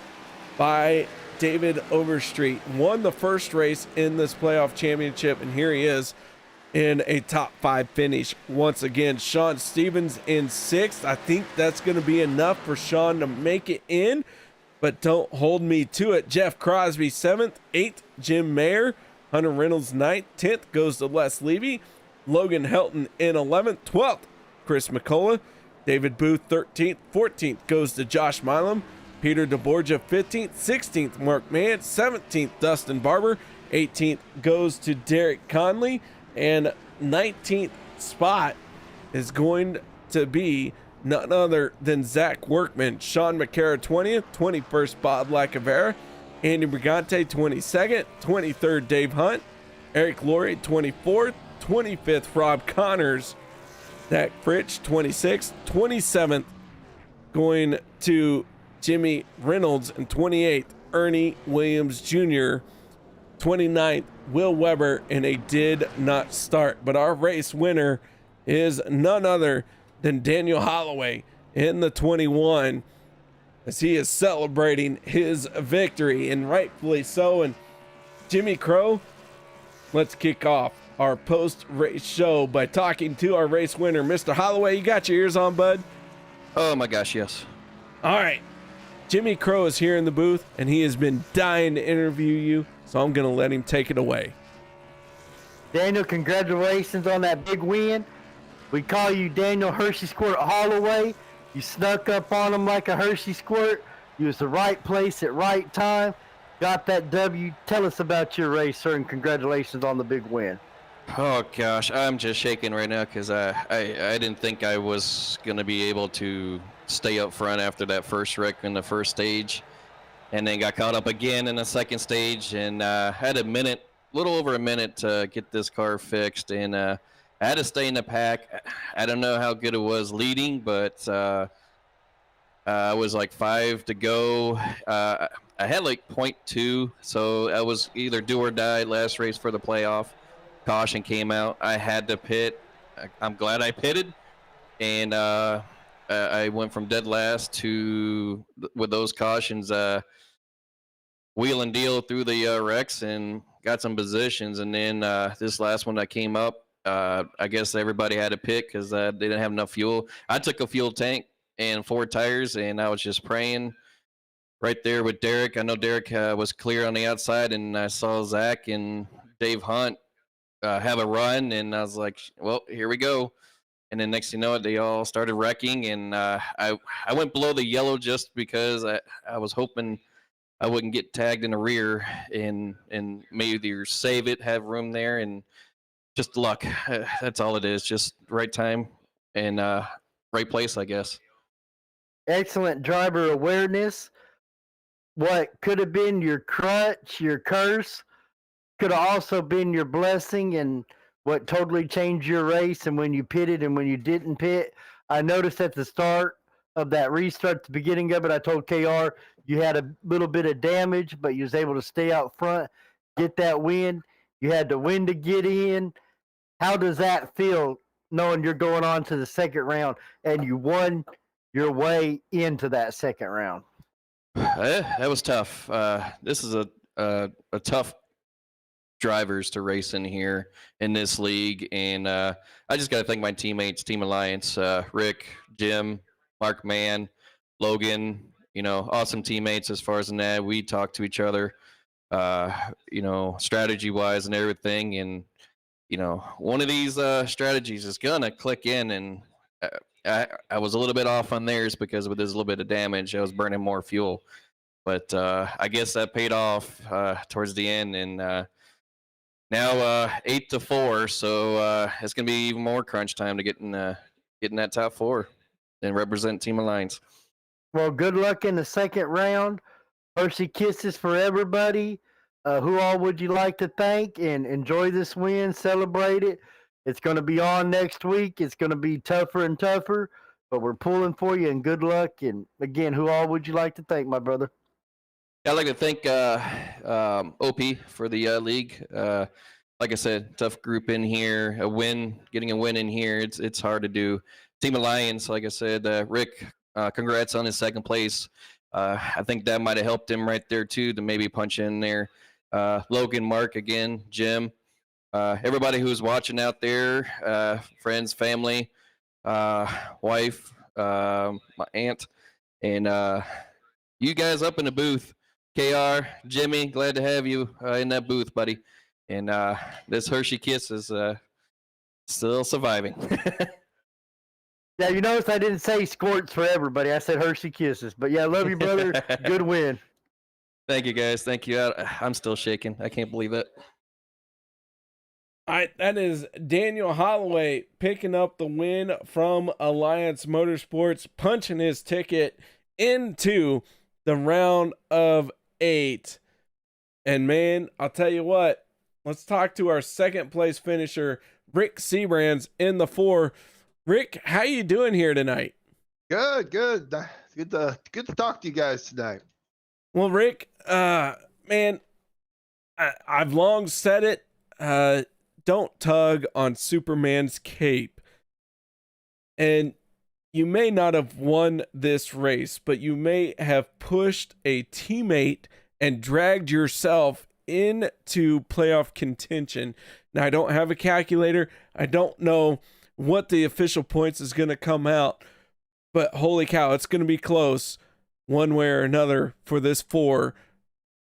Speaker 2: by David Overstreet. Won the first race in this playoff championship, and here he is in a top 5 finish once again. Sean Stevens in 6th. I think that's going to be enough for Sean to make it in, but don't hold me to it. Jeff Crosby 7th, 8th Jim Mayer, Hunter Reynolds 9th, 10th goes to Les Levy, Logan Helton in 11th, 12th Chris McCullough, David Booth 13th, 14th goes to Josh Milam, Peter DeBorgia 15th, 16th Mark Mann, 17th Dustin Barber, 18th goes to Derek Conley, and 19th spot is going to be none other than Zach Workman. Sean McCarra 20th, 21st Bob Lacavera, Andy Brigante 22nd, 23rd Dave Hunt, Eric Laurie 24th, 25th Rob Connors, Zach Fritsch 26th, 27th going to Jimmy Reynolds, and 28th Ernie Williams Jr., 29th Will Weber in a did not start. But our race winner is none other than Daniel Holloway in the 21, as he is celebrating his victory, and rightfully so. And Jimmy Crow, let's kick off our post-race show by talking to our race winner, Mr. Holloway. You got your ears on, bud?
Speaker 10: Oh my gosh, yes.
Speaker 2: All right. Jimmy Crow is here in the booth, and he has been dying to interview you, so I'm going to let him take it away.
Speaker 3: Daniel, congratulations on that big win. We call you Daniel Hershey Squirt Holloway. You snuck up on him like a Hershey Squirt. You was the right place at right time. Got that W. Tell us about your race, sir, and congratulations on the big win.
Speaker 10: Oh gosh, I'm just shaking right now because I didn't think I was going to be able to stay up front after that first wreck in the first stage, and then got caught up again in the second stage, and had a little over a minute to get this car fixed, and I had to stay in the pack. I don't know how good it was leading, but I was like 5 to go. I had like 0.2, so I was either do or die last race for the playoff. Caution came out. I had to pit. I'm glad I pitted, and I went from dead last to, with those cautions, wheel and deal through the wrecks and got some positions. And then this last one that came up, I guess everybody had to pit because they didn't have enough fuel. I took a fuel tank and 4 tires, and I was just praying right there with Derek. I know Derek was clear on the outside, and I saw Zach and Dave Hunt have a run, and I was like, well, here we go. And then next thing you know, they all started wrecking, and I went below the yellow just because I was hoping I wouldn't get tagged in the rear and maybe either save it, have room there, and just luck. That's all it is. Just right time and right place, I guess.
Speaker 3: Excellent driver awareness. What could have been your crutch, your curse, could have also been your blessing, and what totally changed your race and when you pitted and when you didn't pit. I noticed at the start of that restart, at the beginning of it, I told KR you had a little bit of damage, but you was able to stay out front, get that win. You had the win to get in. How does that feel knowing you're going on to the second round and you won your way into that second round?
Speaker 10: That was tough. This is a tough drivers to race in here in this league, and I just got to thank my teammates, Team Alliance, Rick, Jim, Mark Mann, Logan. Awesome teammates as far as in that. We talk to each other, strategy wise and everything, and one of these strategies is gonna click in, and I was a little bit off on theirs because with this little bit of damage, I was burning more fuel. But I guess that paid off towards the end, and now 8-4, so it's gonna be even more crunch time to get in that top 4 and represent Team Alliance.
Speaker 3: Well, good luck in the second round. Hershey kisses for everybody. Who all would you like to thank? And enjoy this win, celebrate it. It's going to be on next week. It's going to be tougher and tougher, but we're pulling for you, and good luck. And again, who all would you like to thank, my brother?
Speaker 10: I'd like to thank OP for the league. Like I said, tough group in here. Getting a win in here, it's hard to do. Team Alliance, like I said, Rick, congrats on his second place. I think that might have helped him right there too to maybe punch in there. Logan, Mark, again, Jim, everybody who's watching out there, friends, family, wife, my aunt, and you guys up in the booth. KR, Jimmy, glad to have you in that booth, buddy. And this Hershey Kiss is still surviving.
Speaker 3: Yeah, you notice I didn't say squirts for everybody. I said Hershey Kisses. But yeah, love you, brother. Good win.
Speaker 10: Thank you, guys. Thank you. I'm still shaking. I can't believe it.
Speaker 2: All right, that is Daniel Holloway picking up the win from Alliance Motorsports, punching his ticket into the round of 8. And man, I'll tell you what, let's talk to our second place finisher, Rick Sebrands, in the 4. Rick, how you doing here tonight?
Speaker 11: Good. Good to talk to you guys tonight.
Speaker 2: Well, Rick, man, I've long said it. Don't tug on Superman's cape. And you may not have won this race, but you may have pushed a teammate and dragged yourself into playoff contention. Now, I don't have a calculator. I don't know what the official points is going to come out, but holy cow, it's going to be close one way or another for this 4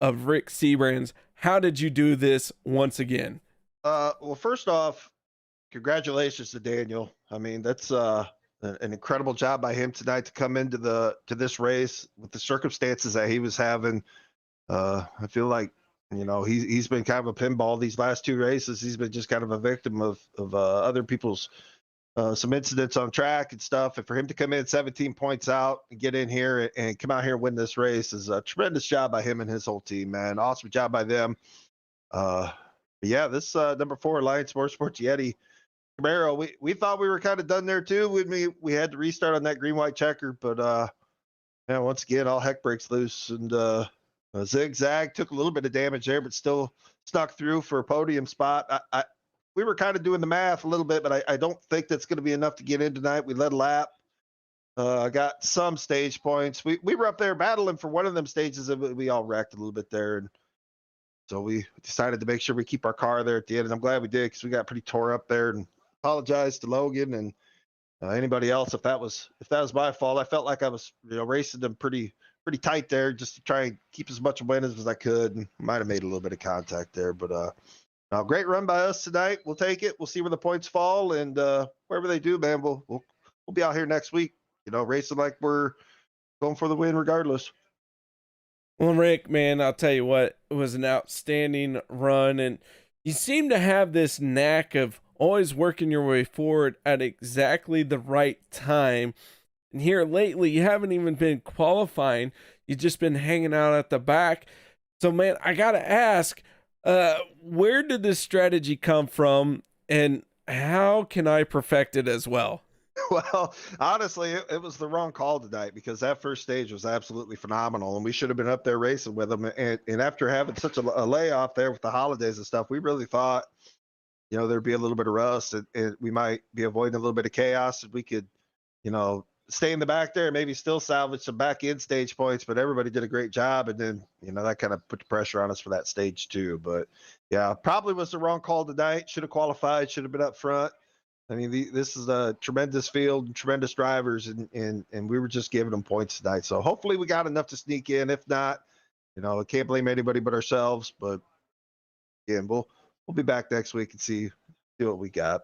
Speaker 2: of Rick Sebrands. How did you do this once again?
Speaker 11: Well, first off, congratulations to Daniel. I mean, that's an incredible job by him tonight to come into this race with the circumstances that he was having. I feel like, he's been kind of a pinball these last 2 races. He's been just kind of a victim of other people's some incidents on track and stuff. And for him to come in 17 points out and get in here and come out here and win this race is a tremendous job by him and his whole team, man. Awesome job by them. But yeah, this number 4 Alliance Motorsports Yeti Camaro, we thought we were kind of done there too. We had to restart on that green white checker, but once again, all heck breaks loose, and Zigzag took a little bit of damage there, but still snuck through for a podium spot. We were kind of doing the math a little bit, but I don't think that's going to be enough to get in tonight. We led a lap. Got some stage points. We were up there battling for one of them stages, and we all wrecked a little bit there. And so we decided to make sure we keep our car there at the end. And I'm glad we did, because we got pretty tore up there. And apologize to Logan and anybody else if that was my fault. I felt like I was racing them pretty tight there, just to try and keep as much momentum as I could. And might have made a little bit of contact there, but great run by us tonight. We'll take it. We'll see where the points fall, and wherever they do, man, we'll be out here next week, racing like we're going for the win regardless.
Speaker 2: Well, Rick, man, I'll tell you what, it was an outstanding run, and you seem to have this knack of always working your way forward at exactly the right time. And here lately, you haven't even been qualifying. You've just been hanging out at the back. So, man, I got to ask, where did this strategy come from, and how can I perfect it as well?
Speaker 11: Well, honestly, it was the wrong call tonight because that first stage was absolutely phenomenal, and we should have been up there racing with them. And after having such a layoff there with the holidays and stuff, we really thought, there'd be a little bit of rust, and we might be avoiding a little bit of chaos, and we could, stay in the back there, maybe still salvage some back end stage points. But everybody did a great job, and then that kind of put the pressure on us for that stage too. But yeah, probably was the wrong call tonight. Should have qualified. Should have been up front. I mean, this is a tremendous field, tremendous drivers, and we were just giving them points tonight. So hopefully we got enough to sneak in. If not, I can't blame anybody but ourselves. But again, we'll be back next week and see what we got.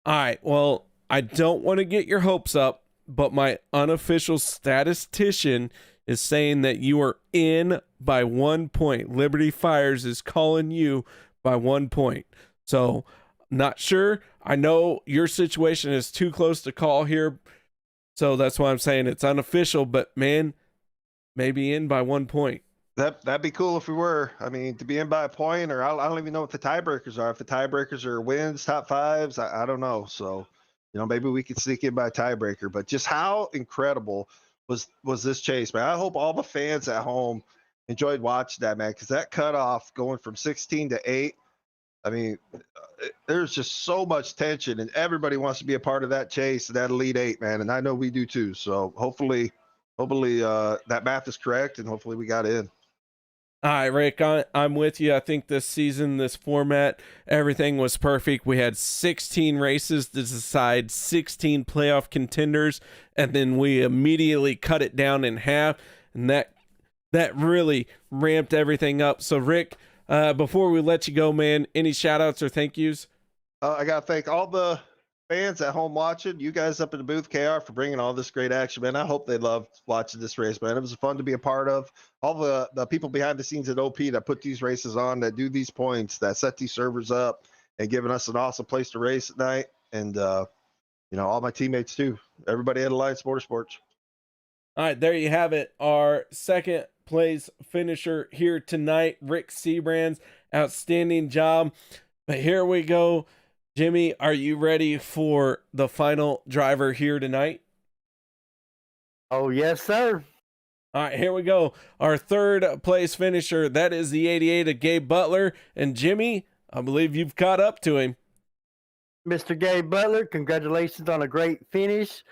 Speaker 2: All right. Well, I don't want to get your hopes up, but my unofficial statistician is saying that you are in by 1 point. Liberty Fires is calling you by 1 point. So, not sure. I know your situation is too close to call here, so that's why I'm saying it's unofficial, but man, maybe in by 1 point.
Speaker 11: That'd be cool if we were. I mean, to be in by a point, or I don't even know what the tiebreakers are. If the tiebreakers are wins, top fives, I don't know. So, maybe we could sneak in by a tiebreaker. But just how incredible was this chase, man? I hope all the fans at home enjoyed watching that, man, because that cutoff going from 16 to 8. I mean, there's just so much tension, and everybody wants to be a part of that chase, that Elite 8, man. And I know we do too. So hopefully that math is correct, and hopefully we got in.
Speaker 2: All right, Rick, I'm with you. I think this season, this format, everything was perfect. We had 16 races to decide 16 playoff contenders, and then we immediately cut it down in half, and that really ramped everything up. So, Rick, before we let you go, man, any shout outs or thank yous?
Speaker 11: I got to thank all the fans at home watching, you guys up in the booth, KR, for bringing all this great action, man. I hope they loved watching this race, man. It was fun to be a part of. All the people behind the scenes at OP that put these races on, that do these points, that set these servers up, and giving us an awesome place to race at night. And, all my teammates too. Everybody at Alliance Motorsports.
Speaker 2: All right, there you have it. Our second place finisher here tonight, Rick Seabrands. Outstanding job. But here we go. Jimmy, are you ready for the final driver here tonight?
Speaker 3: Oh, yes, sir.
Speaker 2: All right, here we go. Our third place finisher, that is the 88 of Gabe Butler. And Jimmy, I believe you've caught up to him.
Speaker 3: Mr. Gabe Butler, congratulations on a great finish.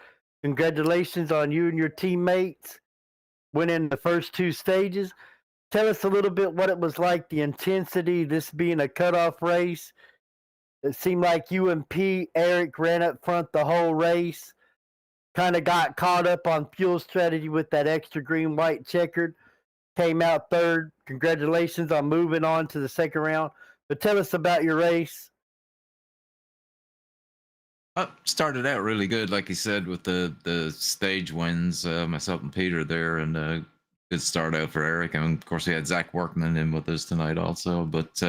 Speaker 3: Congratulations on you and your teammates winning the first two stages. Tell us a little bit what it was like, the intensity, this being a cutoff race. It seemed like you and Eric ran up front the whole race. Kind of got caught up on fuel strategy with that extra green, white checkered. Came out third. Congratulations on moving on to the second round. But tell us about your race.
Speaker 7: Started out really good, like you said, with the stage wins. Myself and Peter there, and good start out for Eric. And of course, we had Zach Workman in with us tonight also. But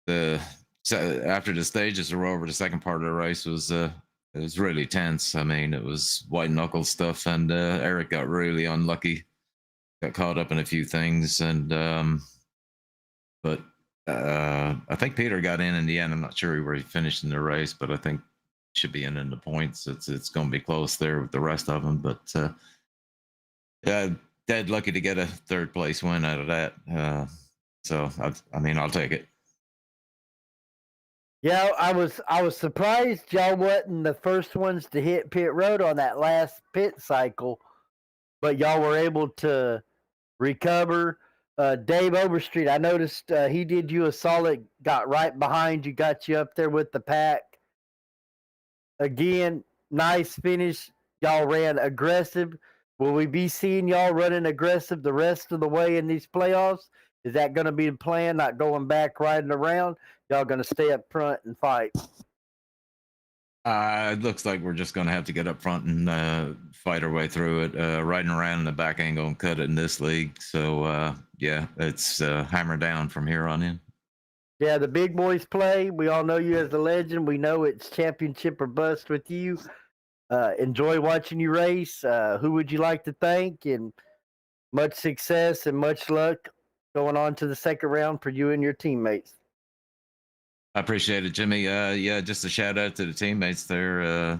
Speaker 7: after the stages were over, the second part of the race was it was really tense. I mean, it was white knuckle stuff, and Eric got really unlucky, got caught up in a few things, and but I think Peter got in the end. I'm not sure where he finished in the race, but I think he should be in the points. It's going to be close there with the rest of them, but yeah, dead lucky to get a third place win out of that. So I mean, I'll take it.
Speaker 3: Yeah, I was surprised y'all wasn't the first ones to hit pit road on that last pit cycle, but y'all were able to recover. Dave Overstreet, I noticed he did you a solid, got right behind you, got you up there with the pack. Again, nice finish. Y'all ran aggressive. Will we be seeing y'all running aggressive the rest of the way in these playoffs? Is that going to be the plan, not going back riding around? Y'all going to stay up front and fight?
Speaker 7: It looks like we're just going to have to get up front and fight our way through it. Riding around in the back ain't going to cut it in this league. So, yeah, it's hammer down from here on in.
Speaker 3: Yeah, the big boys play. We all know you as the legend. We know it's championship or bust with you. Enjoy watching you race. Who would you like to thank? And much success and much luck going on to the second round for you and your teammates.
Speaker 7: I appreciate it, Jimmy. Yeah, just a shout out to the teammates there,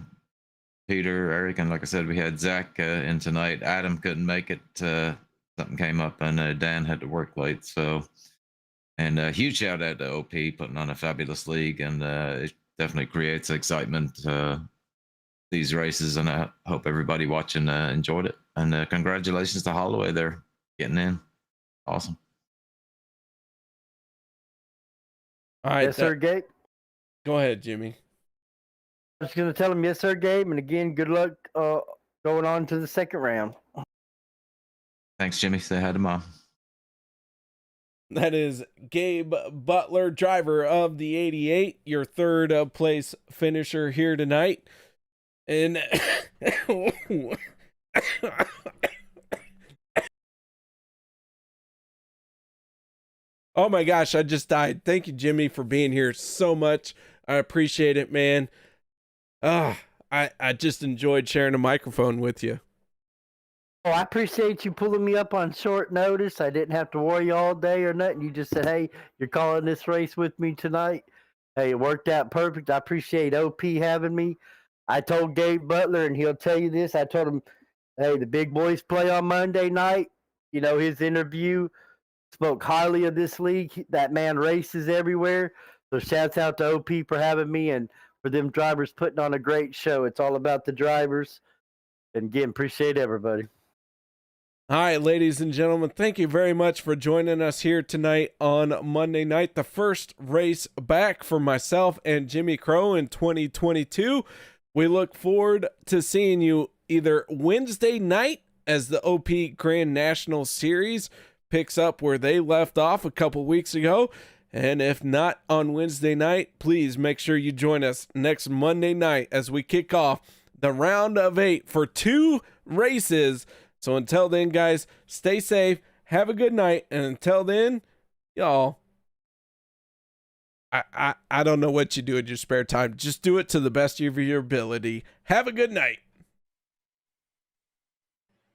Speaker 7: Peter, Eric, and like I said, we had Zach in tonight. Adam couldn't make it. Something came up, and Dan had to work late. So, and a huge shout out to OP putting on a fabulous league, and it definitely creates excitement. These races, and I hope everybody watching enjoyed it. And congratulations to Holloway there getting in. Awesome.
Speaker 2: All right,
Speaker 3: Yes, sir, Gabe.
Speaker 2: Go ahead, Jimmy.
Speaker 3: I'm just going to tell him, yes, sir, Gabe. And again, good luck going on to the second round.
Speaker 7: Thanks, Jimmy. Say hi to Mom.
Speaker 2: That is Gabe Butler, driver of the 88, your third place finisher here tonight. And oh my gosh, I just died. Thank you, Jimmy, for being here so much. I appreciate it, man. I just enjoyed sharing a microphone with you.
Speaker 3: Oh, I appreciate you pulling me up on short notice. I didn't have to worry all day or nothing. You just said, hey, you're calling this race with me tonight. Hey, it worked out perfect. I appreciate OP having me. I told Gabe Butler, and he'll tell you this, I told him, hey, the big boys play on Monday night. You know, his interview spoke highly of this league. That man races everywhere. So shouts out to OP for having me and for them drivers putting on a great show. It's all about the drivers. And again, appreciate everybody.
Speaker 2: All right, ladies and gentlemen, thank you very much for joining us here tonight on Monday night, the first race back for myself and Jimmy Crow in 2022. We look forward to seeing you either Wednesday night as the OP Grand National Series picks up where they left off a couple weeks ago. And if not on Wednesday night, please make sure you join us next Monday night as we kick off the round of 8 for 2 races. So until then, guys, stay safe, have a good night, and until then, y'all, I don't know what you do in your spare time. Just do it to the best of your ability. Have a good night.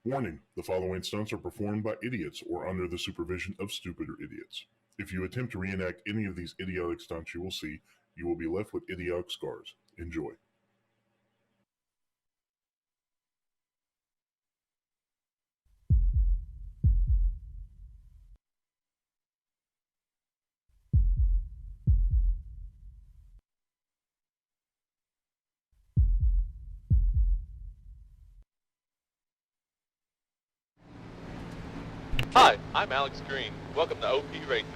Speaker 12: Warning, the following stunts are performed by idiots or under the supervision of stupider idiots. If you attempt to reenact any of these idiotic stunts you will see, you will be left with idiotic scars. Enjoy.
Speaker 13: Hi, I'm Alex Green. Welcome to OP Racing.